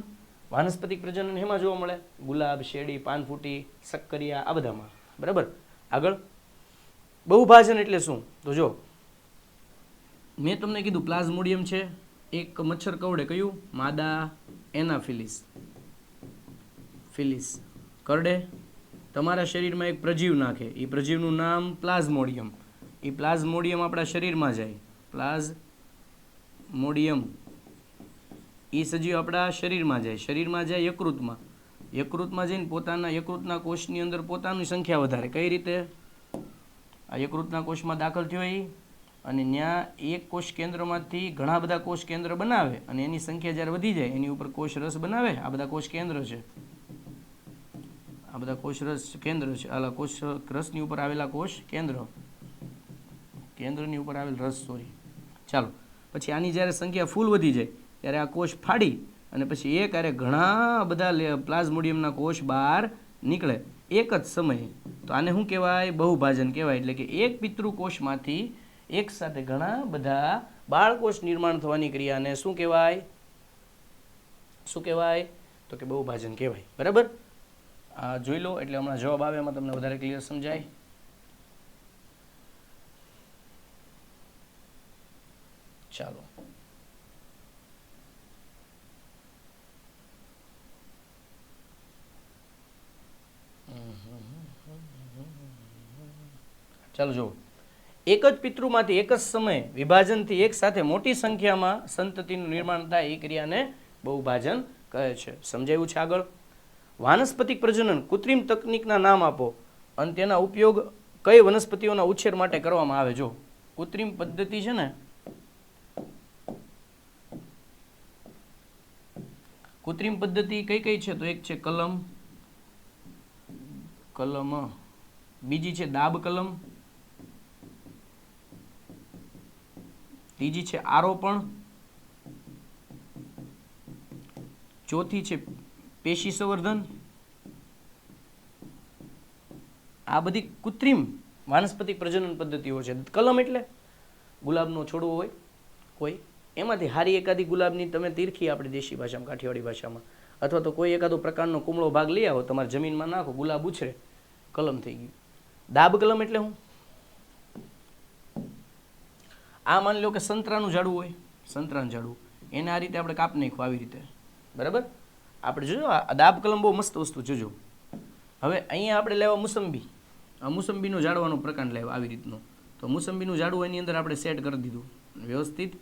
વાનસ્પતિક પ્રજનન એમાં જોવા મળે, ગુલાબ, શેરડી, પાનફૂટી, શક્કરિયા, આ બધામાં. બરાબર? આગળ, બહુભાજન એટલે શું? તો જો મેં તમને કીધું પ્લાઝ્મોડિયમ છે, એક મચ્છર કવડે, કયું? માદા એનાફિલિસ કરડે, તમારા શરીરમાં એક પ્રજીવ નાખે, એ પ્રજીવનું નામ પ્લાઝ્મોડિયમ. એ પ્લાઝ્મોડિયમ આપણા શરીરમાં જાય, પ્લાઝ્મોડિયમ એ સજીવ આપણા શરીરમાં જાય યકૃતમાં જઈને પોતાના યકૃતના કોષની અંદર પોતાની સંખ્યા વધારે. કઈ રીતે? આ યકૃતના કોષમાં દાખલ થયો એ, અને ત્યાં એક કોષ કેન્દ્રમાંથી ઘણા બધા કોષ કેન્દ્ર બનાવે, અને એની સંખ્યા જ્યારે વધી જાય એની ઉપર કોષ રસ બનાવે. આ બધા કોષ કેન્દ્ર છે, આ બધા કોષ રસ કેન્દ્ર છે. આ કોષ રસની ઉપર આવેલા કોષ કેન્દ્રની ઉપર આવેલ રસ, સોરી. ચાલો, પછી આની જ્યારે સંખ્યા ફૂલ વધી જાય ત્યારે આ કોષ ફાડી અને પછી એક આરે ઘણા બધા પ્લાઝ્મોડિયમના કોષ બહાર નીકળે એક જ સમયે. તો આને શું કહેવાય? બહુભાજન કહેવાય. એટલે કે એક પિતૃકોષમાંથી એક સાથે ઘણા બધા બાળકોષ નિર્માણ થવાની ક્રિયાને શું કહેવાય? શું કહેવાય? તો કે બહુભાજન કહેવાય. બરાબર? આ જોઈ લો એટલે હમણાં જવાબ આવે એમાં તમને વધારે ક્લિયર સમજાય. ચાલો, ચાલો જુઓ. એક જ પિતૃમાંથી એક જ સમયે વિભાજનથી એક સાથે મોટી સંખ્યામાં સંતતિનું નિર્માણ થાય એ ક્રિયાને બહુભાજન કહે છે. સમજાયું છે આગળ? વાનસ્પતિક પ્રજનન કૃત્રિમ તકનીકના નામ આપો અને તેના ઉપયોગ કઈ વનસ્પતિઓના ઉછેર માટે કરવામાં આવે. જો કૃત્રિમ પદ્ધતિ છે ને, કૃત્રિમ પદ્ધતિ કઈ કઈ છે? તો એક છે કલમ, બીજી છે દાબ કલમ, ત્રીજી છે આરોપણ, ચોથી છે પેશી સંવર્ધન. આ બધી કૃત્રિમ વાનસ્પતિક પ્રજનન પદ્ધતિઓ છે. કલમ એટલે ગુલાબનો છોડવો હોય કોઈ, એમાંથી હારી એકાદી ગુલાબની તમે તીરખી આપણી દેશી ભાષામાં, કાઠિયાવાડી ભાષામાં, અથવા તો કોઈ એકાદો પ્રકારનો કુમળો ભાગ લઈ આવો, તમારે જમીનમાં નાખો, ગુલાબ ઉછરે, કલમ થઈ ગયું. દાબ કલમ એટલે શું? આ માની લો કે સંતરાનું ઝાડવું હોય, સંતરાનું ઝાડવું, એને આ રીતે આપણે કાપ નાખ્યું આવી રીતે. બરાબર? આપણે જોજો આ દાબ કલમ બહુ મસ્ત વસ્તુ જોજો. હવે અહીંયા આપણે લેવા મુસંબી, આ મુસંબીનો ઝાડવાનો પ્રકાર લેવા આવી રીતનો. તો મુસંબીનું ઝાડવું એની અંદર આપણે સેટ કરી દીધું વ્યવસ્થિત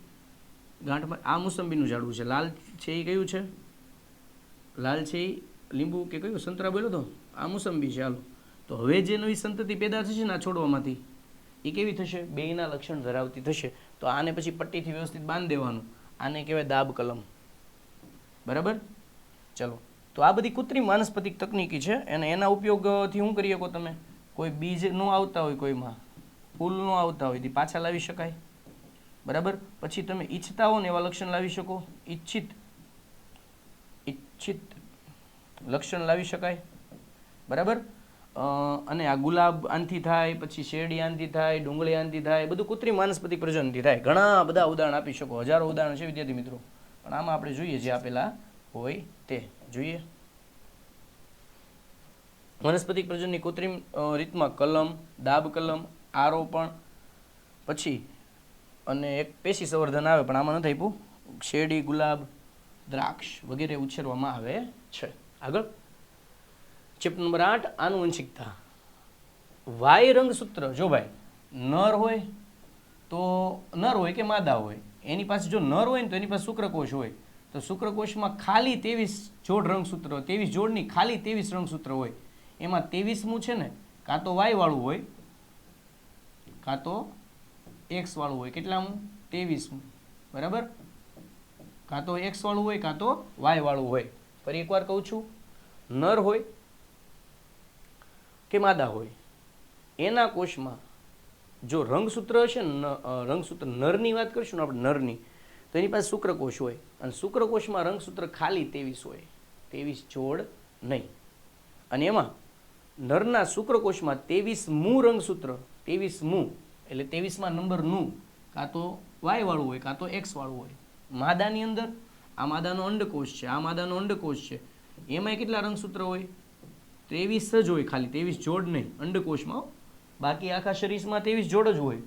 ગાંઠમાં. આ મુસંબીનું ઝાડવું છે. લાલ છે એ કયું છે? લાલ છે એ લીંબુ કે કયું સંતરા બોલ્યો તો? આ મુસંબી છે. હાલો, તો હવે જે નવી સંતતિ પેદા થશે ને આ છોડવામાંથી, એ કેવી થશે? બેયના લક્ષણ ધરાવતી થશે. તો આને પછી પટ્ટીથી વ્યવસ્થિત બાંધી દેવાનું. આને કહેવાય દાબ કલમ. બરાબર? ચલો, તો આ બધી કૃત્રિમ વાનસ્પતિક તકનીકી છે, અને એના ઉપયોગથી શું કરી શકો તમે? કોઈ બીજ ન આવતા હોય, કોઈમાં ફૂલ ન આવતા હોય, તે પાછા લાવી શકાય. બરાબર? પછી તમે ઈચ્છતા હો ને એવા લક્ષણ લાવી શકો. ઈચ્છિત લક્ષણ લાવી શકાય. બરાબર? અને આ ગુલાબ આનથી થાય, પછી શેરડી આનથી થાય, ડુંગળી આનથી થાય, બધું કૃત્રિમ વાનસ્પતિક પ્રજનનથી થાય. ઘણા બધા ઉદાહરણ આપી શકો, હજારો ઉદાહરણ છે વિદ્યાર્થી મિત્રો, પણ આમાં આપણે જોઈએ જે આપેલા હોય તે જોઈએ. વનસ્પતિક પ્રજનનની કૃત્રિમ રીતમાં કલમ, દાબ કલમ, આરોપણ, પછી અને એક પેશી સંવર્ધન આવે, પણ આમાં નથી આપ્યું. શેરડી, ગુલાબ, દ્રાક્ષ વગેરે ઉછેરવામાં આવે છે. આગળ ચેપ્ટર નંબર 8 આનુવંશિકતા. વાય રંગસૂત્ર. જો ભાઈ નર હોય તો નર હોય કે માદા હોય, એની પાસે જો નર હોય ને તો એની પાસે શુક્રકોષ હોય. તો શુક્રકોષમાં ખાલી 23 જોડ રંગસૂત્ર, 23 જોડની ખાલી 23 રંગસૂત્ર હોય. એમાં 23મું છે ને કાં તો વાય વાળું હોય કાં તો એક્સ વાળું હોય. કેટલામું? 23મું. બરાબર? કાં તો એક્સ વાળું હોય કાં તો વાય વાળું હોય. ફરી એકવાર કહું છું, નર હોય કે માદા હોય, એના કોષમાં જો રંગસૂત્ર હશે ને, રંગસૂત્ર નરની વાત કરીશું ને આપણે, નરની, તો એની પાસે શુક્રકોષ હોય, અને શુક્રકોષમાં રંગસૂત્ર ખાલી 23 હોય, 23 જોડ નહીં. અને એમાં નરના શુક્રકોષમાં 23મું રંગસૂત્ર, 23મું એટલે 23મા નંબરનું કાં તો વાય વાળું હોય કાં તો એક્સ વાળું હોય. માદાની અંદર આ માદાનો અંડકોષ છે, આ માદાનો અંડકોષ છે, એમાં કેટલા રંગસૂત્ર હોય? 23 જ હોય, ખાલી 23 જોડ નહીં અંડકોષમાં. બાકી આખા શરીરમાં 23 જોડ જ હોય.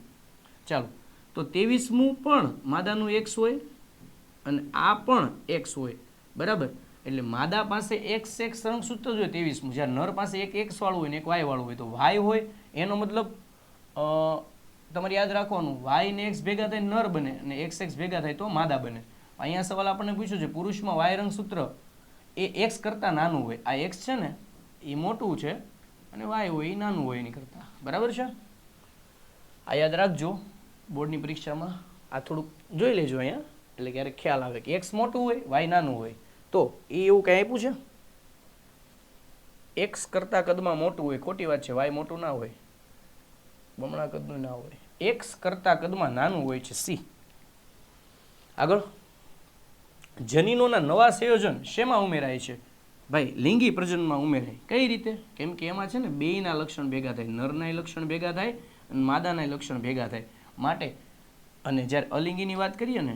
ચાલો, તો 23મું પણ માદાનું એક્સ હોય અને આ પણ એક્સ હોય. બરાબર? એટલે માદા પાસે એક્સ રંગસૂત્ર જ હોય 23મું. જ્યારે નર પાસે એક એક્સ વાળું હોય ને એક વાય વાળું હોય. તો વાય હોય એનો મતલબ તમારે યાદ રાખવાનું, વાય ને એક્સ ભેગા થાય નર બને, અને એક્સ ભેગા થાય તો માદા બને. અહીંયા સવાલ આપણને પૂછ્યો છે, પુરુષમાં વાય રંગસૂત્ર એ એક્સ કરતાં નાનું હોય. આ એક્સ છે ને એ મોટું છે, અને વાય હોય એ નાનું હોય એની કરતાં. બરાબર છે? આ યાદ રાખજો, બોર્ડની પરીક્ષામાં આ થોડુંક જોઈ લેજો અહીંયા, એટલે ક્યારેક ખ્યાલ આવે કે એક્સ મોટું હોય વાય નાનું હોય તો એ એવું કંઈ આપ્યું છે, એક્સ કરતાં કદમાં મોટું હોય, ખોટી વાત છે, વાય મોટું ના હોય, બમણા કદનું ના હોય, એક્સ કરતાં કદમાં નાનું હોય છે, સી. આગળ, જનીનોના નવા સંયોજન શેમાં ઉમેરાય છે? ભાઈ લિંગી પ્રજનનમાં ઉમેરાય. કઈ રીતે? કેમ કે એમાં છે ને બેયના લક્ષણ ભેગા થાય, નરનાય લક્ષણ ભેગા થાય અને માદાના લક્ષણ ભેગા થાય માટે. અને જ્યારે અલિંગીની વાત કરીએ ને,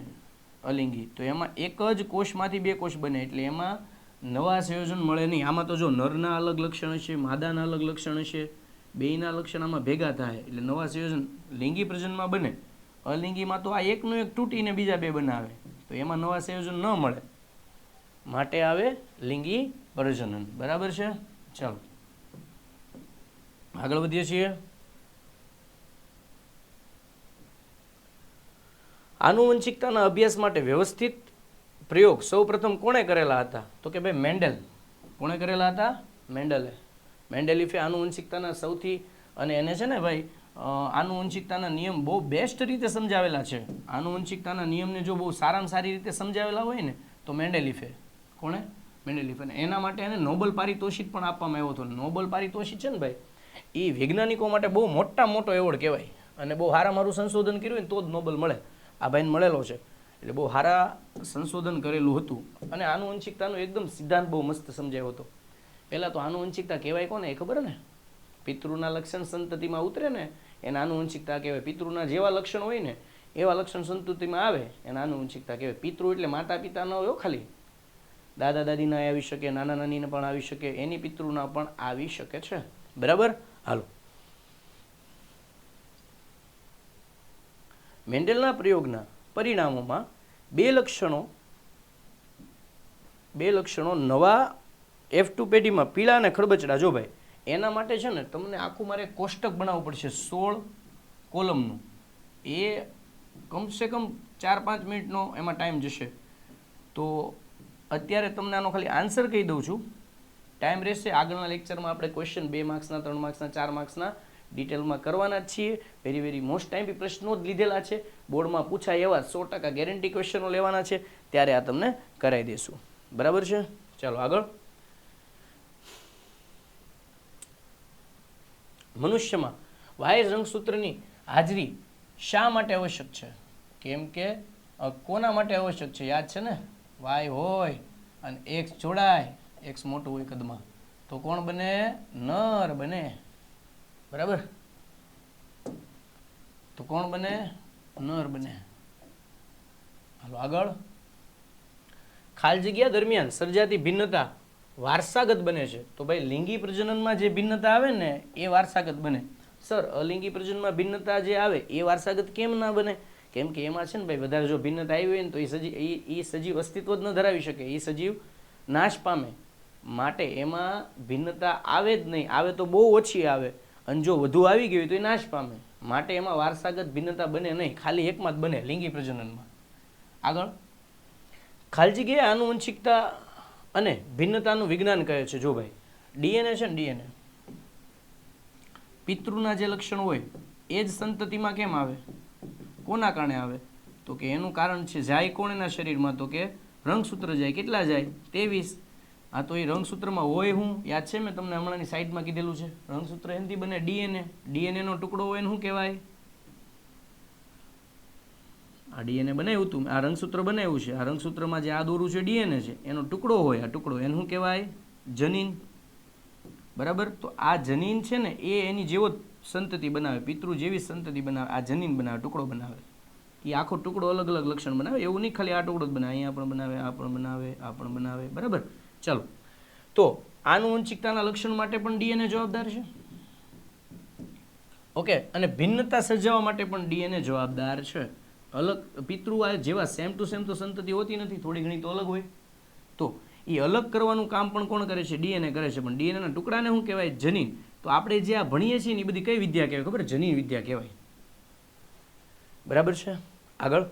અલિંગી, તો એમાં એક જ કોષમાંથી બે કોષ બને, એટલે એમાં નવા સંયોજન મળે નહીં. આમાં તો જો નરના અલગ લક્ષણ હશે, માદાના અલગ લક્ષણ હશે, બેયના લક્ષણ આમાં ભેગા થાય એટલે નવા સંયોજન લિંગી પ્રજનનમાં બને. અલિંગીમાં તો આ એકનું એક તૂટીને બીજા બે બનાવે, તો એમાં નવા સંયોજન ન મળે, માટે આવે લિંગી પ્રજનન. બરાબર છે? ચાલો આગળ વધીએ છીએ. આનુવંશિકતાના અભ્યાસ માટે વ્યવસ્થિત પ્રયોગ સૌપ્રથમ કોણે કરેલા હતા? તો કે ભાઈ મેન્ડેલ. કોણે કરેલા હતા? મેન્ડલે. મેન્ડેલિફે આનુવંશિકતાના સૌથી, અને એને છે ને ભાઈ આનુવંશિકતાના નિયમ બહુ બેસ્ટ રીતે સમજાવેલા છે. આનુવંશિકતાના નિયમને જો બહુ સારામાં સારી રીતે સમજાવેલા હોય ને તો મેન્ડેલિફે. કોણે? મેન્ડેલિફે. અને એના માટે એને નોબલ પારિતોષિક પણ આપવામાં આવ્યો હતો. નોબલ પારિતોષિક છે ને ભાઈ, એ વૈજ્ઞાનિકો માટે બહુ મોટો એવોર્ડ કહેવાય, અને બહુ સારું સંશોધન કર્યું હોય ને તો જ નોબલ મળે. આ ભાઈને મળેલો છે, એટલે બહુ સારા સંશોધન કરેલું હતું. અને આનુવંશિકતાનો એકદમ સિદ્ધાંત બહુ મસ્ત સમજાયો હતો. પહેલાં તો આનુવંશિકતા કહેવાય કોને એ ખબર ને? પિતૃના લક્ષણ સંતતિમાં ઉતરે ને એને આનુવંશિકતા કહેવાય. પિતૃના જેવા લક્ષણ હોય ને એવા લક્ષણ સંતતિમાં આવે એને આનુવંશિકતા કહેવાય. પિતૃ એટલે માતા પિતા ન હોય ખાલી, દાદા દાદીના આવી શકે, નાના નાનીને પણ આવી શકે, એની પિતૃના પણ આવી શકે છે. બરાબર? હાલો, મેન્ડેલના પ્રયોગના પરિણામોમાં બે લક્ષણો નવા F2 પેઢીમાં પીળા અને ખરબચડા. જો ભાઈ એના માટે છે ને તમને આખું મારે કોષ્ટક બનાવવું પડશે 16 કોલમનું. એ કમસે કમ 4-5 મિનિટનો એમાં ટાઈમ જશે. તો અત્યારે તમને આનો ખાલી આન્સર કહી દઉં છું, ટાઈમ રહેશે. આગળના લેક્ચરમાં આપણે ક્વેશ્ચન 2 માર્ક્સના, 3 માર્ક્સના, 4 માર્ક્સના ડિટેલમાં કરવાના જ છીએ. વેરી મોસ્ટ ટાઈમ પ્રશ્નો જ લીધેલા છે, બોર્ડમાં પૂછાય એવા 100% ગેરંટી ક્વેશ્ચનો લેવાના છે, ત્યારે આ તમને કરાવી દઈશું. બરાબર છે? ચાલો આગળ. મનુષ્યમાં વાય રંગસૂત્રની હાજરી શા માટે આવશ્યક છે? કેમ કે કોના માટે આવશ્યક છે? યાદ છે ને, વાય હોય અને એક્સ જોડાય, એક્સ મોટું હોય કદમાં, તો કોણ બને? નર બને. બરાબર? તો કોણ બને? નર બને. હાલો આગળ. ખાલી જગ્યા દરમિયાન સર્જાતી ભિન્નતા વારસાગત બને છે. તો ભાઈ લિંગી પ્રજનનમાં જે ભિન્નતા આવે ને એ વારસાગત બને. સર અલિંગી પ્રજનનમાં ભિન્નતા જે આવે એ વારસાગત કેમ ના બને? કેમ કે એમાં છે ને ભાઈ વધારે જો ભિન્નતા આવી હોય ને તો એ સજીવ અસ્તિત્વ જ ન ધરાવી શકે, એ સજીવ નાશ પામે. માટે એમાં ભિન્નતા આવે જ નહીં, આવે તો બહુ ઓછી આવે, અને જો વધુ આવી ગઈ હોય તો એ નાશ પામે. માટે એમાં વારસાગત ભિન્નતા બને નહીં, ખાલી એકમાં જ બને, લિંગી પ્રજનનમાં. આગળ. ખાલી જગ્યાએ આનુવંશિકતા અને ભિન્નતાનું વિજ્ઞાન કહે છે. જો ભાઈ ડીએનએ છે ને, ડીએનએ પિતૃના જે લક્ષણ હોય એ જ સંતતિમાં કેમ આવે? કોના કારણે આવે? તો કે એનું કારણ છે જાય કોણ એના શરીરમાં? તો કે રંગસૂત્ર જાય. કેટલા જાય? 23. હા, તો એ રંગસૂત્રમાં હોય હું યાદ છે, મેં તમને હમણાંની સાઈડમાં કીધેલું છે. રંગસૂત્ર એનાથી બને ડીએનએ. ડીએનએનો ટુકડો હોય એને શું કહેવાય? આ ડીએનએ બનાવ્યું હતું, આ રંગસૂત્ર બનાવ્યું છે. આ રંગસૂત્રમાં જે આ દોરું છે ડીએનએ છે, એનો ટુકડો હોય, આ ટુકડો એને શું કહેવાય? જનીન. બરાબર? તો આ જનીન છે ને એ એની જેવો સંતતિ બનાવે, પિતૃ જેવી સંતતિ બનાવે, આ જનીન બનાવે, ટુકડો બનાવે. એ આખો ટુકડો અલગ અલગ લક્ષણ બનાવે, એવું નહીં ખાલી આ ટુકડો જ બનાવે, અહીંયા પણ બનાવે, આ પણ બનાવે, આ પણ બનાવે. બરાબર? ચાલો, તો આનુવંશિકતાના લક્ષણ માટે પણ ડીએનએ જવાબદાર છે. ઓકે, અને ભિન્નતા સર્જાવવા માટે પણ ડીએનએ જવાબદાર છે. અલગ પિતૃ જેવા સેમ ટુ સેમ તો સંતતિ હોતી નથી, થોડી ઘણી તો અલગ હોય. તો એ અલગ કરવાનું કામ પણ કોણ કરે છે? ડીએનએ કરે છે. પણ ડીએનએના ટુકડાને શું કહેવાય? જનીન. તો આપણે જે આ ભણીએ છીએ ને એ બધી કઈ વિદ્યા કહેવાય ખબર? જનીન વિદ્યા કહેવાય. બરાબર છે? આગળ.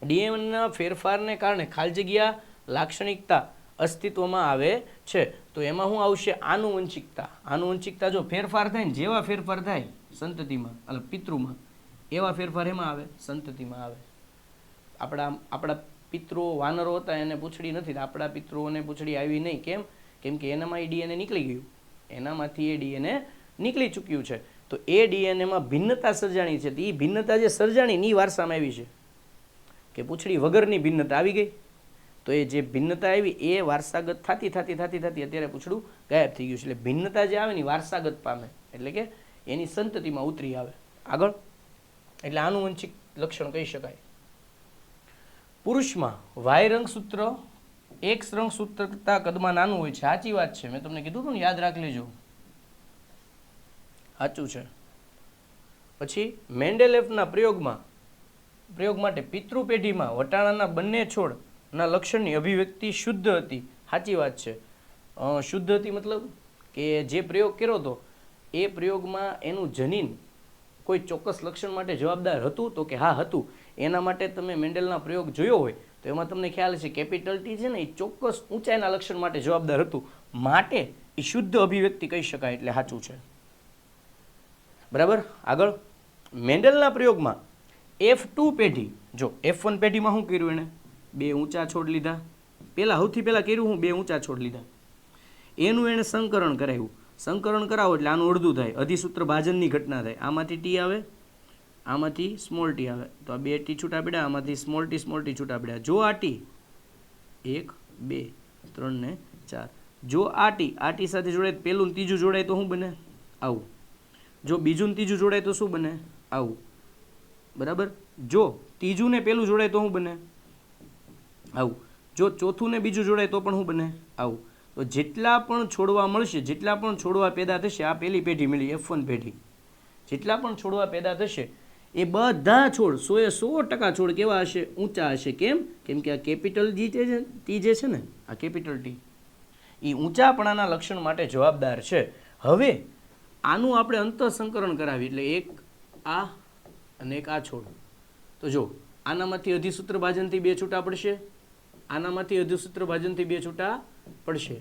ડીએનએના ફેરફારને કારણે ખાલી જગ્યા લાક્ષણિકતા અસ્તિત્વમાં આવે છે. તો એમાં શું આવશે? આનુવંશિકતા. આનુવંશિકતા જો ફેરફાર થાય ને, જેવા ફેરફાર થાય સંતતિમાં, એટલે પિતૃમાં. એવા ફેરફાર એમાં આવે, સંતતિમાં આવે. આપણા પિતૃઓ વાનરો હતા, એને પૂંછડી નથી, આપણા પિતૃઓને પૂંછડી આવી નહીં. કેમ? કેમ કે એનામાં એ ડીએનએ નીકળી ગયું, એનામાંથી એ ડીએનએ નીકળી ચૂક્યું છે. તો એ ડીએનએમાં ભિન્નતા સર્જાણી છે. એ ભિન્નતા જે સર્જાણી ની વારસામાં આવી છે, કે પૂંછડી વગરની ભિન્નતા આવી ગઈ. તો એ જે ભિન્નતા આવી એ વારસાગત થતી અત્યારે પૂંછડું ગાયબ થઈ ગયું છે. એટલે ભિન્નતા જે આવે ને વારસાગત પામે, એટલે કે એની સંતતિમાં ઉતરી આવે. આગળ, એટલે આનુવંશિક લક્ષણ કહી શકાય. પુરુષમાં વાય રંગસૂત્ર એક્સ રંગસૂત્ર કરતા કદમાં નાનું હોય છે. સાચી વાત છે, મેં તમને કીધું હતું ને, યાદ રાખી લેજો, સાચું છે. પછી મેન્ડેલેફના પ્રયોગ માટે પિતૃ પેઢીમાં વટાણાના બંને છોડના લક્ષણની અભિવ્યક્તિ શુદ્ધ હતી. સાચી વાત છે. શુદ્ધ હતી મતલબ કે જે પ્રયોગ કર્યો હતો એ પ્રયોગમાં એનું જનીન કોઈ ચોક્કસ લક્ષણ માટે જવાબદાર હતું? તો કે હા હતું. એના માટે તમે મેન્ડેલના પ્રયોગ જોયો હોય તો એમાં તમને ખ્યાલ છે કેપિટલ ટી છે ને એ ચોક્કસ ઊંચાઈના લક્ષણ માટે જવાબદાર હતું, માટે એ શુદ્ધ અભિવ્યક્તિ કહી શકાય. એટલે સાચું છે. બરાબર. આગળ, મેન્ડેલના પ્રયોગમાં F2 પેઢી, જો F1 પેઢીમાં શું કર્યું એને? 2 ઊંચા છોડ લીધા. સૌથી પહેલા કર્યું હું 2 ઊંચા છોડ લીધા. એનું એને સંકરણ કરાવ્યું. સંકરણ કરાવો એટલે આનું અડધું થાય, અધિસૂત્ર ભાજનની ઘટના થાય. આમાંથી ટી આવે, આમાંથી સ્મોલ ટી આવે, તો આ 2 ટી છૂટા પડ્યા, આમાંથી સ્મોલ ટી છૂટા પડ્યા. જો આ ટી 1 2 3 ને 4, જો આ ટી સાથે જોડાય પેલું ત્રીજું જોડાય તો શું બને? આવું. જો બીજું ત્રીજું જોડાય તો શું બને? આવું. બરાબર. જો ત્રીજું ને પેલું જોડાય તો શું બને? આવું. જો ચોથું ને બીજું જોડાય તો પણ શું બને? આવું. તો જેટલા પણ છોડવા મળશે, જેટલા પણ છોડવા પેદા થશે, આ પહેલી પેઢી મળી F1 પેઢી, જેટલા પણ છોડવા પેદા થશે એ બધા છોડ 100% છોડ કેવા હશે? ઊંચા હશે. કેમ? કેમ કે આ કેપિટલ ટી જે છે ને, આ કેપિટલ ટી એ ઊંચાપણાના લક્ષણ માટે જવાબદાર છે. હવે આનું આપણે અંતઃસંકરણ કરાવી, એટલે એક આ અને એક આ છોડ. તો જો આનામાંથી અધિસૂત્ર ભાજનથી 2 છૂટા પડશે, આનામાંથી અધિસૂત્ર ભાજનથી 2 છૂટા પડશે,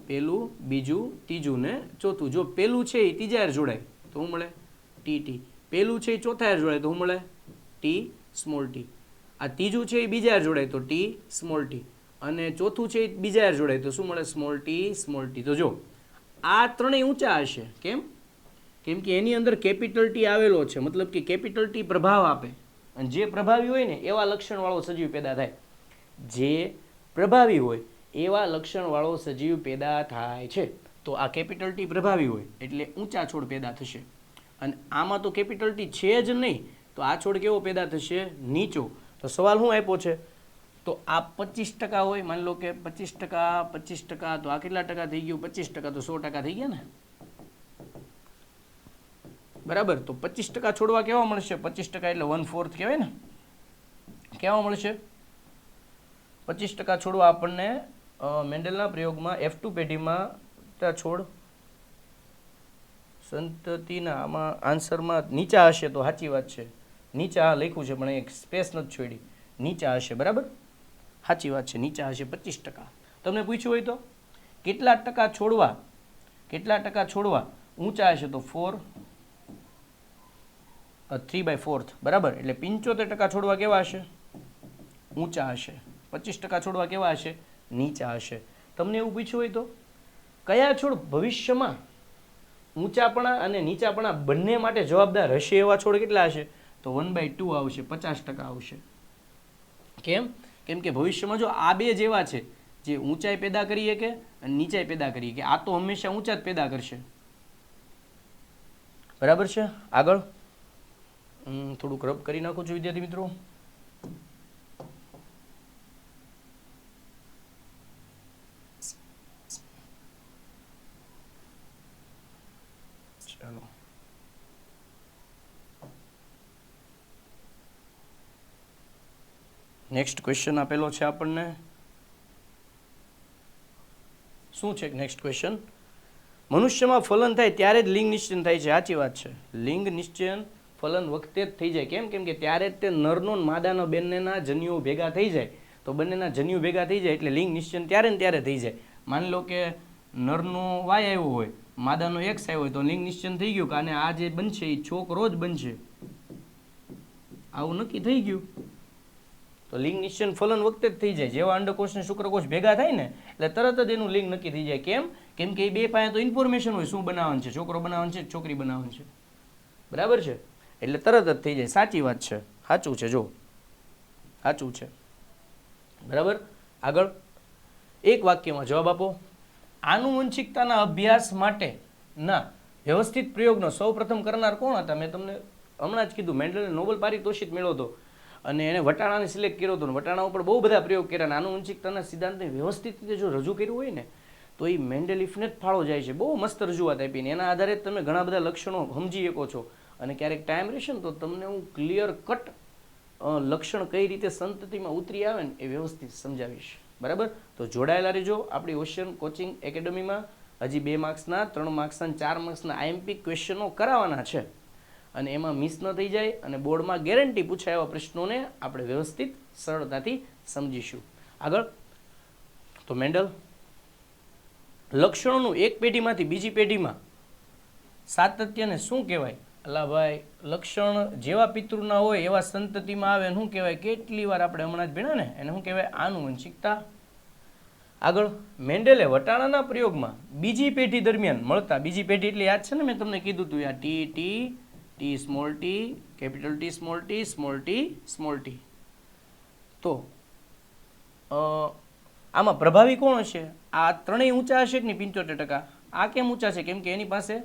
પેલું બીજું ત્રીજું ને ચોથું. જો પેલું છે એ ત્રીજા હારે જોડાય તો શું મળે? ટી. પેલું છે એ ચોથા હારે જોડાય તો શું મળે? T small T. આ ત્રીજું છે એ બીજા હારે જોડાય તો ટી સ્મોલ ટી, અને ચોથું છે એ બીજા હારે જોડાય તો શું મળે? Small T. તો જો આ ત્રણેય ઊંચા હશે. કેમ? કેમ કે એની અંદર કેપિટલ ટી આવેલો છે, મતલબ કે કેપિટલ ટી પ્રભાવ આપે, અને જે પ્રભાવી હોય ને એવા લક્ષણવાળો સજીવ પેદા થાય. જે પ્રભાવી હોય એવા લક્ષણવાળો સજીવ પેદા થાય છે. તો આ કેપિટલ ટી પ્રભાવી હોય એટલે ઊંચા છોડ પેદા થશે. અને આમાં તો કેપિટલ ટી છે જ નહીં, તો આ છોડ કેવો પેદા થશે? નીચો. તો સવાલ શું આપ્યો છે? તો આ 25% હોય, માની લો કે 25%, તો આ કેટલા ટકા થઈ ગયું? 25%, તો 100% થઈ ગયા ને. બરાબર. તો 25% છોડવા કેવા મળશે? 25% એટલે 1/4 કહેવાય ને. કેવા મળશે? 25% છોડવા આપણને મેન્ડેલના પ્રયોગમાં F2 પેઢીમાં છોડ સંતતિના આમાં આન્સરમાં નીચા હશે તો સાચી વાત છે. નીચા લખ્યું છે પણ એક સ્પેસ નથી છોડી, નીચા હશે. બરાબર, સાચી વાત છે, નીચા હશે 25%. તમને પૂછ્યું હોય તો કેટલા ટકા છોડવા ઊંચા હશે? તો 3/4. બરાબર. એટલે 75% છોડવા કેવા હશે? ઊંચા હશે. 25% છોડવા કેવા હશે? નીચા હશે. તમને એવું પૂછ્યું હોય તો કયા છોડ ભવિષ્યમાં ઊંચાપણા અને નીચાપણા બંને માટે જવાબદાર હશે? એવા છોડ કેટલા હશે? તો 1/2 આવશે, 50% આવશે. કેમ? કેમ કે ભવિષ્યમાં જો આ બે જેવા છે, જે ઊંચાઈ પેદા કરી શકે અને નીચાઈ પેદા કરી શકે, આ તો હંમેશા ઊંચા જ પેદા કરશે. બરાબર છે. આગળ થોડુંક રબ કરી નાખું છું વિદ્યાર્થી મિત્રો. ચાલો, નેક્સ્ટ ક્વેશ્ચન આપેલો છે આપણને. શું છે નેક્સ્ટ ક્વેશ્ચન? મનુષ્યમાં ફલન થાય ત્યારે જ લિંગ નિશ્ચયન થાય છે. સાચી વાત છે. લિંગ નિશ્ચયન ફલન વખતે જ થઈ જાય. કેમ? કેમ કે ત્યારે જ તે નરનો માદાનો બંનેના જન્યુઓ ભેગા થઈ જાય. તો બંનેના જન્યુ ભેગા થઈ જાય એટલે લિંગ નિશ્ચયન ત્યારે ને ત્યારે થઈ જાય. માની લો કે નરનો વાય આવ્યો હોય, માદાનો એક્સ આવ્યો હોય તો લિંગ નિશ્ચન થઈ ગયું કે આને આ જે બનશે એ છોકરો જ બનશે, આવું નક્કી થઈ ગયું. તો લિંગ નિશ્ચન ફલન વખતે જ થઈ જાય. જેવા અંડકોષ ને શુક્રકોષ ભેગા થાય ને એટલે તરત જ એનું લિંગ નક્કી થઈ જાય. કેમ કે એ બે પાસે તો ઇન્ફોર્મેશન હોય શું બનાવવાનું છે, છોકરો બનાવવાનું છે છોકરી બનાવવાનું છે, બરાબર છે, એટલે તરત જ થઈ જાય. સાચી વાત છે, સાચું છે, જો સાચું છે, બરાબર. આગળ એક વાક્યમાં જવાબ આપો. આનુવંશિકતાના અભ્યાસ માટે ના વ્યવસ્થિત પ્રયોગનો સૌ પ્રથમ કરનાર કોણ હતા? મેં તમને હમણાં જ કીધું, મેન્ડલે નોબેલ પારિતોષિક મેળવ્યો હતો અને એને વટાણાને સિલેક્ટ કર્યો હતો. વટાણા ઉપર બહુ બધા પ્રયોગ કર્યા. આનુવંશિકતાના સિદ્ધાંતને વ્યવસ્થિત રીતે જો રજૂ કર્યું હોય ને તો એ મેન્ડેલિફને જ ફાળો જાય છે. બહુ મસ્ત રજૂઆત આપીને એના આધારે તમે ઘણા બધા લક્ષણો સમજી શકો છો. અને ક્યારેક ટાઈમ રહેશે ને તો તમને હું ક્લિયર કટ લક્ષણ કઈ રીતે સંતતિમાં ઉતરી આવે ને એ વ્યવસ્થિત સમજાવીશ, બરાબર. તો જોડાયેલા રહેજો આપણી ઓશિયન કોચિંગ એકેડમીમાં. હજી 2 માર્ક્સના 3 માર્ક્સના 4 માર્ક્સના આઈએમપી ક્વેશ્ચનો કરાવવાના છે અને એમાં મિસ ન થઈ જાય અને બોર્ડમાં ગેરંટી પૂછાય એવા પ્રશ્નોને આપણે વ્યવસ્થિત સરળતાથી સમજીશું. આગળ તો મેન્ડલ લક્ષણોનું એક પેઢીમાંથી બીજી પેઢીમાં સાતત્યને શું કહેવાય? અલા ભાઈ, લક્ષણ જેવા પિતૃના હોય એવા સંતતિમાં આવે શું કહેવાય? કેટલી વાર આપણે હમણાં જ ભણ્યા ને, એને શું કહેવાય? આનુવંશિકતા. આગળ મેન્ડેલે વટાણાના પ્રયોગમાં બીજી પેઢી દરમિયાન મળતા, બીજી પેઢી એટલે યાદ છે ને મેં તમને કીધું હતું આ T T T small T capital T small T small T small T. તો આમાં પ્રભાવી કોણ હશે? આ ત્રણેય ઊંચા હશે કે નહીં? 75%. આ કેમ ઊંચા છે? કેમ કે એની પાસે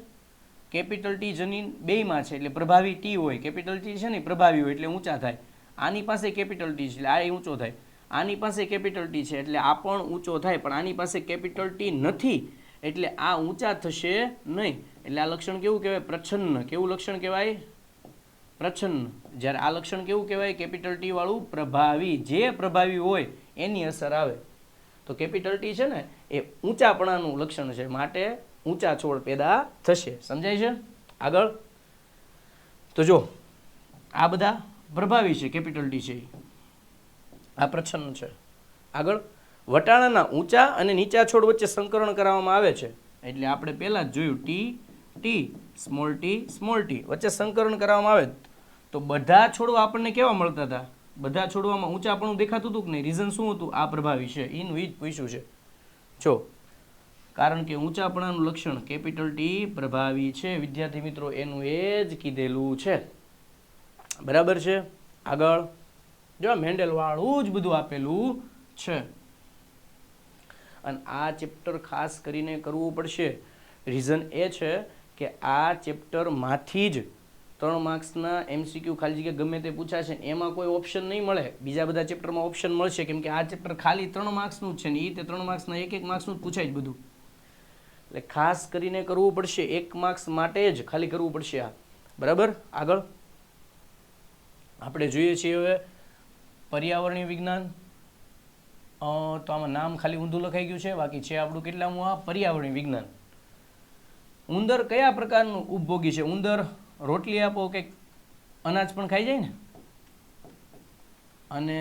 કેપિટલ ટી જનીન બેયમાં છે એટલે પ્રભાવી ટી હોય. કેપિટલ ટી છે ને પ્રભાવી હોય એટલે ઊંચા થાય. આની પાસે કેપિટલ ટી છે એટલે આ ઊંચો થાય. આની પાસે કેપિટલ ટી છે એટલે આ પણ ઊંચો થાય. પણ આની પાસે કેપિટલ ટી નથી એટલે આ ઊંચા થશે નહીં. એટલે આ લક્ષણ કેવું કહેવાય? પ્રચ્છન્ન. કેવું લક્ષણ કહેવાય? પ્રચ્છન્ન. જ્યારે આ લક્ષણ કેવું કહેવાય? કેપિટલ ટી વાળું પ્રભાવી. જે પ્રભાવી હોય એની અસર આવે. તો કેપિટલ ટી છે ને એ ઊંચાપણાનું લક્ષણ છે, માટે ઊંચા છોડ પેદા થશે. સમજાય છે? આગળ તો જો આ બધા પ્રભાવી છે, કેપિટલ ટી છે, આ પ્રચ્છન્ન છે. આગળ વટાણાના ઊંચા અને નીચા છોડ વચ્ચે સંકરણ કરવામાં આવે છે એટલે આપણે પહેલાં જ જોયું ટી ટી સ્મોલ ટી વચ્ચે સંકરણ કરવામાં આવે તો બધા છોડવા આપણને કેવા મળતા હતા? બધા છોડવામાં ઊંચાપણું દેખાતું હતું કે નહીં? રીઝન શું હતું? આ પ્રભાવી છે, એનું ઈ જ પૂછ્યું છે. જો કારણ કે ઊંચાપણાનું લક્ષણ કેપિટલ ટી પ્રભાવી છે વિદ્યાર્થી મિત્રો, એનું એ જ કીધેલું છે, બરાબર છે. આગળ જો મેન્ડેલ વાળું જ બધું આપેલું છે અને આ ચેપ્ટર ખાસ કરીને કરવું પડશે. રીઝન એ છે કે આ ચેપ્ટરમાંથી જ 3 માર્ક્સના MCQ ખાલી જગ્યા ગમે તે પૂછાશે, એમાં કોઈ ઓપ્શન નહીં મળે. બીજા બધા ચેપ્ટરમાં ઓપ્શન મળશે કેમ કે આ ચેપ્ટર ખાલી 3 માર્ક્સનું જ છે ને એ તે 3 માર્ક્સના 1 માર્ક્સનું જ પૂછાય જ બધું. એટલે ખાસ કરીને કરવું પડશે, 1 માર્ક્સ માટે જ ખાલી કરવું પડશે આ, બરાબર. આગળ આપણે જોઈએ છીએ હવે પર્યાવરણીય વિજ્ઞાન. તો આમાં નામ ખાલી ઊંધું લખાઈ ગયું છે, બાકી છે આપણું કેટલામું? આ પર્યાવરણીય વિજ્ઞાન. ઉંદર કયા પ્રકારનું ઉપભોગી છે? ઉંદર રોટલી આપો કે અનાજ પણ ખાઈ જાય ને, અને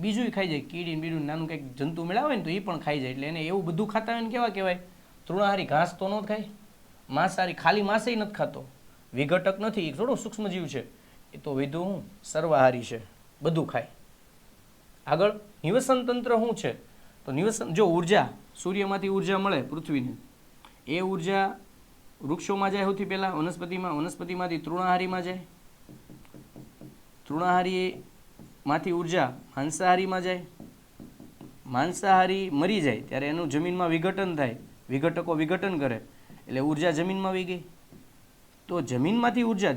બીજું ખાઈ જાય, કીડી બીડું નાનું કંઈક જંતુ મેળાવે ને તો એ પણ ખાઈ જાય. એટલે એને એવું બધું ખાતા હોય ને કેવા કહેવાય? તૃણાહારી. ઘાસ તો ન ખાય. માંસાહારી. ખાલી માંસે નથી ખાતો, વિઘટક નથી, એ થોડો સૂક્ષ્મજીવ છે. એ તો વધુ સર્વાહારી છે, બધું ખાય. આગળ નિવસન તંત્ર શું છે? તો નિવસન જો ઉર્જા, સૂર્યમાંથી ઉર્જા મળે પૃથ્વીને, એ ઉર્જા વૃક્ષોમાં જાય સૌથી પહેલાં, વનસ્પતિમાં, વનસ્પતિમાંથી તૃણાહારીમાં જાય, તૃણાહારીમાંથી ઉર્જા માંસાહારીમાં જાય, માંસાહારી મરી જાય ત્યારે એનું જમીનમાં વિઘટન થાય, વિઘટકો વિઘટન કરે એટલે ઉર્જા જમીનમાં વહી ગઈ. તો જમીનમાંથી ઉર્જા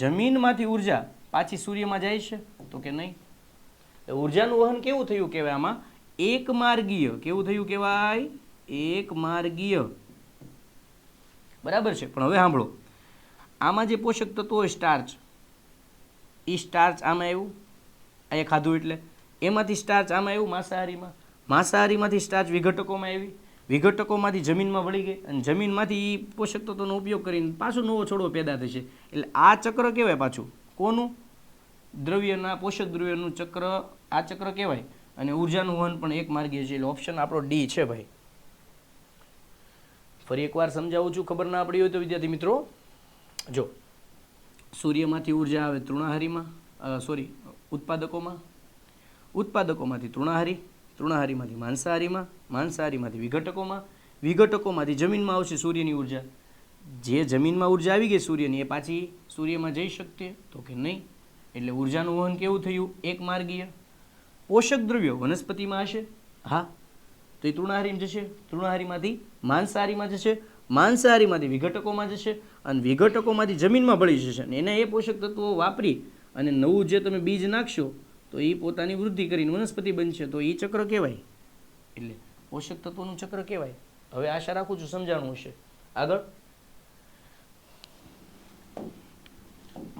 જમીનમાંથી ઉર્જા પાછી સૂર્યમાં જાય છે તો કે નહીં? ઉર્જાનું વહન કેવું થયું કહેવાય? આમાં એક માર્ગીય. કેવું થયું કહેવાય? એક માર્ગીય, બરાબર છે. પણ હવે સાંભળો, આમાં જે પોષક તત્વો હોય સ્ટાર્ચ, એ સ્ટાર્ચ આમાં આવ્યું, અહીંયા ખાધું એટલે એમાંથી સ્ટાર્ચ આમાં આવ્યું માંસાહારીમાં, માંસાહારીમાંથી સ્ટાર્ચ વિઘટકોમાં આવી, વિઘટકોમાંથી જમીનમાં વળી ગઈ અને જમીનમાંથી એ પોષક તત્વોનો ઉપયોગ કરીને પાછું નવો છોડવો પેદા થશે. એટલે આ ચક્ર કહેવાય પાછું કોનું? દ્રવ્યના, પોષક દ્રવ્યનું ચક્ર, આ ચક્ર કહેવાય. અને ઉર્જાનું વહન પણ એક માર્ગીય છે એટલે ઓપ્શન આપણો ડી છે ભાઈ. ફરી એકવાર સમજાવું છું, ખબર ના પડી હોય તો વિદ્યાર્થી મિત્રો જો, સૂર્યમાંથી ઉર્જા આવે તૃણાહારીમાં, ઉત્પાદકોમાં, ઉત્પાદકોમાંથી તૃણાહારી, તૃણાહારીમાંથી માંસાહારીમાં, માંસાહારીમાંથી વિઘટકોમાં, વિઘટકોમાંથી જમીનમાં આવશે સૂર્યની ઉર્જા. જે જમીનમાં ઉર્જા આવી ગઈ સૂર્યની એ પાછી સૂર્યમાં જઈ શકશે તો કે નહીં. એટલે ઉર્જાનું વહન કેવું થયું? એક માર્ગીય. પોષક દ્રવ્યો વનસ્પતિમાં હશે, હા, તો એ તૃણાહારીમાં જશે, તૃણાહારીમાંથી માંસાહારીમાં જશે, માંસાહારીમાંથી વિઘટકોમાં જશે, અને વિઘટકોમાંથી જમીનમાં ભળી જશે. અને એને એ પોષક તત્વો વાપરી અને નવું જે તમે બીજ નાખશો તો એ પોતાની વૃદ્ધિ કરીને વનસ્પતિ બનશે. તો એ ચક્ર કહેવાય, એટલે પોષક તત્વોનું ચક્ર કહેવાય. હવે આશા રાખું છું સમજાણું હશે. આગળ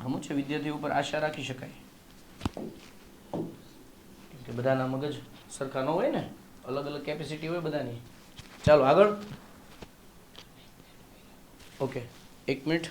હમું છે વિદ્યાર્થીઓ ઉપર આશા રાખી શકાય, કેમ કે બધાના મગજ સરખા ન હોય ને, અલગ અલગ કેપેસિટી હોય બધાની. ચાલો આગળ. Okay, 1 minute.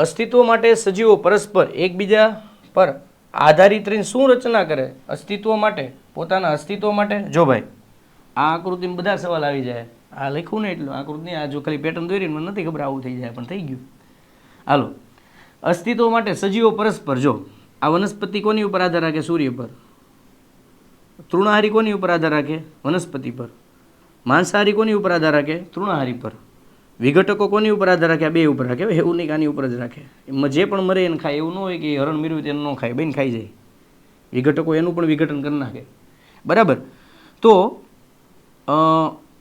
અસ્તિત્વ માટે સજીવો પરસ્પર એકબીજા પર આધારિત રહીને શું રચના કરે? અસ્તિત્વ માટે, પોતાના અસ્તિત્વ માટે. જો ભાઈ, આ આકૃતિમાં બધા સવાલ આવી જાય. આ લખ્યું ને એટલું આકૃતિ, આ જો ખાલી પેટર્ન દોરી મને નથી ખબર આવું થઈ જાય, પણ થઈ ગયું. હાલો, અસ્તિત્વ માટે સજીવો પરસ્પર, જો આ વનસ્પતિ કોની ઉપર આધાર રાખે? સૂર્ય પર. તૃણાહારી કોની ઉપર આધાર રાખે? વનસ્પતિ પર. માંસાહારી કોની ઉપર આધાર રાખે? તૃણાહારી પર. વિઘટકો કોની ઉપર આધાર રાખે? આ બે ઉપર રાખે. એવું નહીં કે આની ઉપર જ રાખે. એમાં જે પણ મરે એને ખાય, એવું ન હોય કે હરણ મીરવું તેને ન ખાય, બેન ખાઈ જાય. વિઘટકો એનું પણ વિઘટન કરી નાખે, બરાબર. તો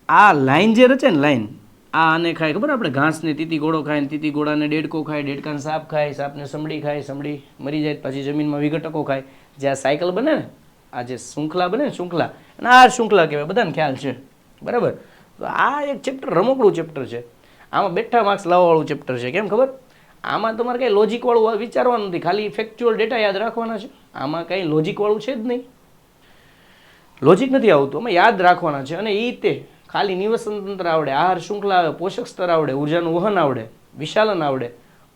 આ લાઈન જે રચે ને, લાઈન આ આને ખાય, ખબર આપણે ઘાસને તીતી ઘોડો ખાય, ને તીતી ઘોડાને ડેડકો ખાય, ડેડકાને સાપ ખાય, સાપને સમડી ખાય, સમડી મરી જાય પછી જમીનમાં વિઘટકો ખાય. જે આ સાયકલ બને ને, આ જે શૃંખલા બને ને, શૃંખલા, અને આ શૃંખલા કહેવાય, બધાને ખ્યાલ છે, બરાબર. તો આ એક ચેપ્ટર રમકડું ચેપ્ટર છે. આમાં બેઠા માર્ક્સ લાવવાવાળું ચેપ્ટર છે. કેમ ખબર? આમાં તમારે કંઈ લોજિકવાળું વિચારવાનું નથી, ખાલી ફેક્ચ્યુઅલ ડેટા યાદ રાખવાના છે. આમાં કંઈ લોજિકવાળું છે જ નહીં, લોજિક નથી આવતું, આમાં યાદ રાખવાના છે. અને એ તે ખાલી નિવસન તંત્ર આવડે, આહાર શૃંખલા આવે, પોષક સ્તર આવડે, ઉર્જાનું વહન આવડે, વિશાલન આવડે,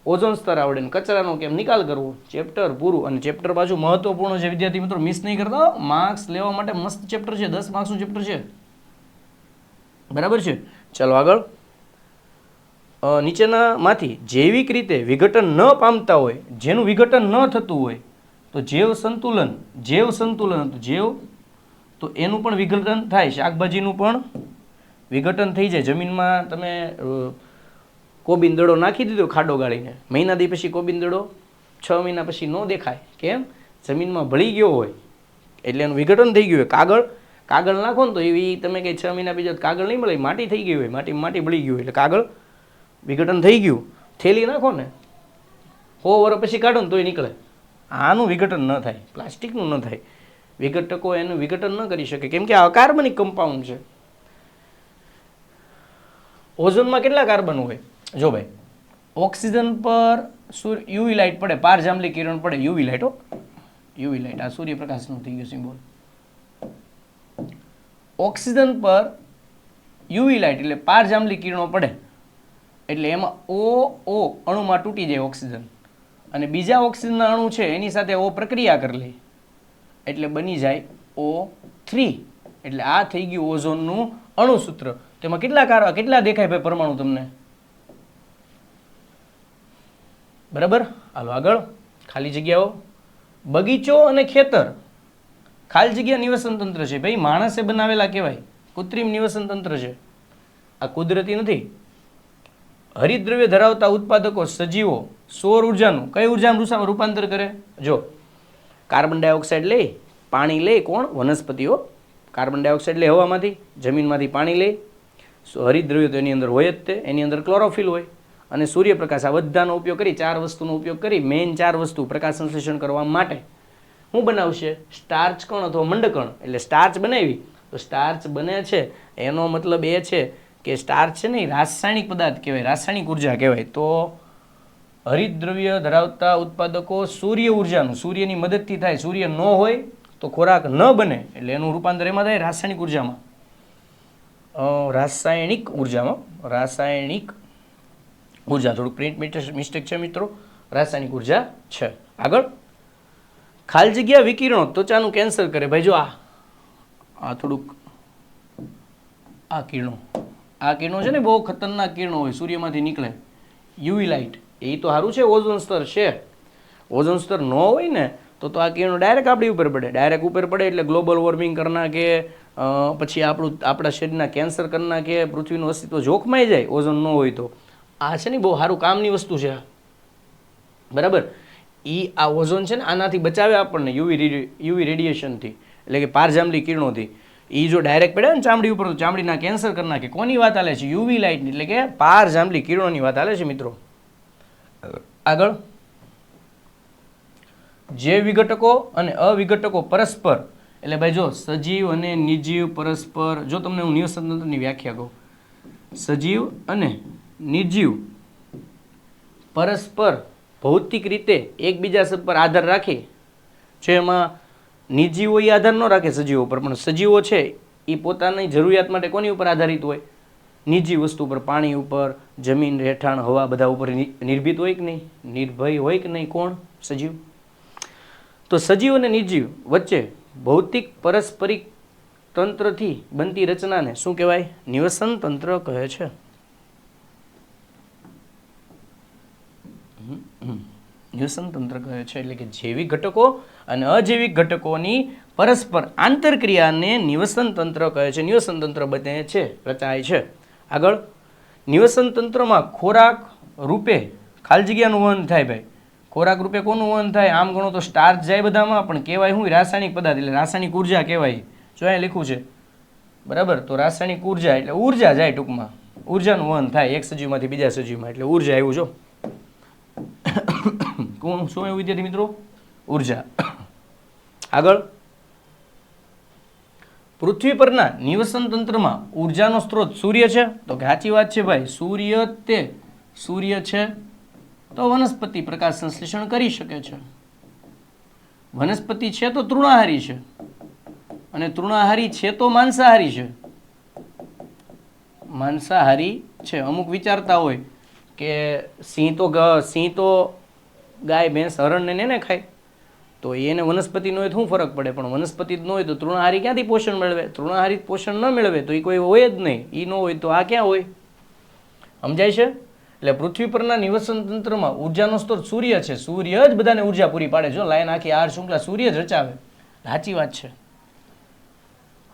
ઓઝોન સ્તર આવડે, ને કચરાનો કેમ નિકાલ કરવો, ચેપ્ટર પૂરું. અને ચેપ્ટર પાછું મહત્વપૂર્ણ છે વિદ્યાર્થી મિત્રો, મિસ નહીં કરતા. માર્ક્સ લેવા માટે મસ્ત ચેપ્ટર છે, 10 માર્ક્સનું ચેપ્ટર છે, બરાબર છે. ચાલો આગળ. નીચેનામાંથી જૈવિક રીતે વિઘટન ન પામતા હોય, જેનું વિઘટન ન થતું હોય, તો જૈવ સંતુલન, જૈવ સંતુલન, જૈવ, તો એનું પણ વિઘટન થાય. શાકભાજીનું પણ વિઘટન થઈ જાય. જમીનમાં તમે કોબીન દડો નાખી દીધો ખાડો ગાળીને, મહિના દી પછી કોબીન દડો 6 મહિના પછી ન દેખાય. કેમ? જમીનમાં ભળી ગયો હોય, એટલે એનું વિઘટન થઈ ગયું હોય. કાગળ નાખો ને તો એવી તમે કંઈ 6 મહિના બીજા કાગળ નહીં મળે, માટી થઈ ગઈ હોય, માટી ભળી ગયું હોય, એટલે કાગળ વિઘટન થઈ ગયું. થેલી નાખો ને 100 વર્ષ પછી કાઢો ને તોય નીકળે. આનું વિઘટન ન થાય, પ્લાસ્ટિકનું ન થાય. વિઘટકો એનું વિઘટન ન કરી શકે, કેમ કે આ કાર્બનિક કમ્પાઉન્ડ છે. ઓઝોનમાં કેટલા કાર્બન હોય? જો ભાઈ, ઓક્સિજન પર યુવી લાઇટ પડે, પારજાંબલી કિરણ પડે, યુવી લાઇટ, હો, યુવી લાઇટ, આ સૂર્યપ્રકાશનું થઈ ગયું સિમ્બોલ. ઓક્સિજન પર યુવી લાઇટ એટલે પારજાંબલી કિરણો પડે, એટલે એમાં O અણુમાં તૂટી જાય ઓક્સિજન, અને બીજા ઓક્સિજનના અણુ છે એની સાથે O પ્રક્રિયા કરી લે, એટલે બની જાય O3. એટલે આ થઈ ગયું ઓઝોનનું અણુસૂત્ર. તેમાં કેટલા દેખાય ભાઈ પરમાણુ તમને? બરાબર. હાલો આગળ. ખાલી જગ્યાઓ, બગીચો અને ખેતર, ખાલી જગ્યા નિવસન તંત્ર છે ભાઈ, માણસે બનાવેલા કહેવાય, કૃત્રિમ નિવસન તંત્ર છે, આ કુદરતી નથી. હરિતદ્રવ્ય ધરાવતા ઉત્પાદકો સજીવો સૌર ઉર્જાનું કઈ ઉર્જામાં રૂપાંતર કરે? જો, કાર્બન ડાયોક્સાઇડ લે, પાણી લે, કોણ? વનસ્પતિઓ. કાર્બન ડાયોક્સાઇડ લે હવામાંથી, જમીનમાંથી પાણી લે. હરિતદ્રવ્ય તો એની અંદર હોય જ તે, એની અંદર ક્લોરોફિલ હોય, અને સૂર્યપ્રકાશ, આ બધાનો ઉપયોગ કરી, 4 વસ્તુનો ઉપયોગ કરી, મેઇન 4 વસ્તુ પ્રકાશ સંશ્લેષણ કરવા માટે શું બનાવશે? સ્ટાર્ચ કણ અથવા મંડકણ. એટલે સ્ટાર્ચ બનાવી, તો સ્ટાર્ચ બને છે એનો મતલબ એ છે કે સ્ટાર્ચ છે ને રાસાયણિક પદાર્થ કહેવાય, રાસાયણિક ઉર્જા કહેવાય. તો હરિતદ્રવ્ય ધરાવતા ઉત્પાદકો સૂર્ય ઉર્જાનું, સૂર્યની મદદથી થાય. સૂર્ય ન હોય તો ખોરાક ન બને, એટલે એનું રૂપાંતર એમાં થાય રાસાયણિક ઉર્જામાં, રાસાયણિક ઉર્જા, થોડુંક પ્રિન્ટ મિસ્ટેક છે મિત્રો, રાસાયણિક ઉર્જા છે. આગળ, ખાલી જગ્યા વિકિરણો ત્વચાનું કેન્સર કરે. ભાઈ જો આ થોડુંક આ કિરણો છે ને, બહુ ખતરનાક કિરણો હોય, સૂર્યમાંથી નીકળે, યુવી લાઇટ. એ તો સારું છે, ઓઝોન સ્તર છે. ઓઝોન સ્તર ન હોય ને તો આ કિરણો ડાયરેક્ટ આપણી ઉપર પડે. ડાયરેક્ટ ઉપર પડે એટલે ગ્લોબલ વોર્મિંગ કરી નાખે, પછી આપણા શરીરના કેન્સર કરી નાખે, પૃથ્વીનું અસ્તિત્વ જોખમાઈ જાય ઓઝોન ન હોય તો. આ છે ને બહુ સારું કામની વસ્તુ છે, બરાબર. આ ઓઝોન છે ને આનાથી બચાવે આપણને યુવી રેડિયેશનથી, એટલે કે પારજાંબલી કિરણોથી. એ જો ડાયરેક્ટ પડે ને ચામડી ઉપર તો ચામડીના કેન્સર કરી નાખે. કોની વાત હાલે છે? યુવી લાઇટની, એટલે કે પારજાંબલી કિરણોની વાત હાલે છે મિત્રો. આગળ, જે વિઘટકો અને અવિઘટકો પરસ્પર, એટલે ભાઈ જો સજીવ અને નિર્જીવ પરસ્પર, જો તમને હું નિવસન તંત્રની વ્યાખ્યા કહું, સજીવ અને નિર્જીવ પરસ્પર ભૌતિક રીતે એકબીજા પર આધાર રાખે છે. એમાં નિર્જીવો એ આધાર ન રાખે સજીવો પર, પણ સજીવો છે એ પોતાની જરૂરિયાત માટે કોની ઉપર આધારિત હોય? નિર્જીવ વસ્તુ ઉપર, પાણી ઉપર, જમીન, રહેઠાણ, હવા, બધા ઉપર નિર્ભીત હોય કે નહીં? નિર્ભય હોય કે નહીં? કોણ? સજીવ. તો સજીવ અને નિર્જીવ વચ્ચે ભૌતિક પરસ્પરિક તંત્રથી બનતી રચનાને શું કહેવાય? નિવસન તંત્ર કહે છે. નિવસન તંત્ર કહે છે. એટલે કે જૈવિક ઘટકો અને અજૈવિક ઘટકોની પરસ્પર આંતરક્રિયાને નિવસન તંત્ર કહે છે. નિવસન તંત્ર બને છે, રચાય છે. આગળ, નિવસન તંત્રમાં ખોરાક રૂપે ખાલી જગ્યાનું વહન થાય. ભાઈ ખોરાક રૂપે કોનું વહન થાય? આમ ગણો તો સ્ટાર્ચ જાય બધામાં, પણ કહેવાય શું? રાસાયણિક પદાર્થ, એટલે રાસાયણિક ઉર્જા કહેવાય. જો અહીંયા લખ્યું છે, બરાબર. તો રાસાયણિક ઉર્જા એટલે ઉર્જા જાય, ટૂંકમાં ઉર્જાનું વહન થાય એક સજીવમાંથી બીજા સજીવમાં, એટલે ઉર્જા આવ્યું. જો શું એવું વિદ્યાર્થી મિત્રો? ઉર્જા. આગળ, પૃથ્વી પરના નિવસન તંત્રમાં ઉર્જાનો સ્ત્રોત સૂર્ય છે. તો કે સાચી વાત છે ભાઈ, સૂર્ય છે તો વનસ્પતિ પ્રકાશ સંશ્લેષણ કરી શકે છે. વનસ્પતિ છે તો તૃણાહારી છે, અને તૃણાહારી છે તો માંસાહારી છે. માંસાહારી છે. અમુક વિચારતા હોય કે સિંહ તો ગાય, ભેંસ, હરણને ને ખાય, તો એને વનસ્પતિ નો હોય તો શું ફરક પડે? પણ વનસ્પતિ જ ન હોય તો તૃણાહારી ક્યાંથી પોષણ મેળવે? તૃણાહારી પોષણ ન મેળવે તો એ કોઈ હોય જ નહીં. એ ન હોય તો આ ક્યાં હોય? સમજાય છે? એટલે પૃથ્વી પરના નિવસન તંત્રમાં ઉર્જાનો સ્ત્રોત સૂર્ય છે. સૂર્ય જ બધાને ઉર્જા પૂરી પાડે. જો લાઈન આખી આહાર શૃંખલા સૂર્ય જ રચાવે. સાચી વાત છે.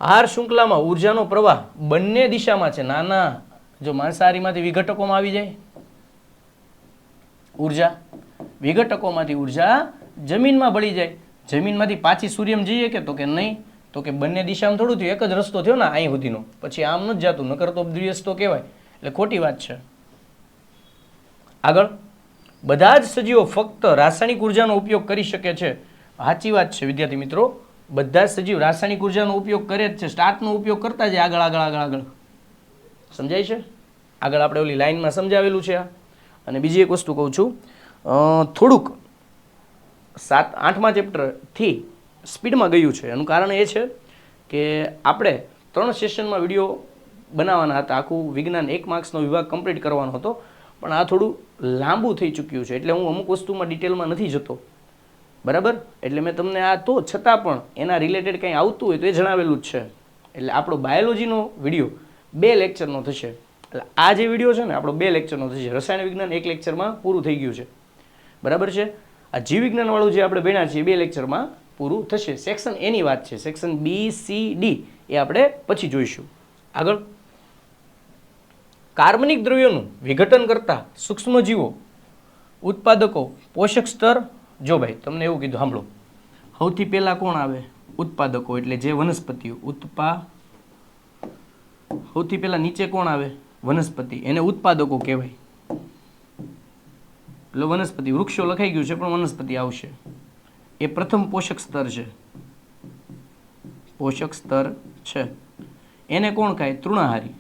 આહાર શૃંખલામાં ઉર્જાનો પ્રવાહ બંને દિશામાં છે. નાના, જો માંસાહારીમાંથી વિઘટકોમાં આવી જાય ઉર્જા, વિઘટકોમાંથી ઉર્જા જમીનમાં ભળી જાય. જમીનમાંથી પાછી સૂર્યમાં જઈએ કે? તો કે નહીં. તો કે બંને દિશામાં થોડું થયું, એક જ રસ્તો થયો ને અહીં સુધીનો, પછી આમ નથી જતું, નકર તો દ્વિરસ્તો કહેવાય. એટલે ખોટી વાત છે. આગળ, બધા જ સજીવો ફક્ત રાસાયણિક ઉર્જાનો ઉપયોગ કરી શકે છે. સાચી વાત છે વિદ્યાર્થી મિત્રો, બધા જ સજીવ રાસાયણિક ઉર્જાનો ઉપયોગ કરે જ છે. સ્ટાર્ટનો ઉપયોગ કરતા જ આગળ. સમજાય છે? આગળ આપણે ઓલી લાઈનમાં સમજાવેલું છે. અને બીજી એક વસ્તુ કહું છું, થોડુંક 7-8મા ચેપ્ટરથી સ્પીડમાં ગયું છે. એનું કારણ એ છે કે આપણે 3 સેશનમાં વિડીયો બનાવવાના હતા. આખું વિજ્ઞાન 1 માર્ક્સનો વિભાગ કમ્પ્લીટ કરવાનો હતો, પણ આ થોડું લાંબુ થઈ ચૂક્યું છે, એટલે હું અમુક વસ્તુમાં ડિટેલમાં નથી જતો, બરાબર. એટલે મેં તમને આ તો છતાં પણ એના રિલેટેડ કંઈ આવતું હોય તો એ જણાવેલું જ છે. એટલે આપણો બાયોલોજીનો વિડીયો 2 લેક્ચરનો થશે. એટલે આ જે વિડીયો છે ને આપણો 2 લેક્ચરનો થશે. રસાયણ વિજ્ઞાન 1 લેક્ચરમાં પૂરું થઈ ગયું છે, બરાબર છે. આ જીવ વિજ્ઞાનવાળું જે આપણે ભણ્યા છીએ 2 લેક્ચરમાં પૂરું થશે. સેક્શન એની વાત છે. સેક્શન બી, સી, ડી એ આપણે પછી જોઈશું. આગળ, કાર્બનિક દ્રવ્યોનું વિઘટન કરતા સૂક્ષ્મજીવો, ઉત્પાદકો, પોષક સ્તર. જો ભાઈ તમને એવું કીધું, સાંભળો. સૌથી પહેલા કોણ આવે? ઉત્પાદકો, એટલે જે વનસ્પતિઓ. સૌથી પહેલા નીચે કોણ આવે? વનસ્પતિ. એને ઉત્પાદકો કહેવાય. એટલે વનસ્પતિ, વૃક્ષો લખાઈ ગયું છે પણ વનસ્પતિ આવશે. એ પ્રથમ પોષક સ્તર છે. એને કોણ ખાય? તૃણાહારી.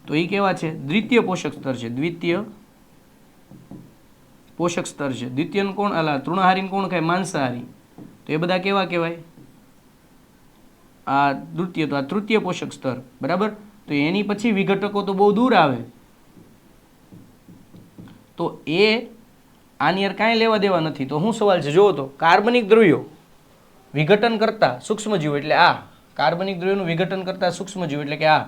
તો એ કેવા છે? દ્વિતીય પોષક સ્તર છે. દ્વિતીય કોણ? તૃણાહારી કોણ ખાય? માંસાહારી. તો એ બધા કેવા કહેવાય? આ દ્વિતીય. તો આ તૃતીય પોષક સ્તર, બરાબર. તો એની પછી વિઘટકો તો બહુ દૂર આવે. તો એ આની યાર કાંઈ લેવા દેવા નથી. તો શું સવાલ છે જુઓ તો, કાર્બનિક દ્રવ્યો વિઘટન કરતા સૂક્ષ્મજીવો એટલે આ કાર્બનિક દ્રવ્યોનું વિઘટન કરતા સૂક્ષ્મજીવો એટલે કે આ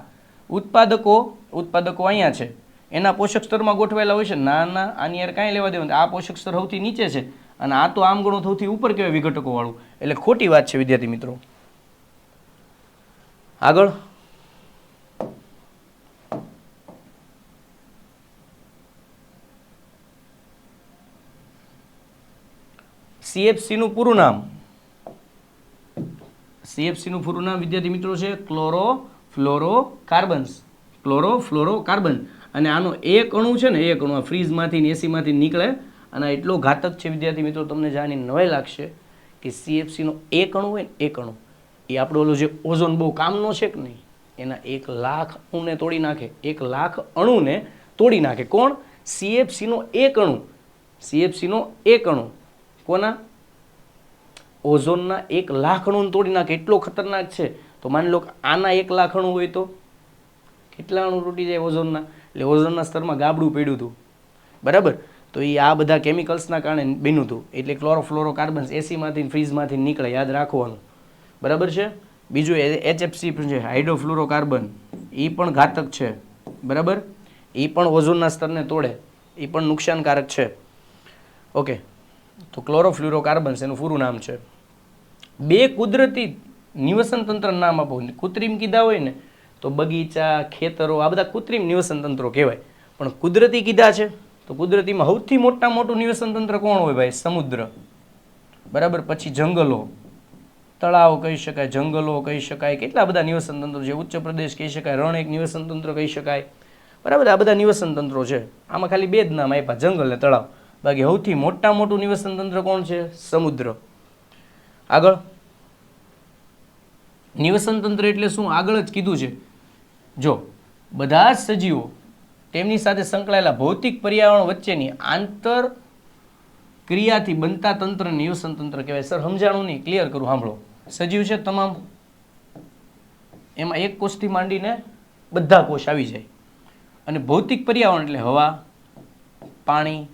ઉત્પાદકો અહીંયા છે, એના પોષક સ્તરમાં ગોઠવાયેલા હોય છે. ના આની યાર કાંઈ લેવા દેવા નથી. આ પોષક સ્તર સૌથી નીચે છે અને આ તો આમ ગણો સૌથી ઉપર કહેવાય વિઘટકો વાળું, એટલે ખોટી વાત છે વિદ્યાર્થી મિત્રો. આગળ CFC નું પૂરું નામ, CFC નું પૂરું નામ વિદ્યાર્થી મિત્રો છે ક્લોરોફ્લોરોકાર્બન્સ. ક્લોરોફ્લોરોકાર્બન. અને આનો એક અણુ છે ને, એક અણુ આ ફ્રીજમાંથી ને એસીમાંથી નીકળે અને એટલો ઘાતક છે વિદ્યાર્થી મિત્રો, તમને જાણી નવાઈ લાગશે કે CFC નો એક અણુ હોય ને, એક અણુ એ આપણો ઓલો જે ઓઝોન બહુ કામનો છે કે નહીં, એના 1 લાખ અણુને તોડી નાખે. 1 લાખ અણુને તોડી નાખે. કોણ? CFC નો એક અણુ. CFC નો એક અણુ કોના? ઓઝોનના 1 લાખ અણુને તોડી નાખે. એટલો ખતરનાક છે. તો માની લો આના 1 લાખ અણુ હોય તો કેટલા અણુ તૂટી જાય ઓઝોનના? એટલે ઓઝોનના સ્તરમાં ગાબડું પડ્યું હતું, બરાબર. તો એ આ બધા કેમિકલ્સના કારણે બન્યું હતું. એટલે ક્લોરોફ્લોરોકાર્બન્સ એસીમાંથી ફ્રીઝમાંથી નીકળે, યાદ રાખવાનું, બરાબર છે. બીજું HFC છે, હાઇડ્રોફ્લોરોકાર્બન, એ પણ ઘાતક છે, બરાબર. એ પણ ઓઝોનના સ્તરને તોડે, એ પણ નુકસાનકારક છે. ઓકે, તો ક્લોરોફ્લોરોકાર્બન્સ એનું પૂરું નામ છે. 2 કુદરતી નિવસન તંત્ર નામ આપો. કૃત્રિમ કીધા હોય ને તો બગીચા, ખેતરો, આ બધા કૃત્રિમ નિવસન તંત્રો કહેવાય. પણ કુદરતી કીધા છે તો કુદરતીમાં સૌથી મોટું નિવસન તંત્ર કોણ હોય ભાઈ? સમુદ્ર, બરાબર. પછી જંગલો, તળાવ કહી શકાય, જંગલો કહી શકાય, કેટલા બધા નિવસન તંત્રો છે. ઉચ્ચ પ્રદેશ કહી શકાય, રણ એક નિવસન તંત્ર કહી શકાય, બરાબર. આ બધા નિવસન તંત્રો છે. આમાં ખાલી 2 જ નામ આપ્યા, જંગલ ને તળાવ. બાકી સૌથી મોટું નિવસન તંત્ર કોણ છે? સમુદ્ર. આગળ નિવસન તંત્ર એટલે શું? આગળ જ કીધું છે. જો બધા જ સજીવો તેમની સાથે સંકળાયેલા ભૌતિક પર્યાવરણ વચ્ચેની આંતર ક્રિયાથી બનતા તંત્ર નિવસન તંત્ર કહેવાય. સર સમજાણું નહીં, ક્લિયર કરું, સાંભળો. સજીવ છે તમામ, એમાં એક કોષથી માંડીને બધા કોષ આવી જાય. અને ભૌતિક પર્યાવરણ એટલે હવા, પાણી,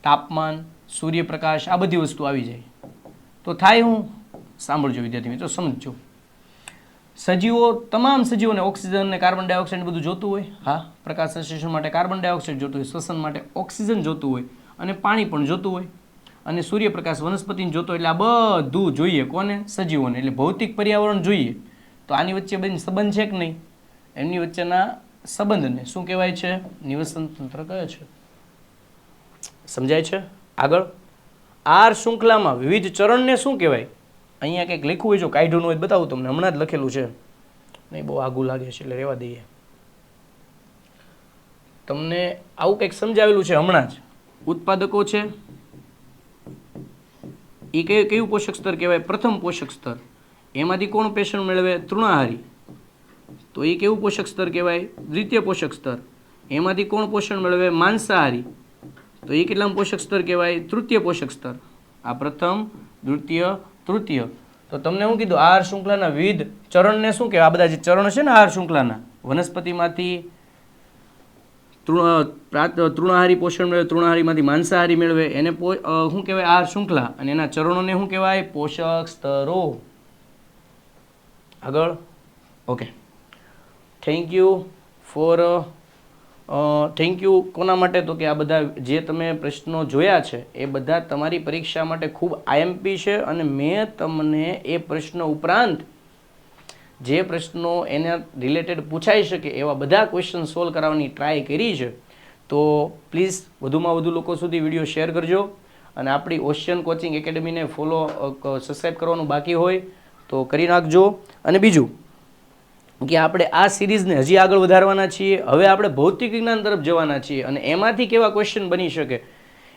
તાપમાન, સૂર્યપ્રકાશ, આ બધી વસ્તુ આવી જાય. તો થાય હું, સાંભળજો વિદ્યાર્થી મિત્રો, સમજજો. સજીવો, તમામ સજીવોને ઓક્સિજન અને કાર્બન ડાયોક્સાઇડ બધું જોતું હોય. હા, પ્રકાશ સંશ્લેષણ માટે કાર્બન ડાયોક્સાઇડ જોતું હોય, શ્વસન માટે ઓક્સિજન જોતું હોય, અને પાણી પણ જોતું હોય, અને સૂર્યપ્રકાશ વનસ્પતિને જોતો હોય. એટલે આ બધું જોઈએ કોને? સજીવોને. એટલે ભૌતિક પર્યાવરણ જોઈએ. તો આની વચ્ચે બધી સંબંધ છે કે નહીં? એમની વચ્ચેના સંબંધને શું કહેવાય છે? નિવસન તંત્ર કહે છે. સમજાય છે? આગળ આર શૃંખલામાં વિવિધ ચરણને શું કહેવાય? અહીંયા કંઈક લખ્યું હોય, જો કાઢ્યું હોય બતાવું તમને, હમણાં જ લખેલું છે, નહીં બહુ આઘું લાગે છે એટલે રહેવા દઈએ. તમને આવું કંઈક સમજાવેલું છે હમણાં જ. ઉત્પાદકો છે એ કયું પોષક સ્તર કહેવાય? પ્રથમ પોષક સ્તર. એમાંથી કોણ પોષણ મેળવે? તૃણાહારી. તો એ કેવું પોષક સ્તર કહેવાય? દ્વિતીય પોષક સ્તર. એમાંથી કોણ પોષણ મેળવે? માંસાહારી. તો એ કેટલામાં પોષક સ્તર કહેવાય? તૃતીય પોષક સ્તર. આ પ્રથમ, દ્વિતીય, તૃતીય. તો તમને શું કીધું? આહાર શૃંખલાના વિવિધ ચરણને શું કહેવાય? આ બધા જે ચરણ છે ને આહાર શૃંખલાના, વનસ્પતિમાંથી તૃણાહારી પોષણ મેળવે, તૃણાહારીમાંથી માંસાહારી મેળવે, એને શું કહેવાય? આહાર શૃંખલા. અને એના ચરણોને શું કહેવાય? પોષક સ્તરો. આગળ. Okay, thank you for thank you કોના માટે? તો કે આ બધા જે તમે પ્રશ્નો જોયા છે એ બધા તમારી પરીક્ષા માટે ખૂબ IMP છે. અને મેં તમને એ પ્રશ્ન ઉપરાંત જે પ્રશ્નો એના રિલેટેડ પૂછાઈ શકે એવા બધા ક્વેશ્ચન સોલ્વ કરાવવાની ટ્રાય કરી છે. તો પ્લીઝ વધુમાં વધુ લોકો સુધી વિડીયો શેર કરજો. અને આપણી ઓશિયન કોચિંગ એકેડમીને ફોલો, સબસ્ક્રાઈબ કરવાનું બાકી હોય તો કરી નાખજો. અને બીજું કે આપણે આ સિરીઝને હજી આગળ વધારવાના છીએ. હવે આપણે ભૌતિક વિજ્ઞાન તરફ જવાના છીએ. અને એમાંથી કેવા ક્વેશ્ચન બની શકે,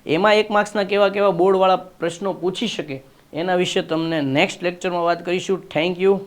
એમાં 1 માર્ક્સના કેવા બોર્ડવાળા પ્રશ્નો પૂછી શકે, એના વિશે તમને નેક્સ્ટ લેક્ચરમાં વાત કરીશું. Thank you.